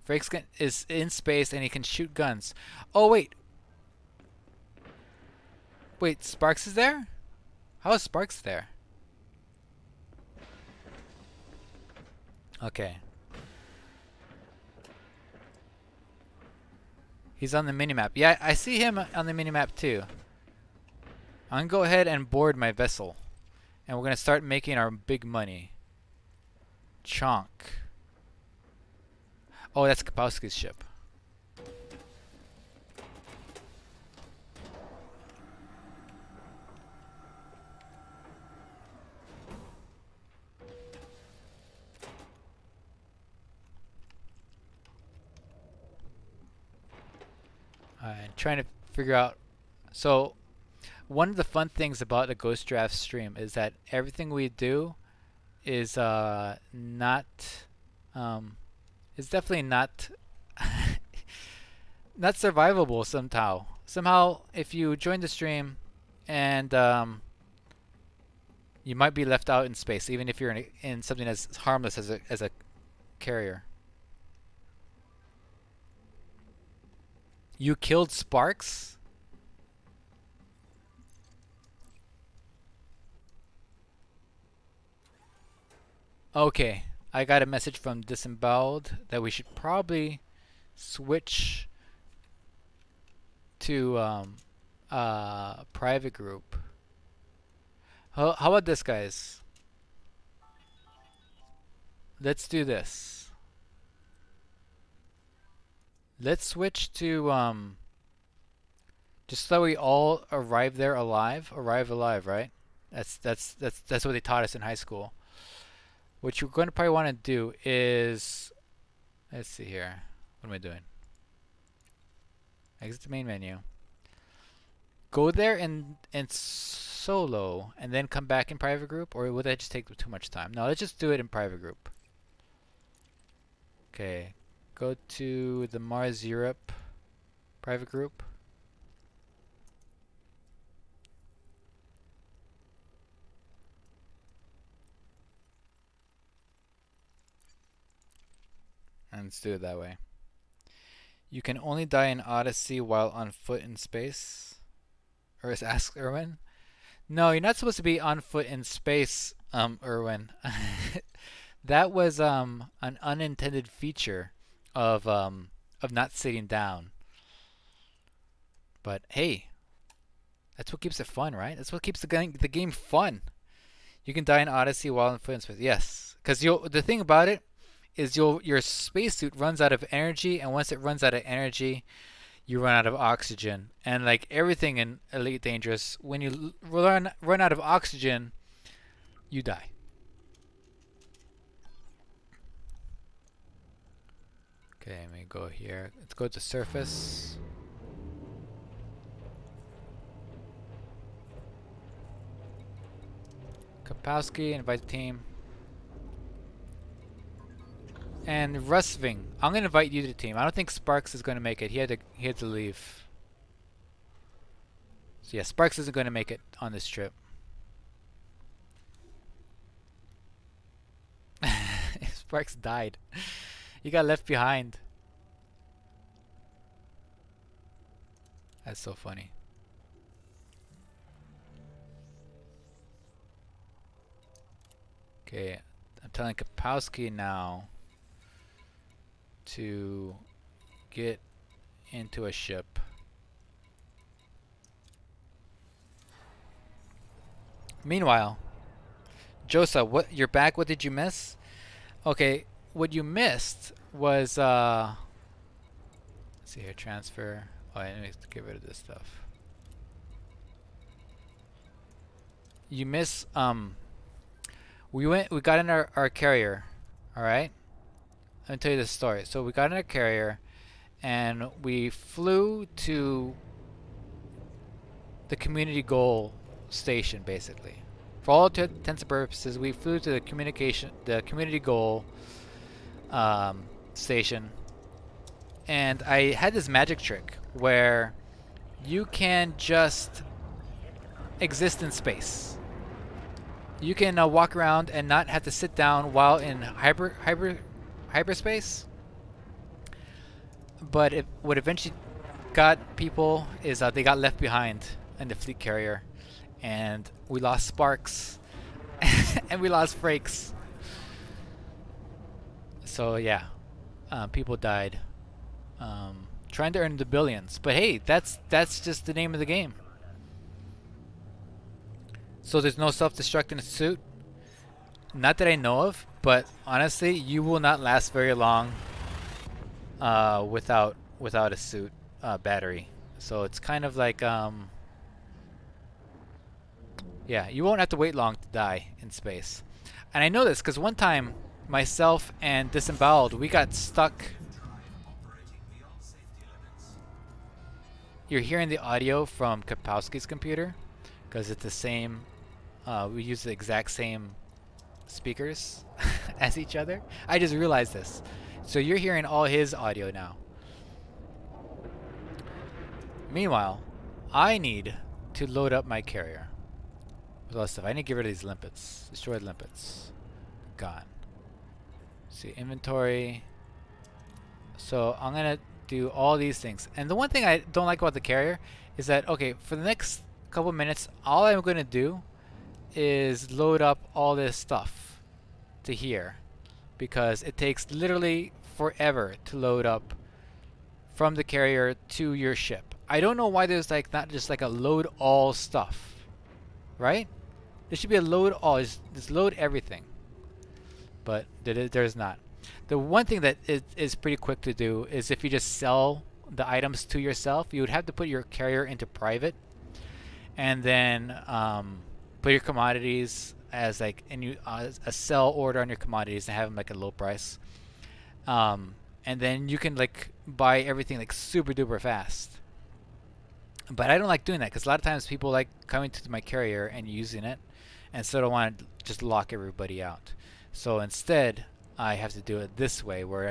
Frakes is in space and he can shoot guns. Oh wait. Wait, Sparks is there? How is Sparks there? Okay. He's on the minimap. Yeah, I see him on the minimap too. I'm gonna go ahead and board my vessel. And we're gonna start making our big money. Chonk. Oh, that's Kapowski's ship. I'm trying to figure out. So, one of the fun things about the Ghost Draft stream is that everything we do is not is definitely not not survivable somehow. Somehow, if you join the stream and you might be left out in space, even if you're in something as harmless as a carrier. You killed Sparks? Okay, I got a message from Disemboweled that we should probably switch to private group. How about this, guys? Let's do this. Let's switch to just so that we all arrive there alive. Arrive alive, right? That's what they taught us in high school. What you're going to probably want to do is, let's see here. What am I doing? Exit the main menu. Go there and solo, and then come back in private group, or would that just take too much time? No, let's just do it in private group. Okay, go to the Mars Europe private group. And let's do it that way. You can only die in Odyssey while on foot in space. Or is Ask Irwin? No, you're not supposed to be on foot in space, Irwin. That was an unintended feature of not sitting down. But hey, that's what keeps it fun, right? That's what keeps the game fun. You can die in Odyssey while in foot space. Yes, because the thing about it is your spacesuit runs out of energy, and once it runs out of energy, you run out of oxygen. And like everything in Elite Dangerous, when you run out of oxygen, you die. Okay, let me go here. Let's go to surface. Kapowski, invite the team. And Rusving, I'm gonna invite you to the team. I don't think Sparks is gonna make it. He had to leave. So yeah, Sparks isn't gonna make it on this trip. Sparks died. He got left behind. That's so funny. Okay, I'm telling Kapowski now to get into a ship. Meanwhile, Josa, what, you're back? What did you miss? Okay, what you missed was let's see here, transfer. Oh, I need to get rid of this stuff. You miss we got in our carrier, alright? Let me tell you this story. So we got in our carrier and we flew to the community goal station, basically. For all intents and purposes, we flew to the community goal station, and I had this magic trick where you can just exist in space. You can walk around and not have to sit down while in hyperspace. But what eventually got people is they got left behind in the fleet carrier, and we lost Sparks and we lost Frakes. So yeah, people died trying to earn the billions. But hey, that's just the name of the game. So there's no self-destruct in the suit? Not that I know of, but honestly, you will not last very long without a suit battery. So it's kind of like yeah, you won't have to wait long to die in space. And I know this because one time myself and Disemboweled, we got stuck. You're hearing the audio from Kapowski's computer because it's the same. We use the exact same speakers as each other. I just realized this. So you're hearing all his audio now. Meanwhile, I need to load up my carrier with all this stuff. I need to get rid of these limpets. Destroyed limpets. Gone. See, inventory. So I'm gonna do all these things. And the one thing I don't like about the carrier is that, okay, for the next couple minutes, all I'm gonna do is load up all this stuff to here, because it takes literally forever to load up from the carrier to your ship. I don't know why there's like not just like a load all stuff, right? There should be a load all, just load everything, but there's not. The one thing that is pretty quick to do is if you just sell the items to yourself, you would have to put your carrier into private, and then put your commodities as like a sell order on your commodities and have them like a low price, and then you can like buy everything like super duper fast. But I don't like doing that because a lot of times people like coming to my carrier and using it, and so I don't want to just lock everybody out. So instead, I have to do it this way, where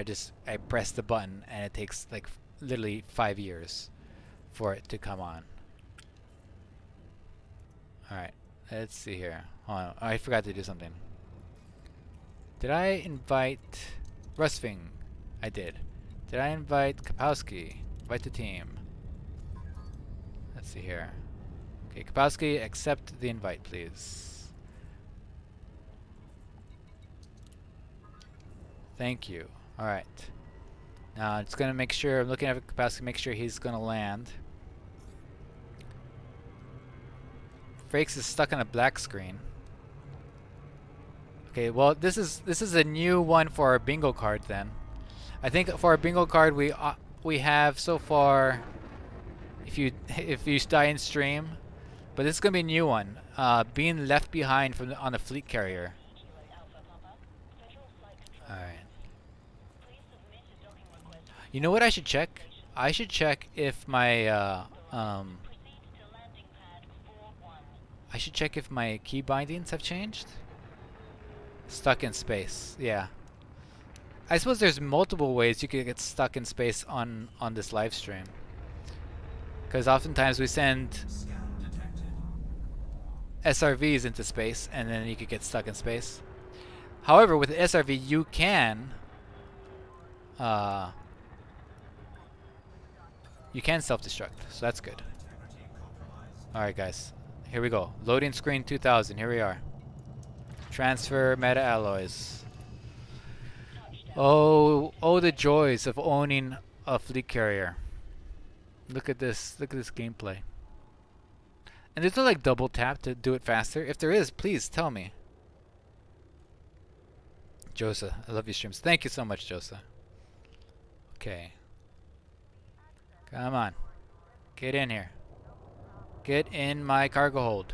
I press the button and it takes like literally 5 years for it to come on. All right. Let's see here. Hold on. I forgot to do something. Did I invite Rusving? I did. Did I invite Kapowski? Invite the team. Let's see here. Okay, Kapowski, accept the invite, please. Thank you. Alright. Now I'm just gonna make sure, I'm looking at Kapowski, make sure he's gonna land. Frakes is stuck on a black screen. Okay, well this is a new one for our bingo card then. I think for our bingo card we have so far if you if you die in stream, but this is gonna be a new one. Being left behind from on the fleet carrier. All right. You know what I should check? I should check if my I should check if my key bindings have changed. Stuck in space. Yeah. I suppose there's multiple ways you could get stuck in space on this live stream. Because oftentimes we send SRVs into space and then you could get stuck in space. However, with the SRV you can self-destruct, so that's good. Alright guys, here we go. Loading screen 2000, here we are. Transfer meta alloys. Oh, the joys of owning a fleet carrier. Look at this gameplay. And there's no like double tap to do it faster. If there is, please tell me. Josa, I love your streams. Thank you so much, Josa. Okay. Come on. Get in here. Get in my cargo hold.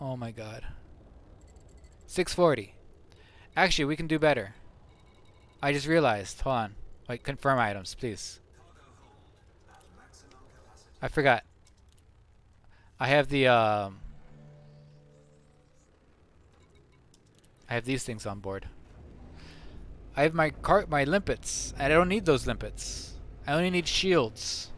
Oh my god. 640. Actually, we can do better. I just realized. Hold on. Wait, confirm items, please. I forgot. I have the I have these things on board. I have my limpets, and I don't need those limpets. I only need shields.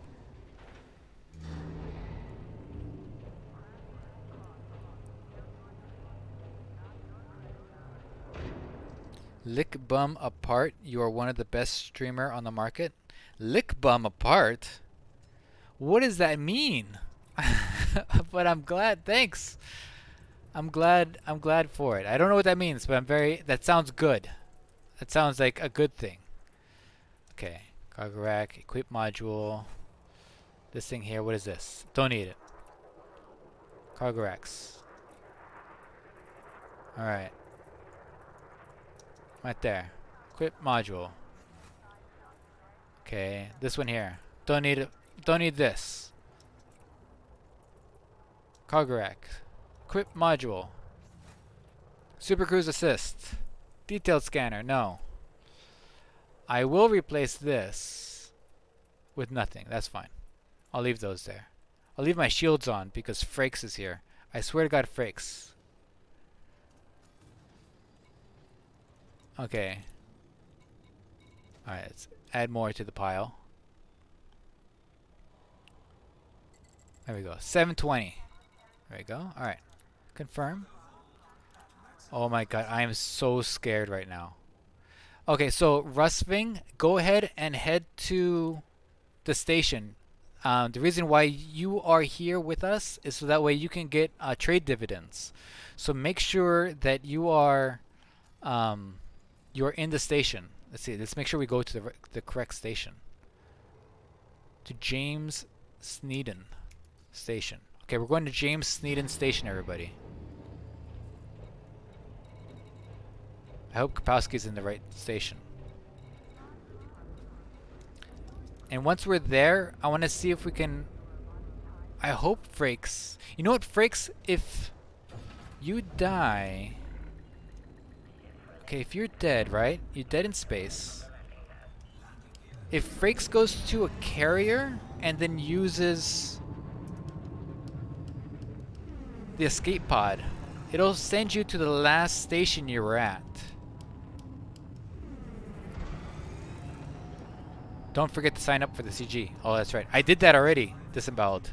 Lick bum apart. You are one of the best streamer on the market. Lick bum apart? What does that mean? But I'm glad. Thanks. I'm glad for it. I don't know what that means, but that sounds good. That sounds like a good thing. Okay. Cargo rack, equip module. This thing here, what is this? Don't need it. Cargo racks. Alright. Right there. Equip module. Okay, this one here. Don't need it. Don't need this. Cargo rack. Equip module. Super Cruise Assist. Detailed scanner. No. I will replace this with nothing. That's fine. I'll leave those there. I'll leave my shields on because Frakes is here. I swear to God, Frakes. Okay. Alright, let's add more to the pile. There we go. 720. There we go. Alright. Confirm. Oh my god, I am so scared right now. Okay, so Rusving, go ahead and head to the station. The reason why you are here with us is so that way you can get trade dividends. So make sure that you are you're in the station. Let's see. Let's make sure we go to the correct station. To James Sneeden Station. Okay, we're going to James Sneeden Station, everybody. I hope Kapowski's in the right station. And once we're there, I want to see if we can... I hope Frakes... You know what, Frakes? If you die... Okay, if you're dead, right? You're dead in space. If Frakes goes to a carrier and then uses the escape pod, it'll send you to the last station you were at. Don't forget to sign up for the CG. Oh, that's right. I did that already. Disemboweled.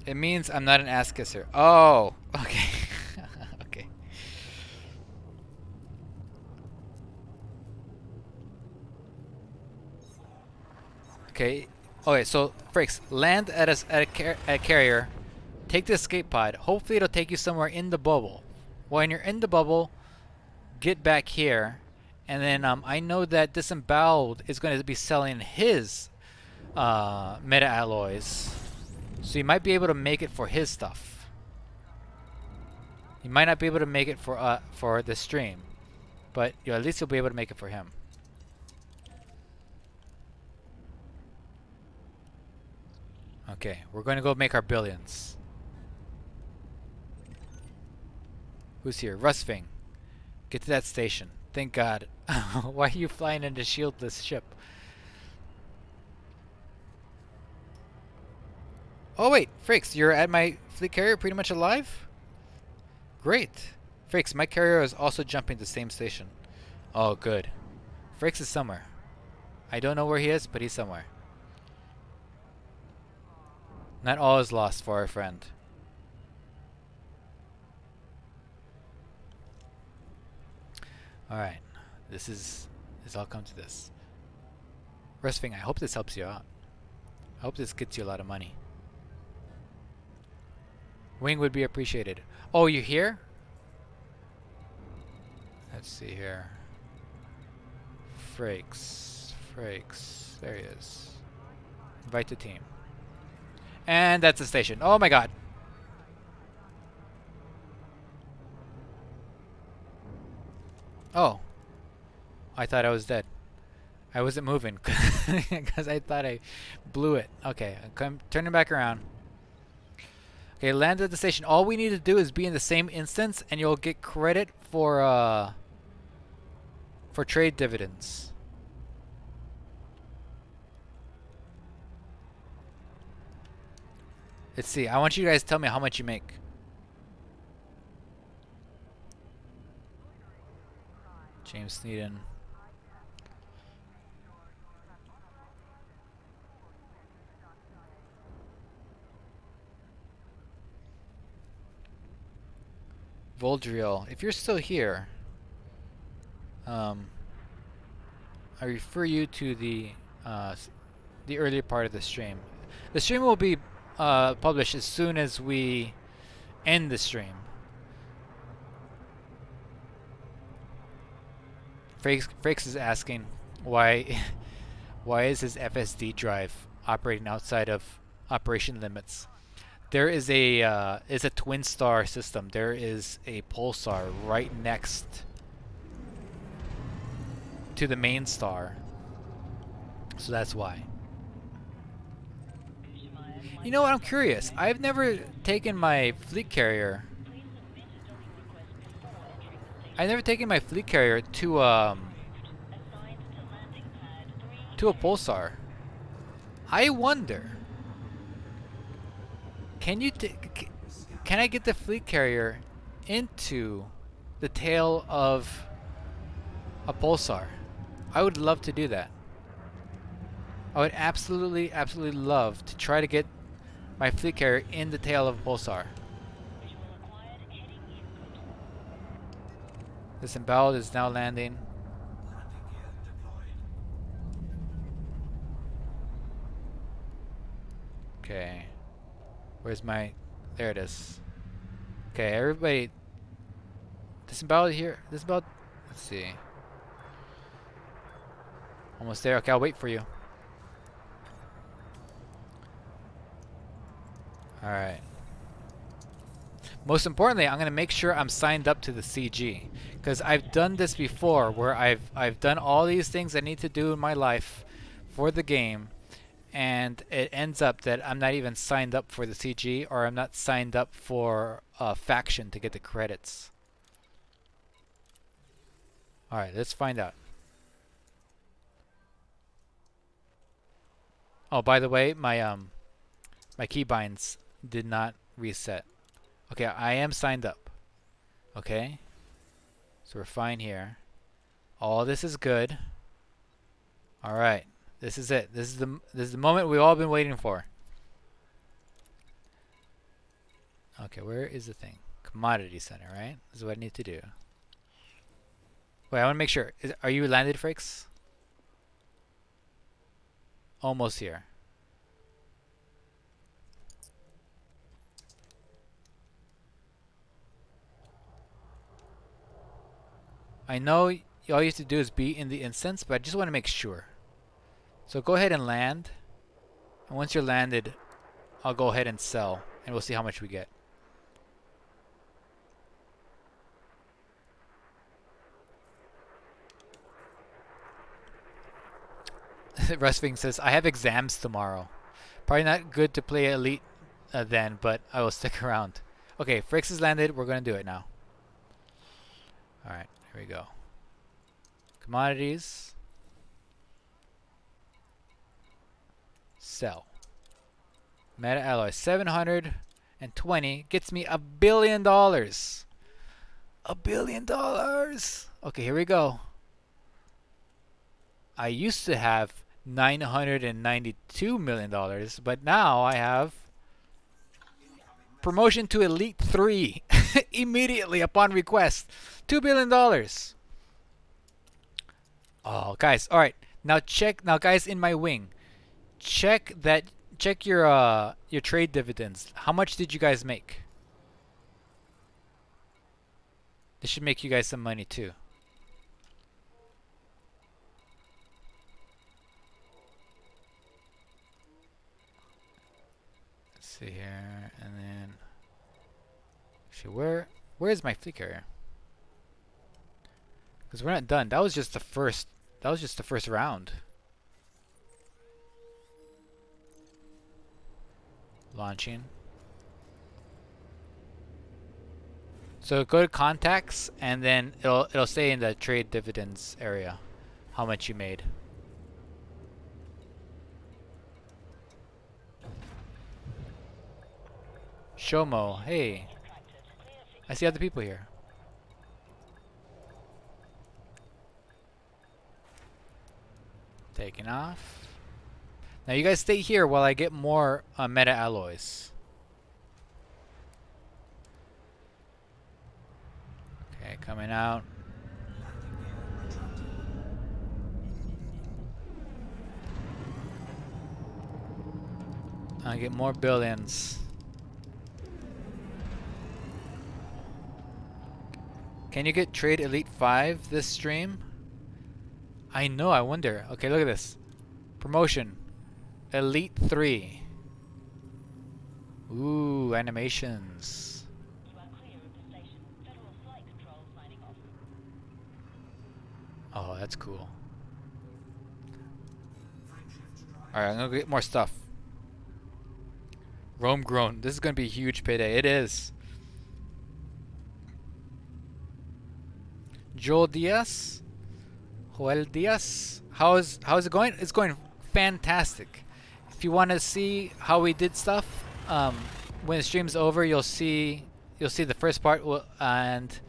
It means I'm not an ass kisser. Oh, okay. Okay. Okay. Okay, so Frakes, land at a carrier. Take the escape pod. Hopefully it'll take you somewhere in the bubble. When you're in the bubble, get back here. And then I know that Disemboweled is going to be selling his meta alloys So you might be able to make it for his stuff. You might not be able to make it for the stream, but at least you'll be able to make it for him. Okay, we're going to go make our billions. Who's here? Rusving. Get to that station. Thank God. Why are you flying in a shieldless ship? Oh wait, Frakes, you're at my fleet carrier pretty much alive? Great. Frakes, my carrier is also jumping the same station. Oh, good. Frakes is somewhere. I don't know where he is, but he's somewhere. Not all is lost for our friend. Alright. This all come to this. Rusving, I hope this helps you out. I hope this gets you a lot of money. Wing would be appreciated. Oh, you're here? Let's see here. Frakes. Frakes. There he is. Invite the team. And that's the station. Oh my god. Oh. I thought I was dead. I wasn't moving because I thought I blew it. Okay, I'm turning back around. Okay, land at the station. All we need to do is be in the same instance and you'll get credit for trade dividends. Let's see. I want you guys to tell me how much you make. James Sneeden. Voldriel, if you're still here, I refer you to the earlier part of the stream. The stream will be published as soon as we end the stream. Frakes is asking why is his FSD drive operating outside of operation limits. There is it's a twin star system. There is a pulsar right next to the main star. So that's why. You know what? I'm curious. I've never taken my fleet carrier. I've never taken my fleet carrier to a pulsar. I wonder. Can I get the fleet carrier into the tail of a pulsar? I would love to do that. I would absolutely love to try to get my fleet carrier in the tail of a pulsar. This emboweled is now landing. Okay. Where's my... There it is. Okay, everybody... Disemboweled here. Disemboweled... Let's see. Almost there. Okay, I'll wait for you. Alright. Most importantly, I'm going to make sure I'm signed up to the CG. Because I've done this before, where I've done all these things I need to do in my life for the game, and it ends up that I'm not even signed up for the CG, or I'm not signed up for a faction to get the credits. Alright, let's find out. Oh, by the way, my keybinds did not reset. Okay, I am signed up. Okay? So we're fine here. All this is good. Alright. This is it. This is the moment we've all been waiting for. Okay, where is the thing? Commodity Center, right? This is what I need to do. Wait, I want to make sure. Are you landed, Frakes? Almost here. I know all you have to do is be in the instance, but I just want to make sure. So go ahead and land. And once you're landed, I'll go ahead and sell, and we'll see how much we get. Rustving says, I have exams tomorrow. Probably not good to play Elite then, but I will stick around. Okay, Frix has landed. We're going to do it now. Alright, here we go. Commodities. Sell. Meta alloy. 720 gets me $1 billion. $1 billion. Okay, here we go. I used to have $992 million, but now I have promotion to Elite 3 immediately upon request. $2 billion. Oh, guys. All right. Now check. Now, guys, in my wing, check your trade dividends. How much did you guys make? This should make you guys some money too. Let's see here, and then actually, where is my fleet carrier? Because we're not done. That was just the first. That was just the first round. Launching. So go to contacts, and then it'll say in the trade dividends area how much you made. Shomo, hey, I see other people here. Taking off. Now you guys stay here while I get more meta alloys. Okay, coming out. I get more billions. Can you get Trade Elite 5 this stream? I know, I wonder. Okay, look at this. Promotion. Elite 3. Ooh, animations. Oh, that's cool. Alright, I'm gonna get more stuff. Rome grown. This is gonna be a huge payday. It is. Joel Diaz? Joel Diaz? How's it going? It's going fantastic. If you want to see how we did stuff, when the stream's over, you'll see the first part, and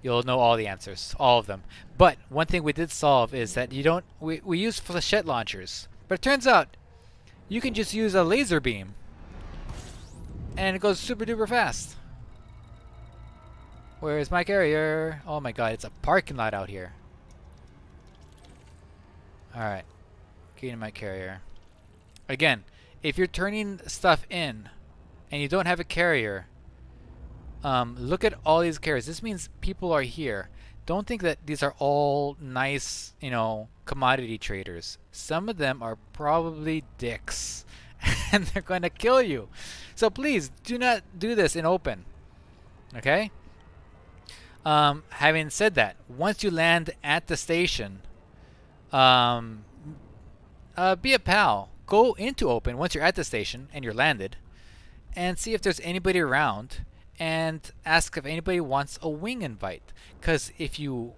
you'll know all the answers, all of them. But one thing we did solve is that we use flechette launchers, but it turns out you can just use a laser beam, and it goes super duper fast. Where's my carrier? Oh my god, it's a parking lot out here. Alright, getting my carrier. Again, if you're turning stuff in and you don't have a carrier, look at all these carriers. This means people are here. Don't think that these are all nice, commodity traders. Some of them are probably dicks and they're going to kill you. So please do not do this in open. Okay? Having said that, once you land at the station, be a pal. Go into open once you're at the station and you're landed, and see if there's anybody around, and ask if anybody wants a wing invite. Because if you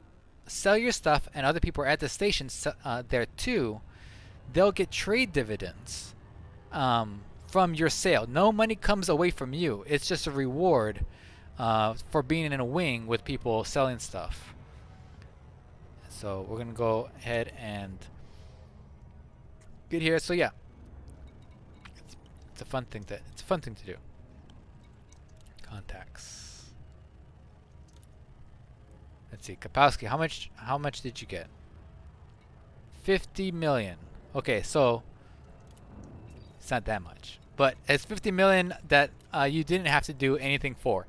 sell your stuff and other people are at the station there too, they'll get trade dividends from your sale. No money comes away from you. It's just a reward for being in a wing with people selling stuff. So we're gonna go ahead and get here. So yeah, it's a fun thing to do. Contacts. Let's see, Kapowski. How much did you get? 50 million. Okay, so it's not that much, but it's 50 million that you didn't have to do anything for.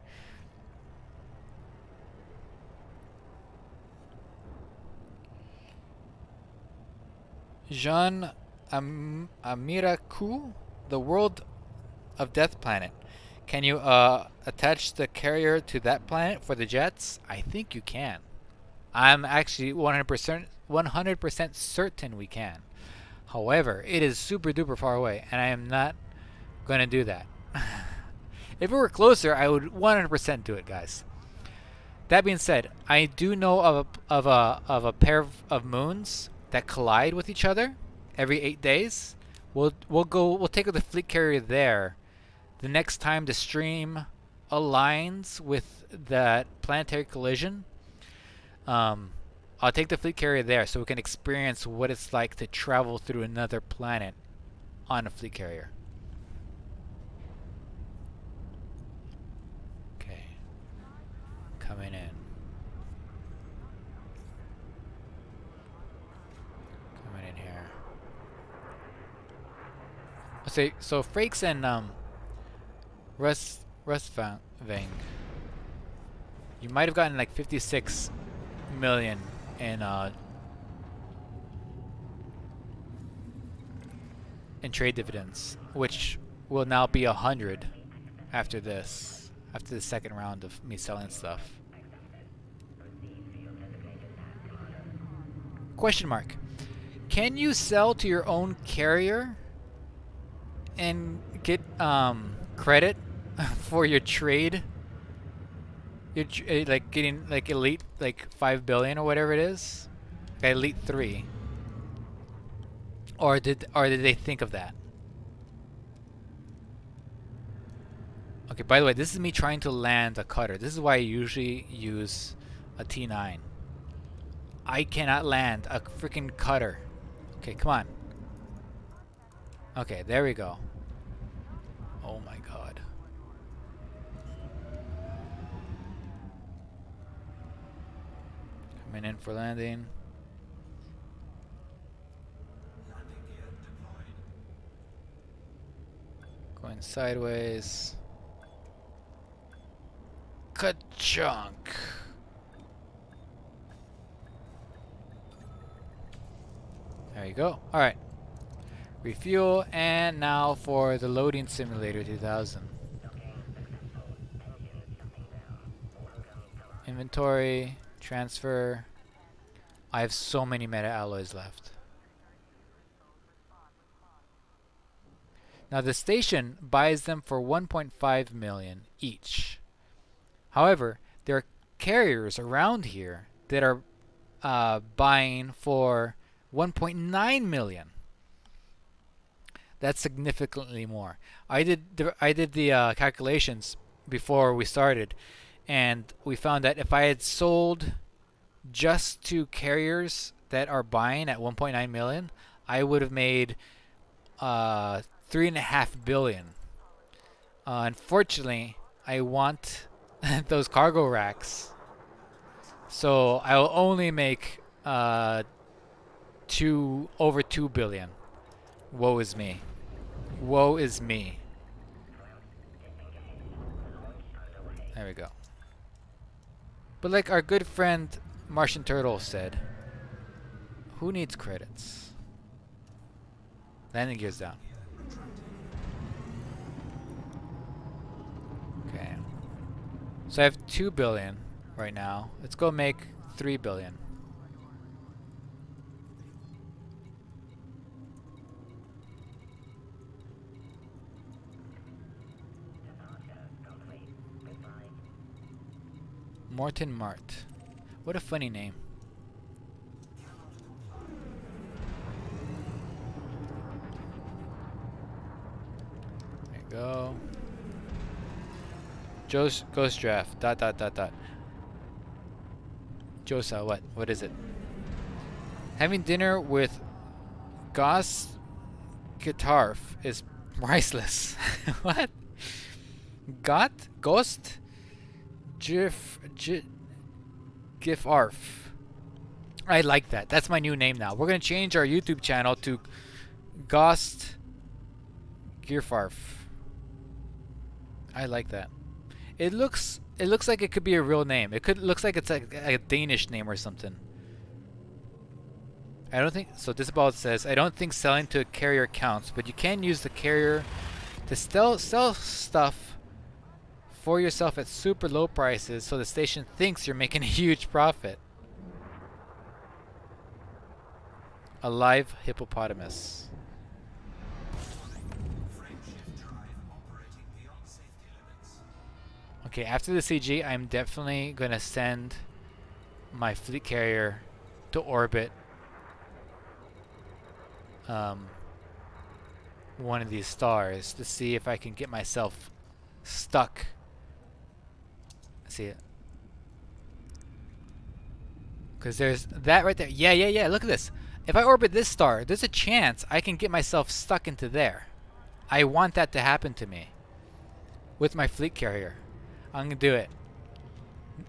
Jean Amiraku, the world of Death Planet. Can you attach the carrier to that planet for the jets? I think you can. I'm actually 100% certain we can. However, it is super duper far away, and I am not going to do that. If it were closer, I would 100% do it, guys. That being said, I do know of a pair of moons that collide with each other every 8 days. We'll take the fleet carrier there. The next time the stream aligns with that planetary collision, I'll take the fleet carrier there so we can experience what it's like to travel through another planet on a fleet carrier. Okay. Coming in. Coming in here. Let's see, so Frakes and Rustvang, you might have gotten like 56 million in trade dividends, which will now be 100 after this, after the second round of me selling stuff. Question mark. Can you sell to your own carrier and get credit for your trade? You're like getting like elite like 5 billion or whatever it is, elite 3. Or did they think of that? Okay, by the way, this is me trying to land a cutter. This is why I usually use a T9. I cannot land a freaking cutter. Okay, come on. Okay, there we go. Oh my god. Coming in for landing. Going sideways. Ka-chunk. There you go. Alright. Refuel, and now for the loading simulator 2000. Inventory, transfer. I have so many meta alloys left. Now the station buys them for 1.5 million each. However, there are carriers around here that are buying for 1.9 million. That's significantly more. I did the calculations before we started, and we found that if I had sold just to carriers that are buying at 1.9 million, I would have made 3.5 billion. Unfortunately, I want those cargo racks, so I will only make over 2 billion. Woe is me. Woe is me. There we go. But like our good friend Martian Turtle said, who needs credits? Landing gears down. Okay. So I have 2 billion right now. Let's go make 3 billion. Morton Mart. What a funny name. There you go. Joe's Ghost Draft. ... Josa, what? What is it? Having dinner with Goss Guitarf is priceless. What? Ghost? Gifarf. I like that. That's my new name now. We're gonna change our YouTube channel to Ghost Giraffe. I like that. It looks like it could be a real name. Looks like it's like a Danish name or something. I don't think so. Disabald says I don't think selling to a carrier counts, but you can use the carrier to sell stuff for yourself at super low prices so the station thinks you're making a huge profit. A live hippopotamus. Okay, after the CG, I'm definitely gonna send my fleet carrier to orbit one of these stars to see if I can get myself stuck. See it? Because there's that right there. Yeah. Look at this. If I orbit this star, there's a chance I can get myself stuck into there. I want that to happen to me with my fleet carrier. I'm gonna do it.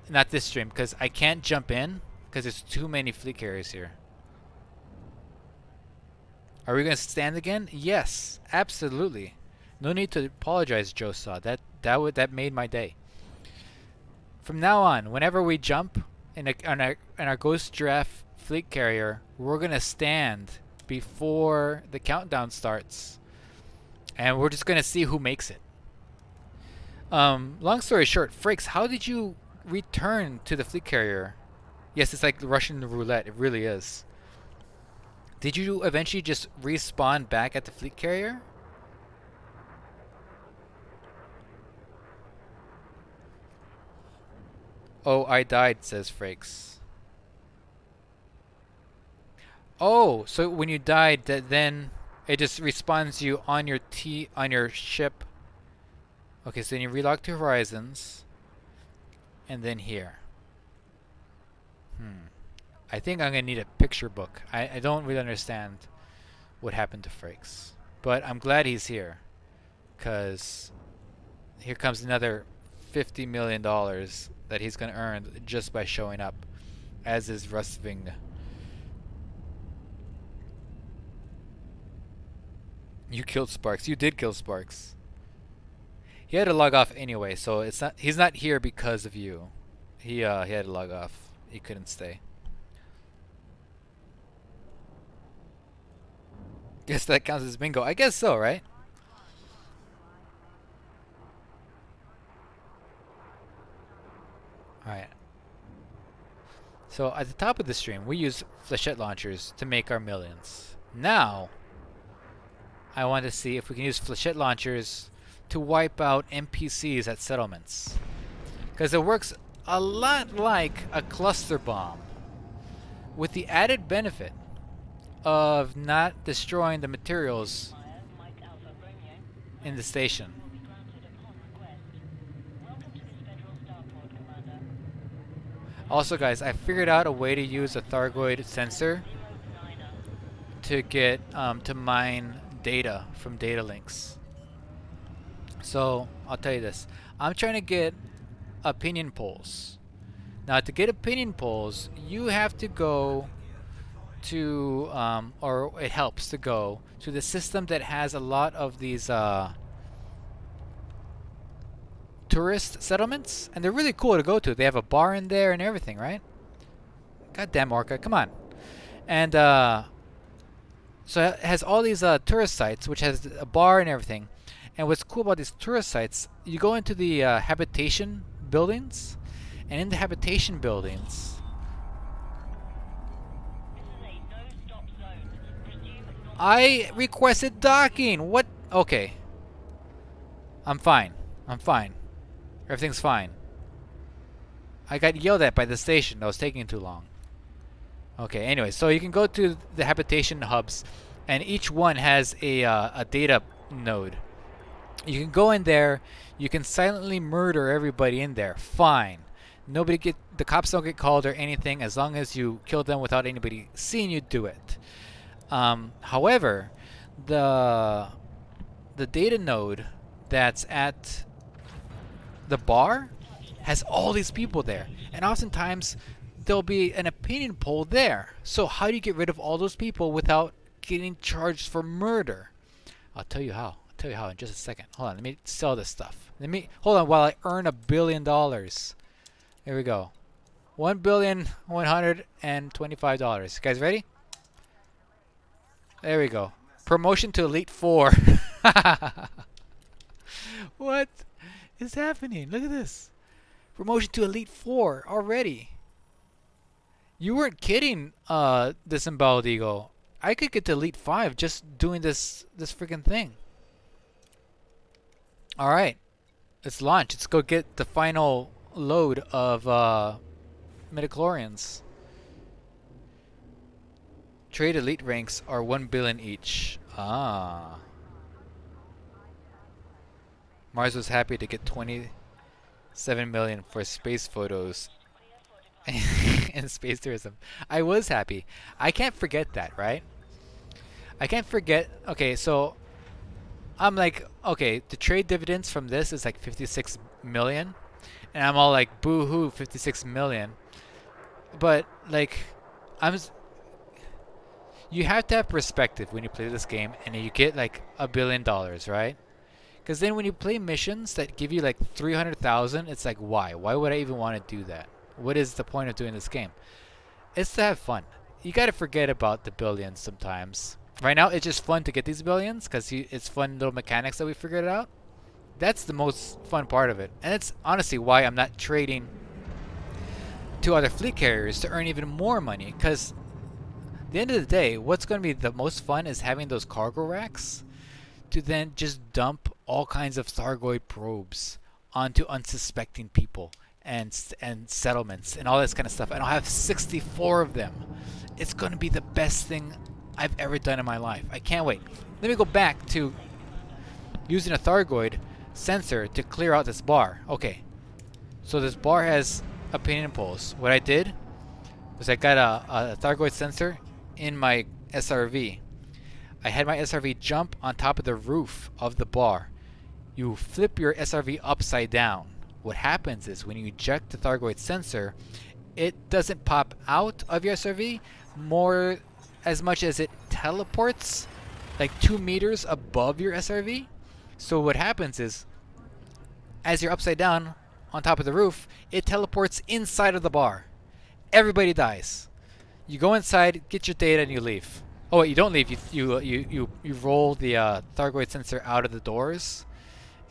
Not this stream, because I can't jump in because there's too many fleet carriers here. Are we gonna stand again? Yes, absolutely. No need to apologize, Joe Saw. That made my day. From now on, whenever we jump on our Ghost Giraffe fleet carrier, we're gonna stand before the countdown starts, and we're just gonna see who makes it. Long story short, Frakes, how did you return to the fleet carrier? Yes, it's like Russian roulette. It really is. Did you eventually just respawn back at the fleet carrier? Oh, I died, says Frakes. Oh, so when you died, then it just respawns you on your ship. Okay, so then you relog to Horizons, and then here. I think I'm gonna need a picture book. I don't really understand what happened to Frakes, but I'm glad he's here, cause here comes another $50 million that he's gonna earn just by showing up, as is Rustving. You killed Sparks. You did kill Sparks. He had to log off anyway, so he's not here because of you. He had to log off. He couldn't stay. Guess that counts as bingo. I guess so, right? Alright. So at the top of the stream, we use flechette launchers to make our millions. Now, I want to see if we can use flechette launchers to wipe out NPCs at settlements. Because it works a lot like a cluster bomb, with the added benefit of not destroying the materials in the station. Also, guys, I figured out a way to use a Thargoid sensor to get to mine data from data links. So I'll tell you this: I'm trying to get opinion polls. Now, to get opinion polls, you have to go to, or it helps to go to the system that has a lot of these tourist settlements, and they're really cool to go to. They have a bar in there and everything, right? Goddamn Orca, come on. And so it has all these tourist sites, which has a bar and everything. And what's cool about these tourist sites, you go into the habitation buildings, and in the habitation buildings, I requested docking. What? Okay. I'm fine. Everything's fine. I got yelled at by the station that was taking too long. Okay, anyway, so you can go to the habitation hubs, and each one has a data node. You can go in there, you can silently murder everybody in there. Fine. The cops don't get called or anything as long as you kill them without anybody seeing you do it. However, the data node that's at the bar has all these people there, and oftentimes there'll be an opinion poll there. So how do you get rid of all those people without getting charged for murder? I'll tell you how. I'll tell you how in just a second. Hold on, let me sell this stuff. Hold on while I earn $1 billion. Here we go. $1,125,000. You guys ready? There we go. Promotion to Elite 4. What is happening? Look at this. Promotion to Elite 4 already. You weren't kidding, Disemboweled Eagle. I could get to Elite 5 just doing this freaking thing. Alright. Let's launch. Let's go get the final load of midichlorians. Trade elite ranks are 1 billion each. Ah. Mars was happy to get 27 million for space photos and space tourism. I was happy. I can't forget that, right? I can't forget. Okay, so I'm like, okay, the trade dividends from this is like 56 million. And I'm all like, boo-hoo, 56 million. But like, you have to have perspective when you play this game, and you get like $1 billion, right? Because then when you play missions that give you like 300,000, it's like, why? Why would I even want to do that? What is the point of doing this game? It's to have fun. You gotta forget about the billions sometimes. Right now, it's just fun to get these billions because it's fun little mechanics that we figured out. That's the most fun part of it, and it's honestly why I'm not trading to other fleet carriers to earn even more money. Because at the end of the day, what's going to be the most fun is having those cargo racks to then just dump all kinds of Thargoid probes onto unsuspecting people and settlements and all this kind of stuff. And I'll have 64 of them. It's going to be the best thing I've ever done in my life. I can't wait. Let me go back to using a Thargoid sensor to clear out this bar. Okay, so this bar has opinion polls. What I did was I got a Thargoid sensor in my SRV. I had my SRV jump on top of the roof of the bar. You flip your SRV upside down. What happens is when you eject the Thargoid sensor, it doesn't pop out of your SRV more as much as it teleports like 2 meters above your SRV. So what happens is, as you're upside down on top of the roof, it teleports inside of the bar. Everybody dies. You go inside, get your data, and you leave. Oh wait, you don't leave. You roll the Thargoid sensor out of the doors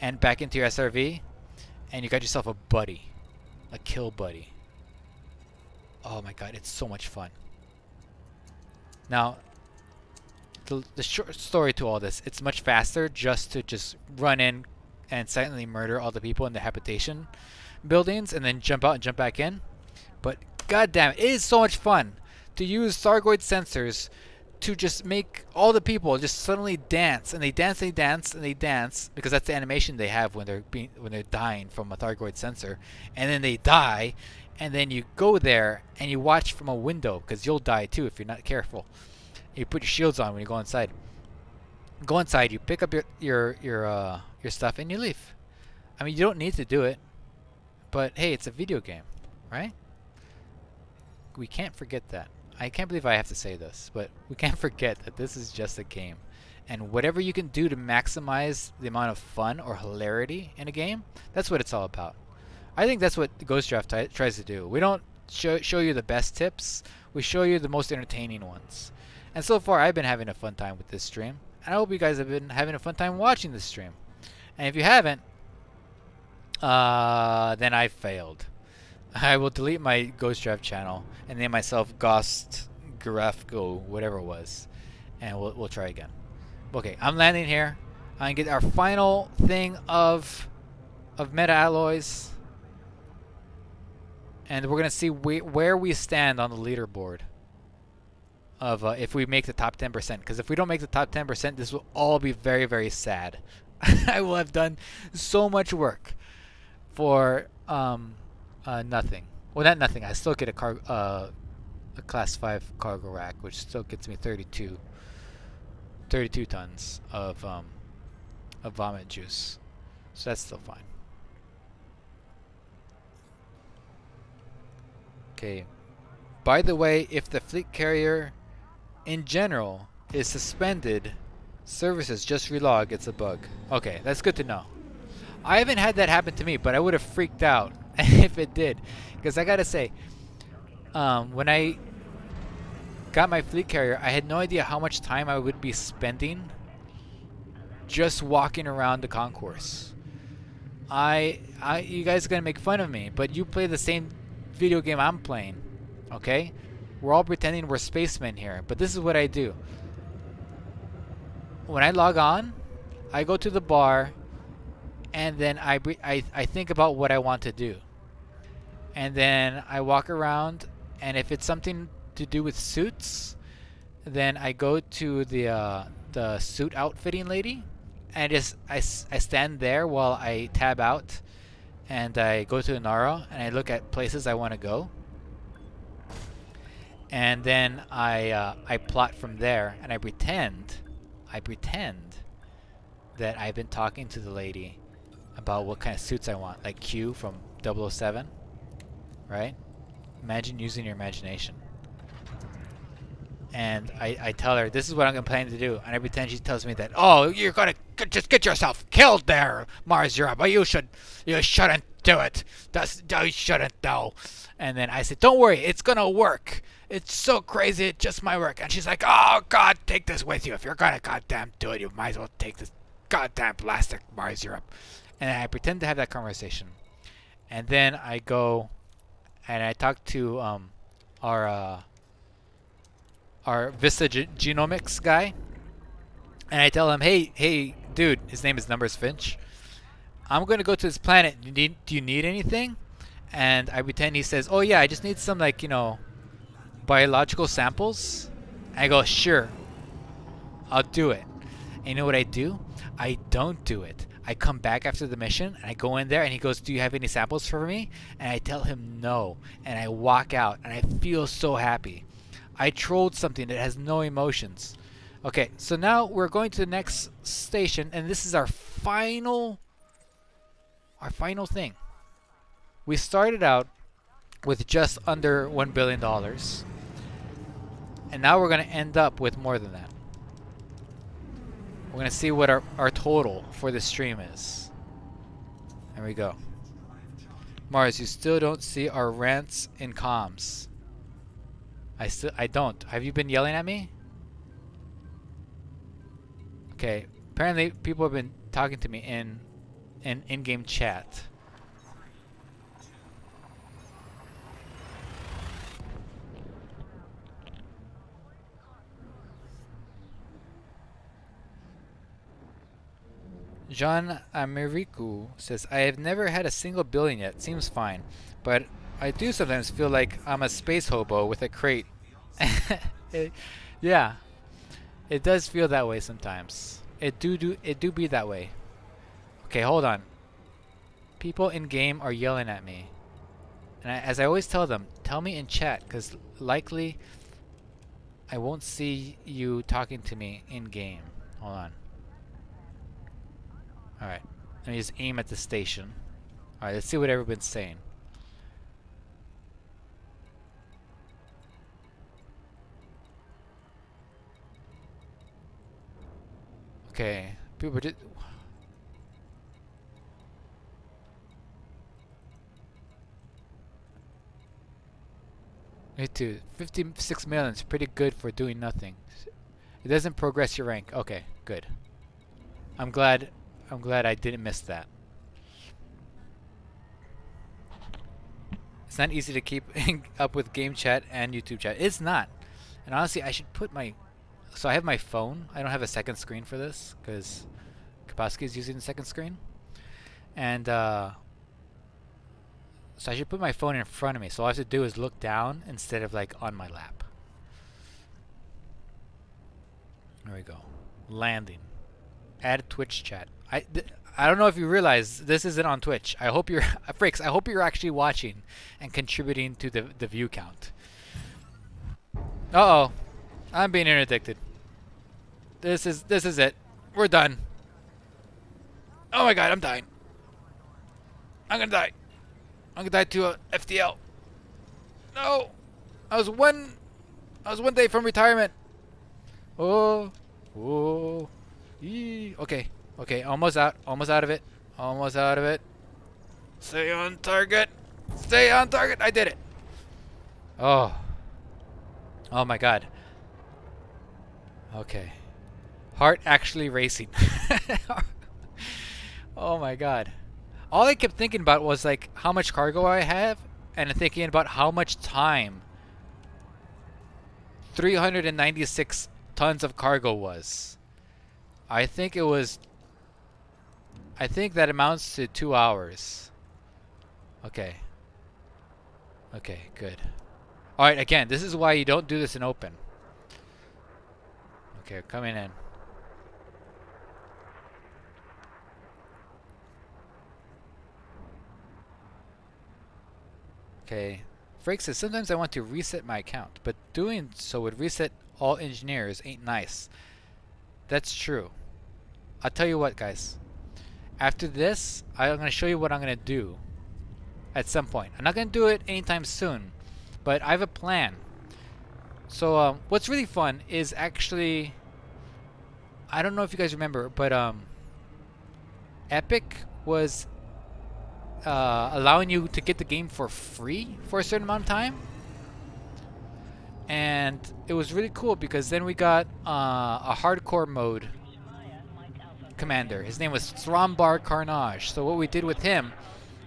and back into your SRV, and you got yourself a buddy, a kill buddy. Oh my god, it's so much fun. Now, the short story to all this, it's much faster just to run in and silently murder all the people in the habitation buildings and then jump out and jump back in. But goddamn, it is so much fun to use Thargoid sensors to just make all the people just suddenly dance, and they dance, they dance, and they dance, because that's the animation they have when they're dying from a Thargoid sensor, and then they die, and then you go there and you watch from a window, because you'll die too if you're not careful. You put your shields on when you go inside. Go inside, you pick up your stuff, and you leave. I mean, you don't need to do it, but hey, it's a video game, right? We can't forget that. I can't believe I have to say this, but we can't forget that this is just a game. And whatever you can do to maximize the amount of fun or hilarity in a game, that's what it's all about. I think that's what Ghost Draft tries to do. We don't show you the best tips, we show you the most entertaining ones. And so far, I've been having a fun time with this stream, and I hope you guys have been having a fun time watching this stream. And if you haven't, then I failed. I will delete my Ghost Draft channel and name myself Ghost Giraffe Go, whatever it was, and we'll try again. Okay, I'm landing here. I'm gonna get our final thing of meta alloys, and we're gonna see where we stand on the leaderboard of if we make the top 10%. Because if we don't make the top 10%, this will all be very, very sad. I will have done so much work for nothing. Well, not nothing. I still get a class 5 cargo rack, which still gets me 32 tons of vomit juice. So that's still fine. Okay. By the way, if the fleet carrier in general is suspended, services just relog, it's a bug. Okay, that's good to know. I haven't had that happen to me, but I would have freaked out if it did. Because I gotta say, when I got my fleet carrier, I had no idea how much time I would be spending just walking around the concourse. You guys are gonna make fun of me, but you play the same video game I'm playing, okay? We're all pretending we're spacemen here, but this is what I do. When I log on, I go to the bar, and then I think about what I want to do. And then I walk around, and if it's something to do with suits, then I go to the suit outfitting lady, and I stand there while I tab out, and I go to Nara, and I look at places I want to go. And then I plot from there, and I pretend that I've been talking to the lady about what kind of suits I want, like Q from 007, right? Imagine using your imagination. And I tell her, this is what I'm planning to do, and I pretend she tells me that, oh, you're gonna just get yourself killed there, Mars Europe. You shouldn't do it. You shouldn't though. And then I said, don't worry, it's gonna work. It's so crazy, it just might work. And she's like, oh God, take this with you. If you're gonna goddamn do it, you might as well take this goddamn plastic Mars Europe. And I pretend to have that conversation, and then I go and I talk to our Vista Genomics guy, and I tell him, hey, dude, his name is Numbers Finch. I'm gonna go to this planet. Do you need anything? And I pretend he says, oh yeah, I just need some biological samples. And I go, sure, I'll do it. And you know what I do? I don't do it. I come back after the mission, and I go in there, and he goes, do you have any samples for me? And I tell him no, and I walk out, and I feel so happy. I trolled something that has no emotions. Okay, so now we're going to the next station, and this is our final thing. We started out with just under $1 billion, and now we're going to end up with more than that. We're going to see what our total for the stream is. There we go. Mars, you still don't see our rants in comms. I don't. Have you been yelling at me? Okay. Apparently people have been talking to me in in-game chat. Jean Americu says, I have never had a single billion yet. Seems fine. But I do sometimes feel like I'm a space hobo with a crate. Yeah. It does feel that way sometimes. It do be that way. Okay, hold on. People in game are yelling at me. And as I always tell them, tell me in chat, because likely I won't see you talking to me in game. Hold on. Alright, let me just aim at the station. Alright, let's see what everyone's saying. Okay, people just... Me too. 56 million is pretty good for doing nothing. It doesn't progress your rank. Okay, good. I'm glad I didn't miss that. It's not easy to keep up with game chat and YouTube chat. It's not. And honestly, I should put my... So I have my phone. I don't have a second screen for this because Kapowski is using the second screen. And so I should put my phone in front of me. So all I have to do is look down instead of like on my lap. There we go. Landing. Add Twitch chat. I don't know if you realize this isn't on Twitch. I hope you're Fricks, I hope you're actually watching and contributing to the view count. Uh-oh. I'm being interdicted. This is it. We're done. Oh my god, I'm dying. I'm gonna die. I'm gonna die to a FTL. No. I was one day from retirement. Oh. Oh. Okay. Okay, almost out of it. Almost out of it. Stay on target. Stay on target. I did it. Oh. Oh my god. Okay. Heart actually racing. Oh my god. All I kept thinking about was like how much cargo I have, and thinking about how much time 396 tons of cargo was. I think it was. I think that amounts to 2 hours. Okay. Okay, good. Alright, again, this is why you don't do this in open. Okay, coming in. Okay. Frake says, sometimes I want to reset my account, but doing so would reset all engineers ain't nice. That's true. I'll tell you what, guys. After this, I'm going to show you what I'm going to do at some point. I'm not going to do it anytime soon, but I have a plan. So what's really fun is actually, I don't know if you guys remember, but Epic was allowing you to get the game for free for a certain amount of time. And it was really cool because then we got a hardcore mode commander. His name was Thrombar Carnage. So what we did with him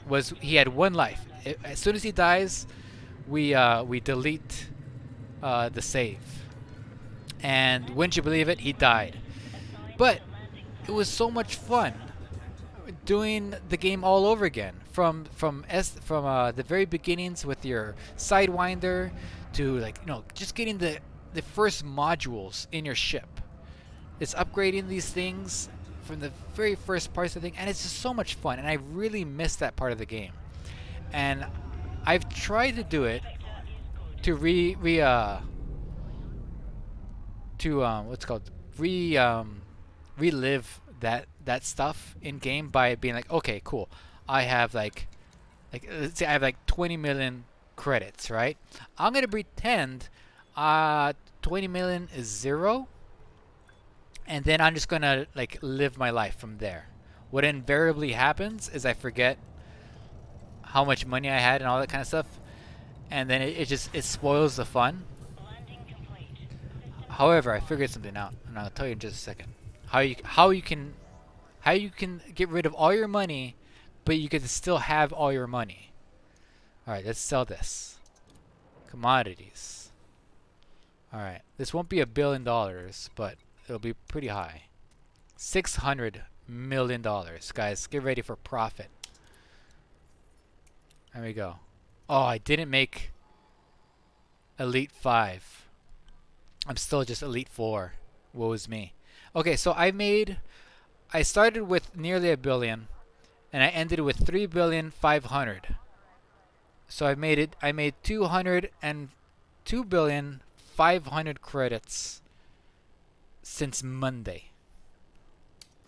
was he had one life. As soon as he dies, we delete the save. And wouldn't you believe it, he died. But it was so much fun doing the game all over again from the very beginnings with your sidewinder to, like, just getting the first modules in your ship. It's upgrading these things from the very first parts of the thing, and it's just so much fun, and I really miss that part of the game. And I've tried to do it to what's it called, relive that stuff in game by being like, okay, cool, I have like let's say I have like 20 million credits, right? I'm gonna pretend 20 million is zero, and then I'm just gonna like live my life from there. What invariably happens is I forget how much money I had and all that kind of stuff, and then it spoils the fun. However, I figured something out, and I'll tell you in just a second. How you can get rid of all your money, but you can still have all your money. All right, let's sell this. Commodities. All right, this won't be $1 billion, but it'll be pretty high. $600 million, guys. Get ready for profit. There we go. Oh, I didn't make Elite 5. I'm still just Elite 4. Woe is me. Okay, so I started with nearly $1 billion, and I ended with 3,500,000,000. So I made 2,500,000,000 credits since Monday.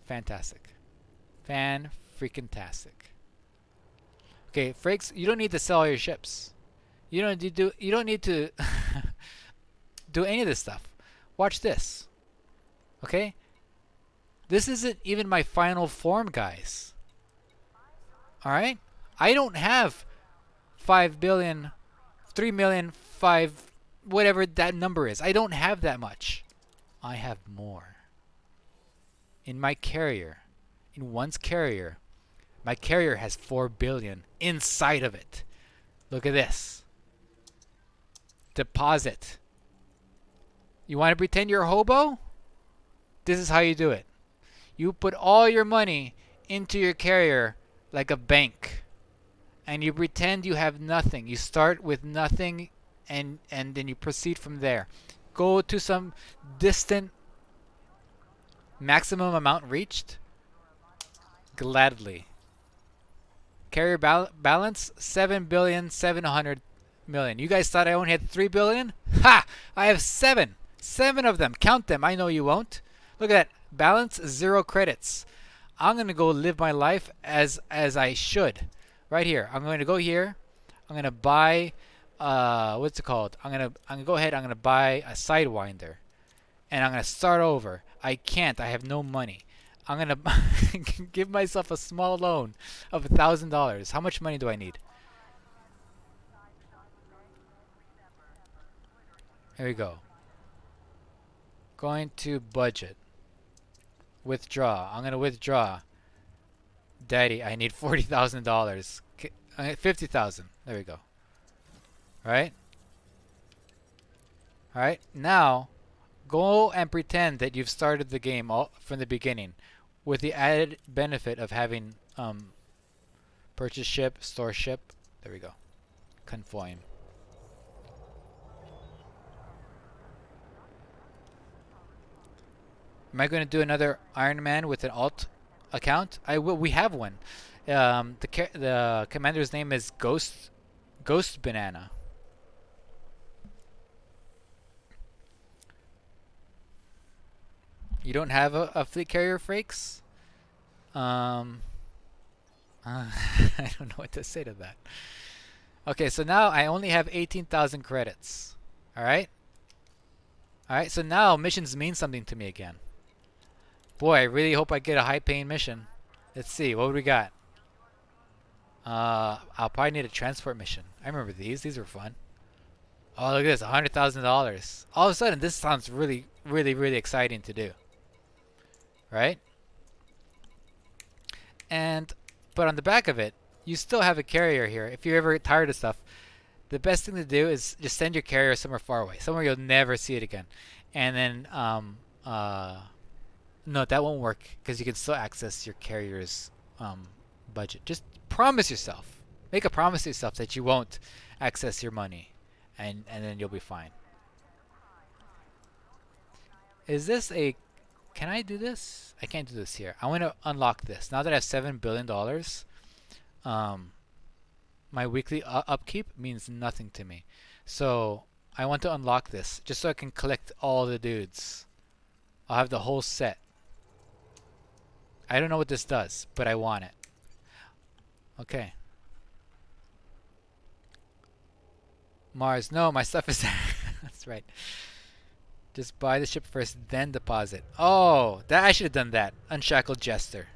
Fantastic. Fan-freaking-tastic. Okay, Frakes, you don't need to sell all your ships. You don't need to do any of this stuff. Watch this. Okay? This isn't even my final form, guys. Alright? I don't have 5 billion, 3 million, 5, whatever that number is. I don't have that much. I have more. In my carrier, in one's carrier, my carrier has 4 billion inside of it. Look at this. Deposit. You want to pretend you're a hobo? This is how you do it. You put all your money into your carrier like a bank, and you pretend you have nothing. You start with nothing, and then you proceed from there. Go to some distant maximum amount reached. Gladly. Carrier balance 7,700,000,000. You guys thought I only had 3 billion? Ha! I have 7. 7 of them. Count them. I know you won't. Look at that. Balance 0 credits. I'm gonna go live my life as I should. Right here. I'm going to go here. I'm gonna buy what's it called? I'm gonna go ahead. I'm gonna buy a sidewinder, and I'm gonna start over. I can't. I have no money. I'm gonna give myself a small loan of $1,000. How much money do I need? Here we go. Going to budget. Withdraw. I'm gonna withdraw. Daddy, I need $40,000. 50,000. There we go. Right? Alright, now go and pretend that you've started the game all from the beginning with the added benefit of having purchase ship, store ship. There we go. Conform. Am I going to do another Iron Man with an alt account? I will. We have one. The commander's name is Ghost Banana. You don't have a fleet carrier, Frakes? I don't know what to say to that. Okay, so now I only have 18,000 credits. Alright? Alright, so now missions mean something to me again. Boy, I really hope I get a high-paying mission. Let's see, what do we got? I'll probably need a transport mission. I remember these. These were fun. Oh, look at this, $100,000. All of a sudden, this sounds really, really, really exciting to do. Right? But on the back of it, you still have a carrier here. If you're ever tired of stuff, the best thing to do is just send your carrier somewhere far away, somewhere you'll never see it again. And then, no, that won't work because you can still access your carrier's budget. Just promise yourself, make a promise to yourself that you won't access your money, and then you'll be fine. Is this a? Can I do this? I can't do this here. I want to unlock this. Now that I have $7 billion, my weekly upkeep means nothing to me. So I want to unlock this just so I can collect all the dudes. I'll have the whole set. I don't know what this does, but I want it. Okay. Mars, no, my stuff is there. That's right. Just buy the ship first, then deposit. Oh, that I should have done that. Unshackled Jester.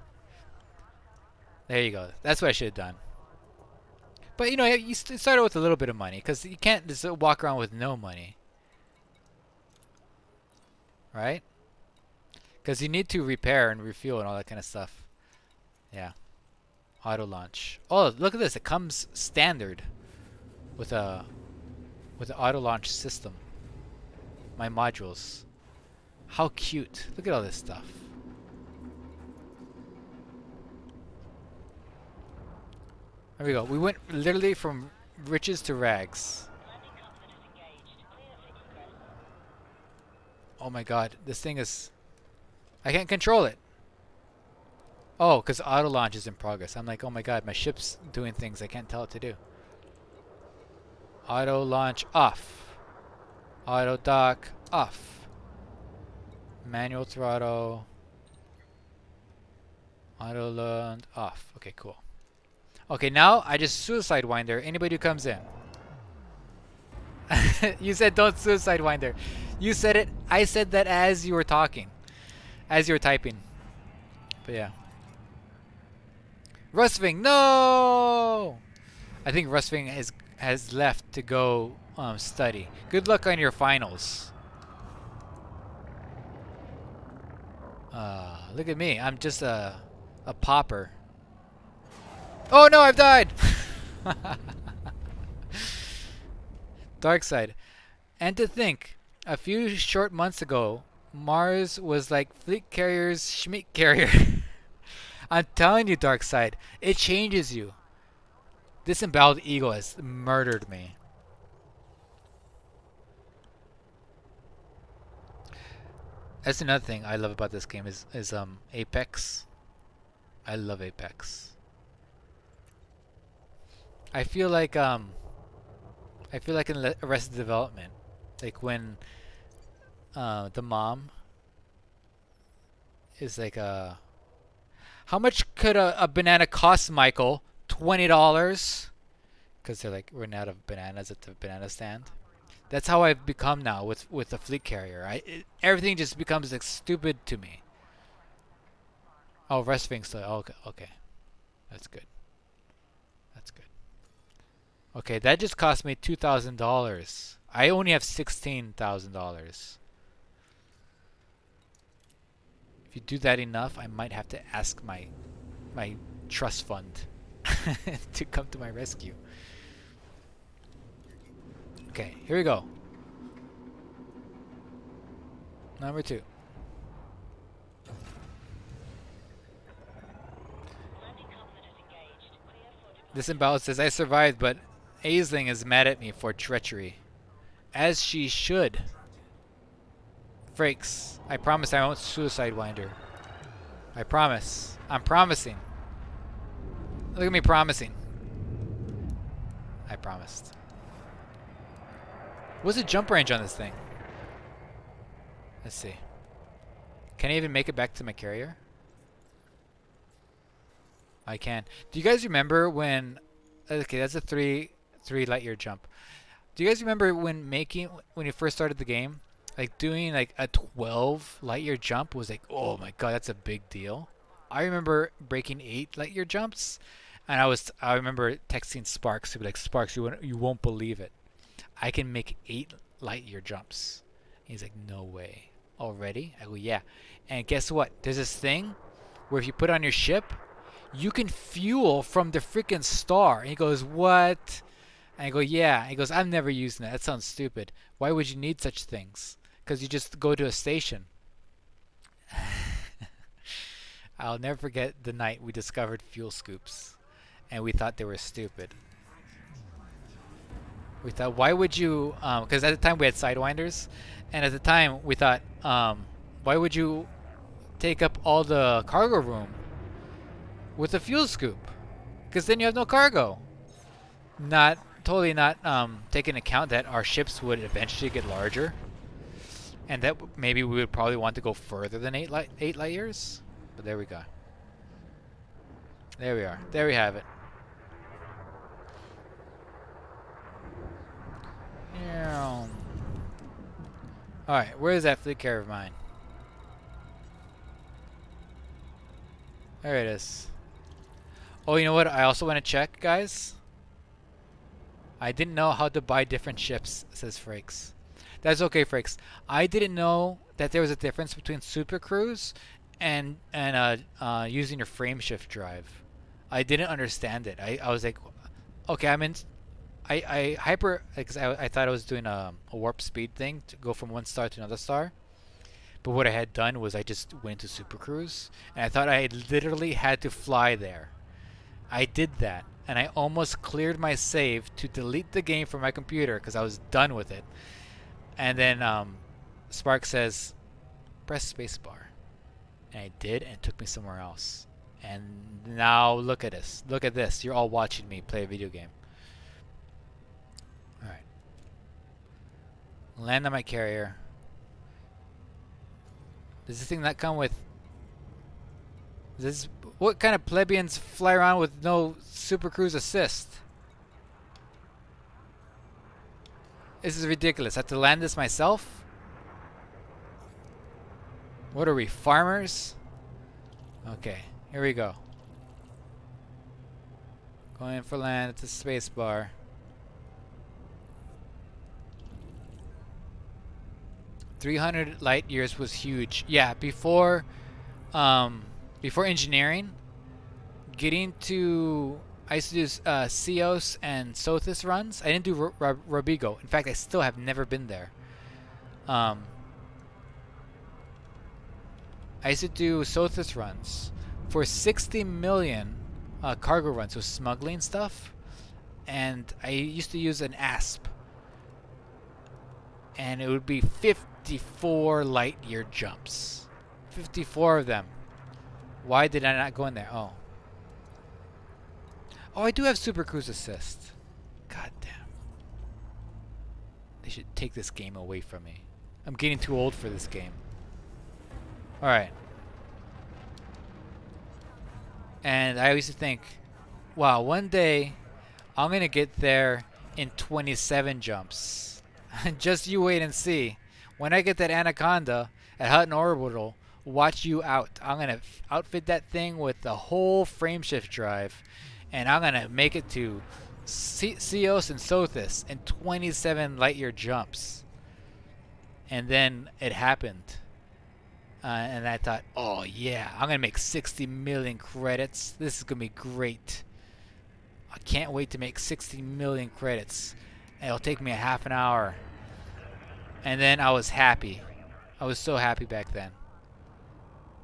There you go. That's what I should have done. But you know, you started with a little bit of money because you can't just walk around with no money, right? Because you need to repair and refuel and all that kind of stuff. Yeah. Auto launch. Oh, look at this! It comes standard with a auto launch system. My modules. How cute! Look at all this stuff. There we go. We went literally from riches to rags. Oh my god, this thing is... I can't control it. Oh, because auto launch is in progress. I'm like, oh my god, my ship's doing things I can't tell it to do. Auto launch off. Auto dock off. Manual throttle. Auto land off. Okay, cool. Okay, now I just suicide winder anybody who comes in. You said don't suicide winder. You said it. I said that as you were talking. As you were typing. But yeah. Rusving, no! I think Rusving has left to go study. Good luck on your finals. Look at me. I'm just a pauper. Oh no, I've died! Dark side. And to think, a few short months ago, Mars was like Fleet Carrier's Schmeat Carrier. I'm telling you, Dark side, it changes you. Disemboweled Eagle has murdered me. That's another thing I love about this game is Apex. I love Apex. I feel like in Arrested Development, like when the mom is like how much could a banana cost, Michael? $20? Because they're like running out of bananas at the banana stand. That's how I've become now with the fleet carrier. Everything just becomes like stupid to me. Oh, resting still. Oh, okay, that's good. That's good. Okay, that just cost me $2,000. I only have $16,000. If you do that enough, I might have to ask my trust fund to come to my rescue. Okay, here we go. Number 2. This imbalance says I survived, but Aisling is mad at me for treachery. As she should. Frakes, I promise I won't suicide winder. I promise. I'm promising. Look at me promising. I promised. What's the jump range on this thing? Let's see. Can I even make it back to my carrier? I can. Do you guys remember when... Okay, that's a 3 light year jump. Do you guys remember when you first started the game, like doing like a 12 light year jump was like, oh my god, that's a big deal. I remember breaking 8 light year jumps, and I remember texting Sparks to be like, Sparks, you won't believe it. I can make 8 light year jumps. He's like, no way. Already? I go, yeah. And guess what? There's this thing where if you put on your ship, you can fuel from the freaking star. And he goes, what? And I go, yeah. And he goes, I'm never using that. That sounds stupid. Why would you need such things? Because you just go to a station. I'll never forget the night we discovered fuel scoops. And we thought they were stupid. We thought, why would you... Because at the time we had Sidewinders. And at the time we thought, why would you take up all the cargo room with a fuel scoop? Because then you have no cargo. Totally not taking account that our ships would eventually get larger. And that maybe we would probably want to go further than 8 light years. But there we go. There we are. There we have it. Alright, where is that fleet carrier of mine? There it is. Oh, you know what? I also want to check, guys. I didn't know how to buy different ships, says Frakes. That's okay, Frakes. I didn't know that there was a difference between Super Cruise and using your frame shift drive. I didn't understand it. I was like, okay, because I thought I was doing a warp speed thing to go from one star to another star. But what I had done was I just went to Super Cruise, and I thought I literally had to fly there. I did that, and I almost cleared my save to delete the game from my computer because I was done with it. And then Spark says, press spacebar. And I did, and it took me somewhere else. And now look at this. Look at this. You're all watching me play a video game. Alright. Land on my carrier. Does this thing not come with... What kind of plebeians fly around with no Super Cruise assist? This is ridiculous. I have to land this myself? What are we, farmers? Okay, here we go. Going for land at the space bar. 300 light years was huge. Yeah, before engineering, getting to... I used to do Ceos and Sothis runs. I didn't do Robigo. In fact, I still have never been there. I used to do Sothis runs for 60 million cargo runs, so smuggling stuff. And I used to use an ASP. And it would be 54 light year jumps. 54 of them. Why did I not go in there? Oh. Oh, I do have Super Cruise Assist. God damn. They should take this game away from me. I'm getting too old for this game. Alright. And I used to think, wow, one day I'm going to get there in 27 jumps. Just you wait and see. When I get that Anaconda at Hutton Orbital, watch you out. I'm going to outfit that thing with the whole frameshift drive. And I'm going to make it to Ceos and Sothis in 27 light year jumps. And then it happened. And I thought, oh yeah, I'm gonna make 60 million credits. This is gonna be great. I can't wait to make 60 million credits. It'll take me a half an hour. And then I was happy. I was so happy back then.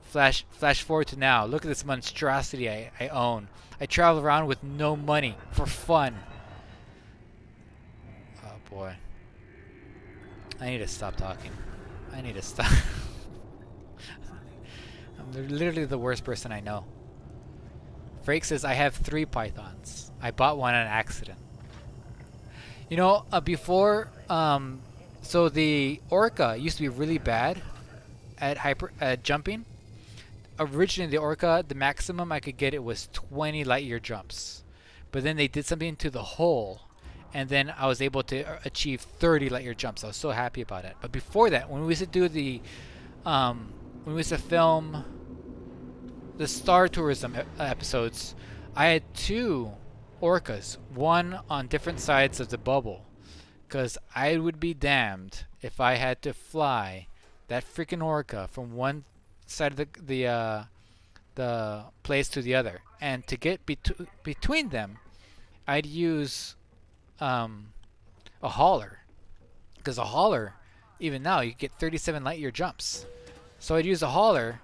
Flash forward to now. Look at this monstrosity I own. I travel around with no money for fun. Oh boy. I need to stop talking. I need to stop. I'm literally the worst person I know. Frake says I have 3 pythons. I bought one on accident. You know, before, so the orca used to be really bad at jumping. Originally, the orca, the maximum I could get it was 20 light year jumps, but then they did something to the hull, and then I was able to achieve 30 light year jumps. I was so happy about it. But before that, when we used to do the, when we used to film the Star Tourism episodes, I had 2 orcas, one on different sides of the bubble, because I would be damned if I had to fly that freaking orca from one side of the place to the other, and to get between them, I'd use a hauler, because a hauler, even now, you get 37 light year jumps. So I'd use a hauler,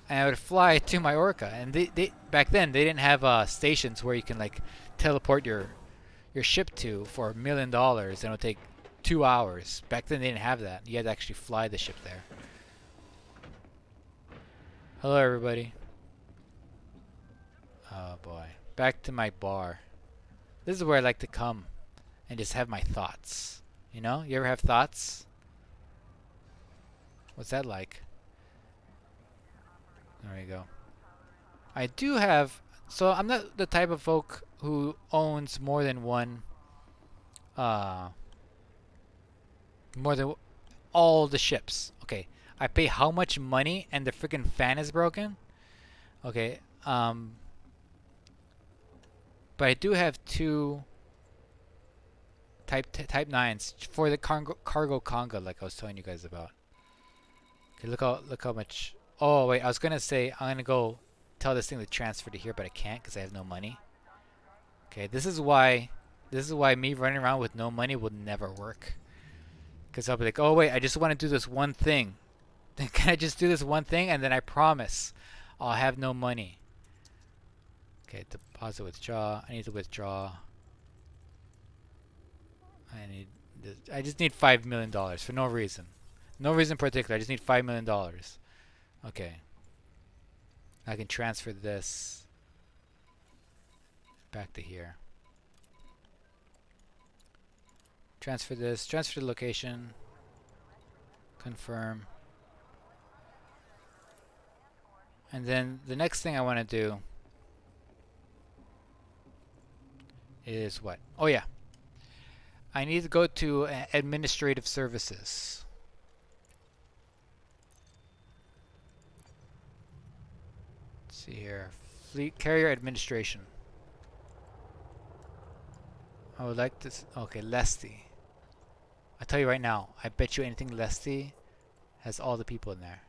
and I would fly to my orca. And they back then they didn't have stations where you can like teleport your ship to for $1 million, and it would take 2 hours. Back then they didn't have that. You had to actually fly the ship there. Hello everybody. Oh boy. Back to my bar. This is where I like to come and just have my thoughts. You know? You ever have thoughts? What's that like? There we go. I do have... So I'm not the type of folk who owns more than one... more than all the ships. Okay. I pay how much money and the freaking fan is broken? Okay. But I do have 2 type 9s for the cargo conga, like I was telling you guys about. Okay, look how much. Oh wait, I was gonna say I'm gonna go tell this thing to transfer to here, but I can't because I have no money. Okay, this is why me running around with no money would never work. Because I'll be like, oh wait, I just want to do this one thing. Can I just do this one thing, and then I promise I'll have no money. Okay, deposit withdraw. I need to withdraw. I just need $5 million for no reason. No reason in particular. I just need $5 million. Okay. I can transfer this back to here. Transfer this. Transfer the location. Confirm. And then the next thing I want to do is what? Oh yeah. I need to go to administrative services. Let's see here. Fleet Carrier Administration. I would like this. Okay, Lesty. I tell you right now, I bet you anything Lesty has all the people in there.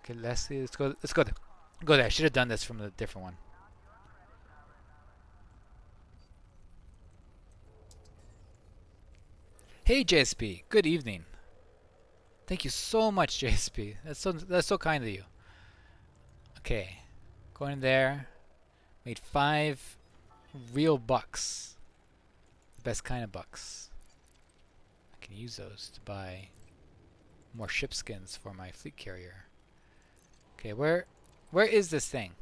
Okay, Lesty, let's go. Let's go there. Go there. I should have done this from a different one. Hey JSP, good evening. Thank you so much, JSP. That's so kind of you. Okay, going there. Made 5 real bucks. The best kind of bucks. I can use those to buy more ship skins for my fleet carrier. Okay, where is this thing?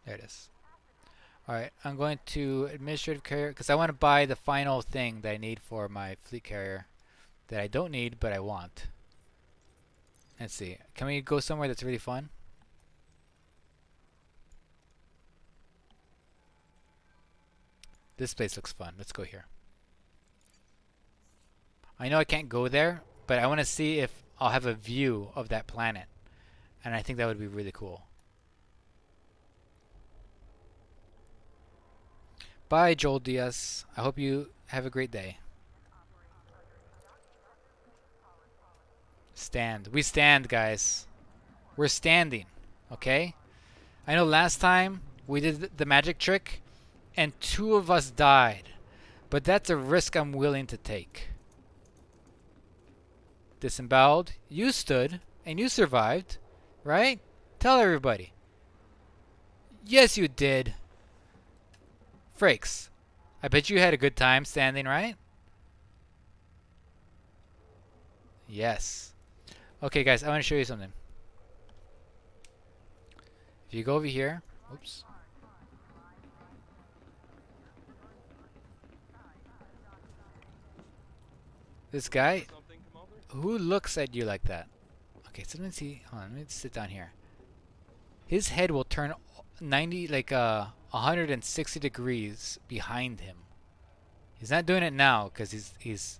There it is. Alright, I'm going to administrative carrier because I want to buy the final thing that I need for my fleet carrier that I don't need but I want. Let's see. Can we go somewhere that's really fun? This place looks fun. Let's go here. I know I can't go there, but I want to see if I'll have a view of that planet. And I think that would be really cool. Bye, Joel Diaz. I hope you have a great day. Stand. We stand, guys. We're standing. Okay? I know last time we did the magic trick and 2 of us died. But that's a risk I'm willing to take. Disemboweled. You stood and you survived. Right? Tell everybody. Yes, you did. Frakes. I bet you had a good time standing, right? Yes. Okay, guys, I want to show you something. If you go over here, oops. This guy, Something, Commander? who looks at you like that? Okay, so let me see. Hold on, let me sit down here. His head will turn 90, like 160 degrees behind him. He's not doing it now because he's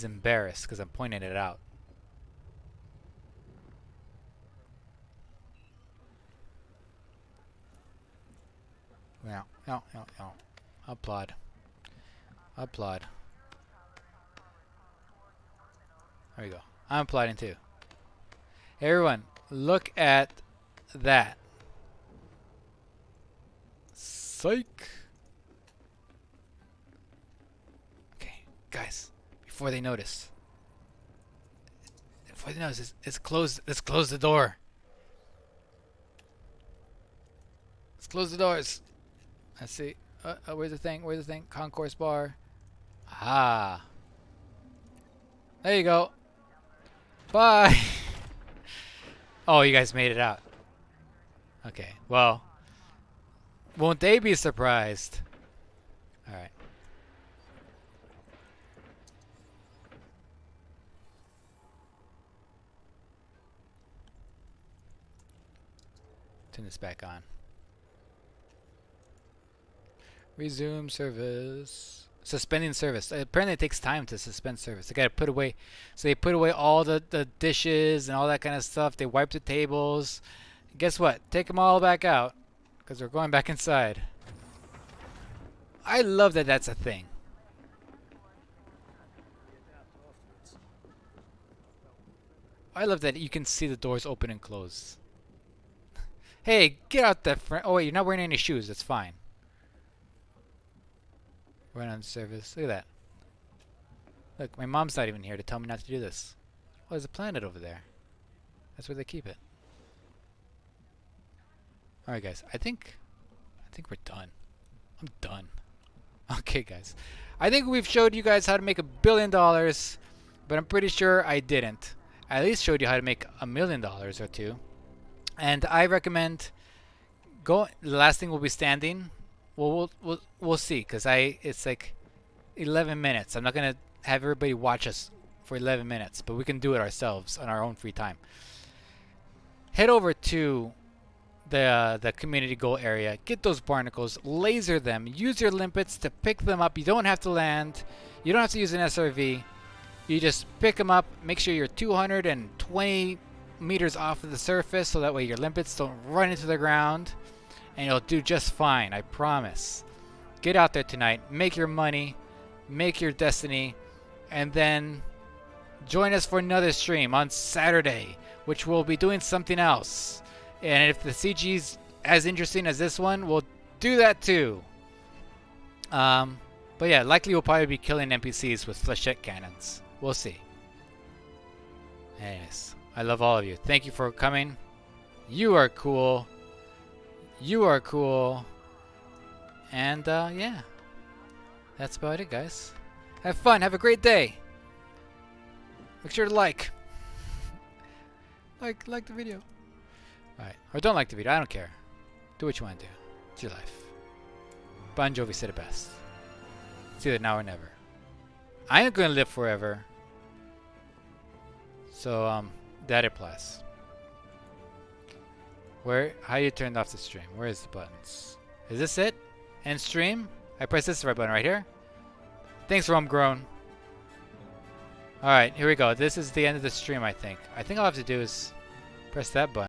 embarrassed because I'm pointing it out. No, no, no, no. Applaud. Applaud. There we go. I'm applauding too. Everyone, look at that. Psych. Okay, guys, before they notice. Before they notice, let's close the door. Let's close the doors. Let's see. Where's the thing? Where's the thing? Concourse bar. Ah. There you go. Bye. Oh, you guys made it out. Okay. Well, won't they be surprised? All right. Turn this back on. Resume service. Suspending service. Apparently it takes time to suspend service. They gotta put away, so they put away all the dishes and all that kind of stuff. They wipe the tables. Guess what? Take them all back out because we're going back inside. I love that that's a thing. I love that you can see the doors open and close. Hey, get out that front. Oh wait, you're not wearing any shoes. That's fine. Run on service. Look at that. Look, my mom's not even here to tell me not to do this. Oh, there's a planet over there. That's where they keep it. Alright guys, I think we're done. I'm done. Okay guys. I think we've showed you guys how to make $1 billion, but I'm pretty sure I didn't. I at least showed you how to make $1 million or two. And I recommend go. The last thing will be standing. Well, we'll see, cause it's like 11 minutes. I'm not gonna have everybody watch us for 11 minutes, but we can do it ourselves on our own free time. Head over to the community goal area, get those barnacles, laser them, use your limpets to pick them up. You don't have to land, you don't have to use an SRV. You just pick them up. Make sure you're 220 meters off of the surface, so that way your limpets don't run into the ground. And you'll do just fine, I promise. Get out there tonight, make your money, make your destiny, and then join us for another stream on Saturday, which we'll be doing something else. And if the CG's as interesting as this one, we'll do that too. But yeah, likely we'll probably be killing NPCs with flechette cannons. We'll see. Anyways, I love all of you. Thank you for coming. You are cool. You are cool. And yeah, that's about it, guys. Have fun. Have a great day. Make sure to like the video. Alright, or don't like the video. I don't care. Do what you want to do. It's your life. Bon Jovi said it best. It's either now or never. I ain't gonna live forever. So that applies. How you turned off the stream? Where is the buttons? Is this it? End stream? I press this right button right here. Thanks, Homegrown. Alright, here we go. This is the end of the stream, I think. I think all I have to do is press that button.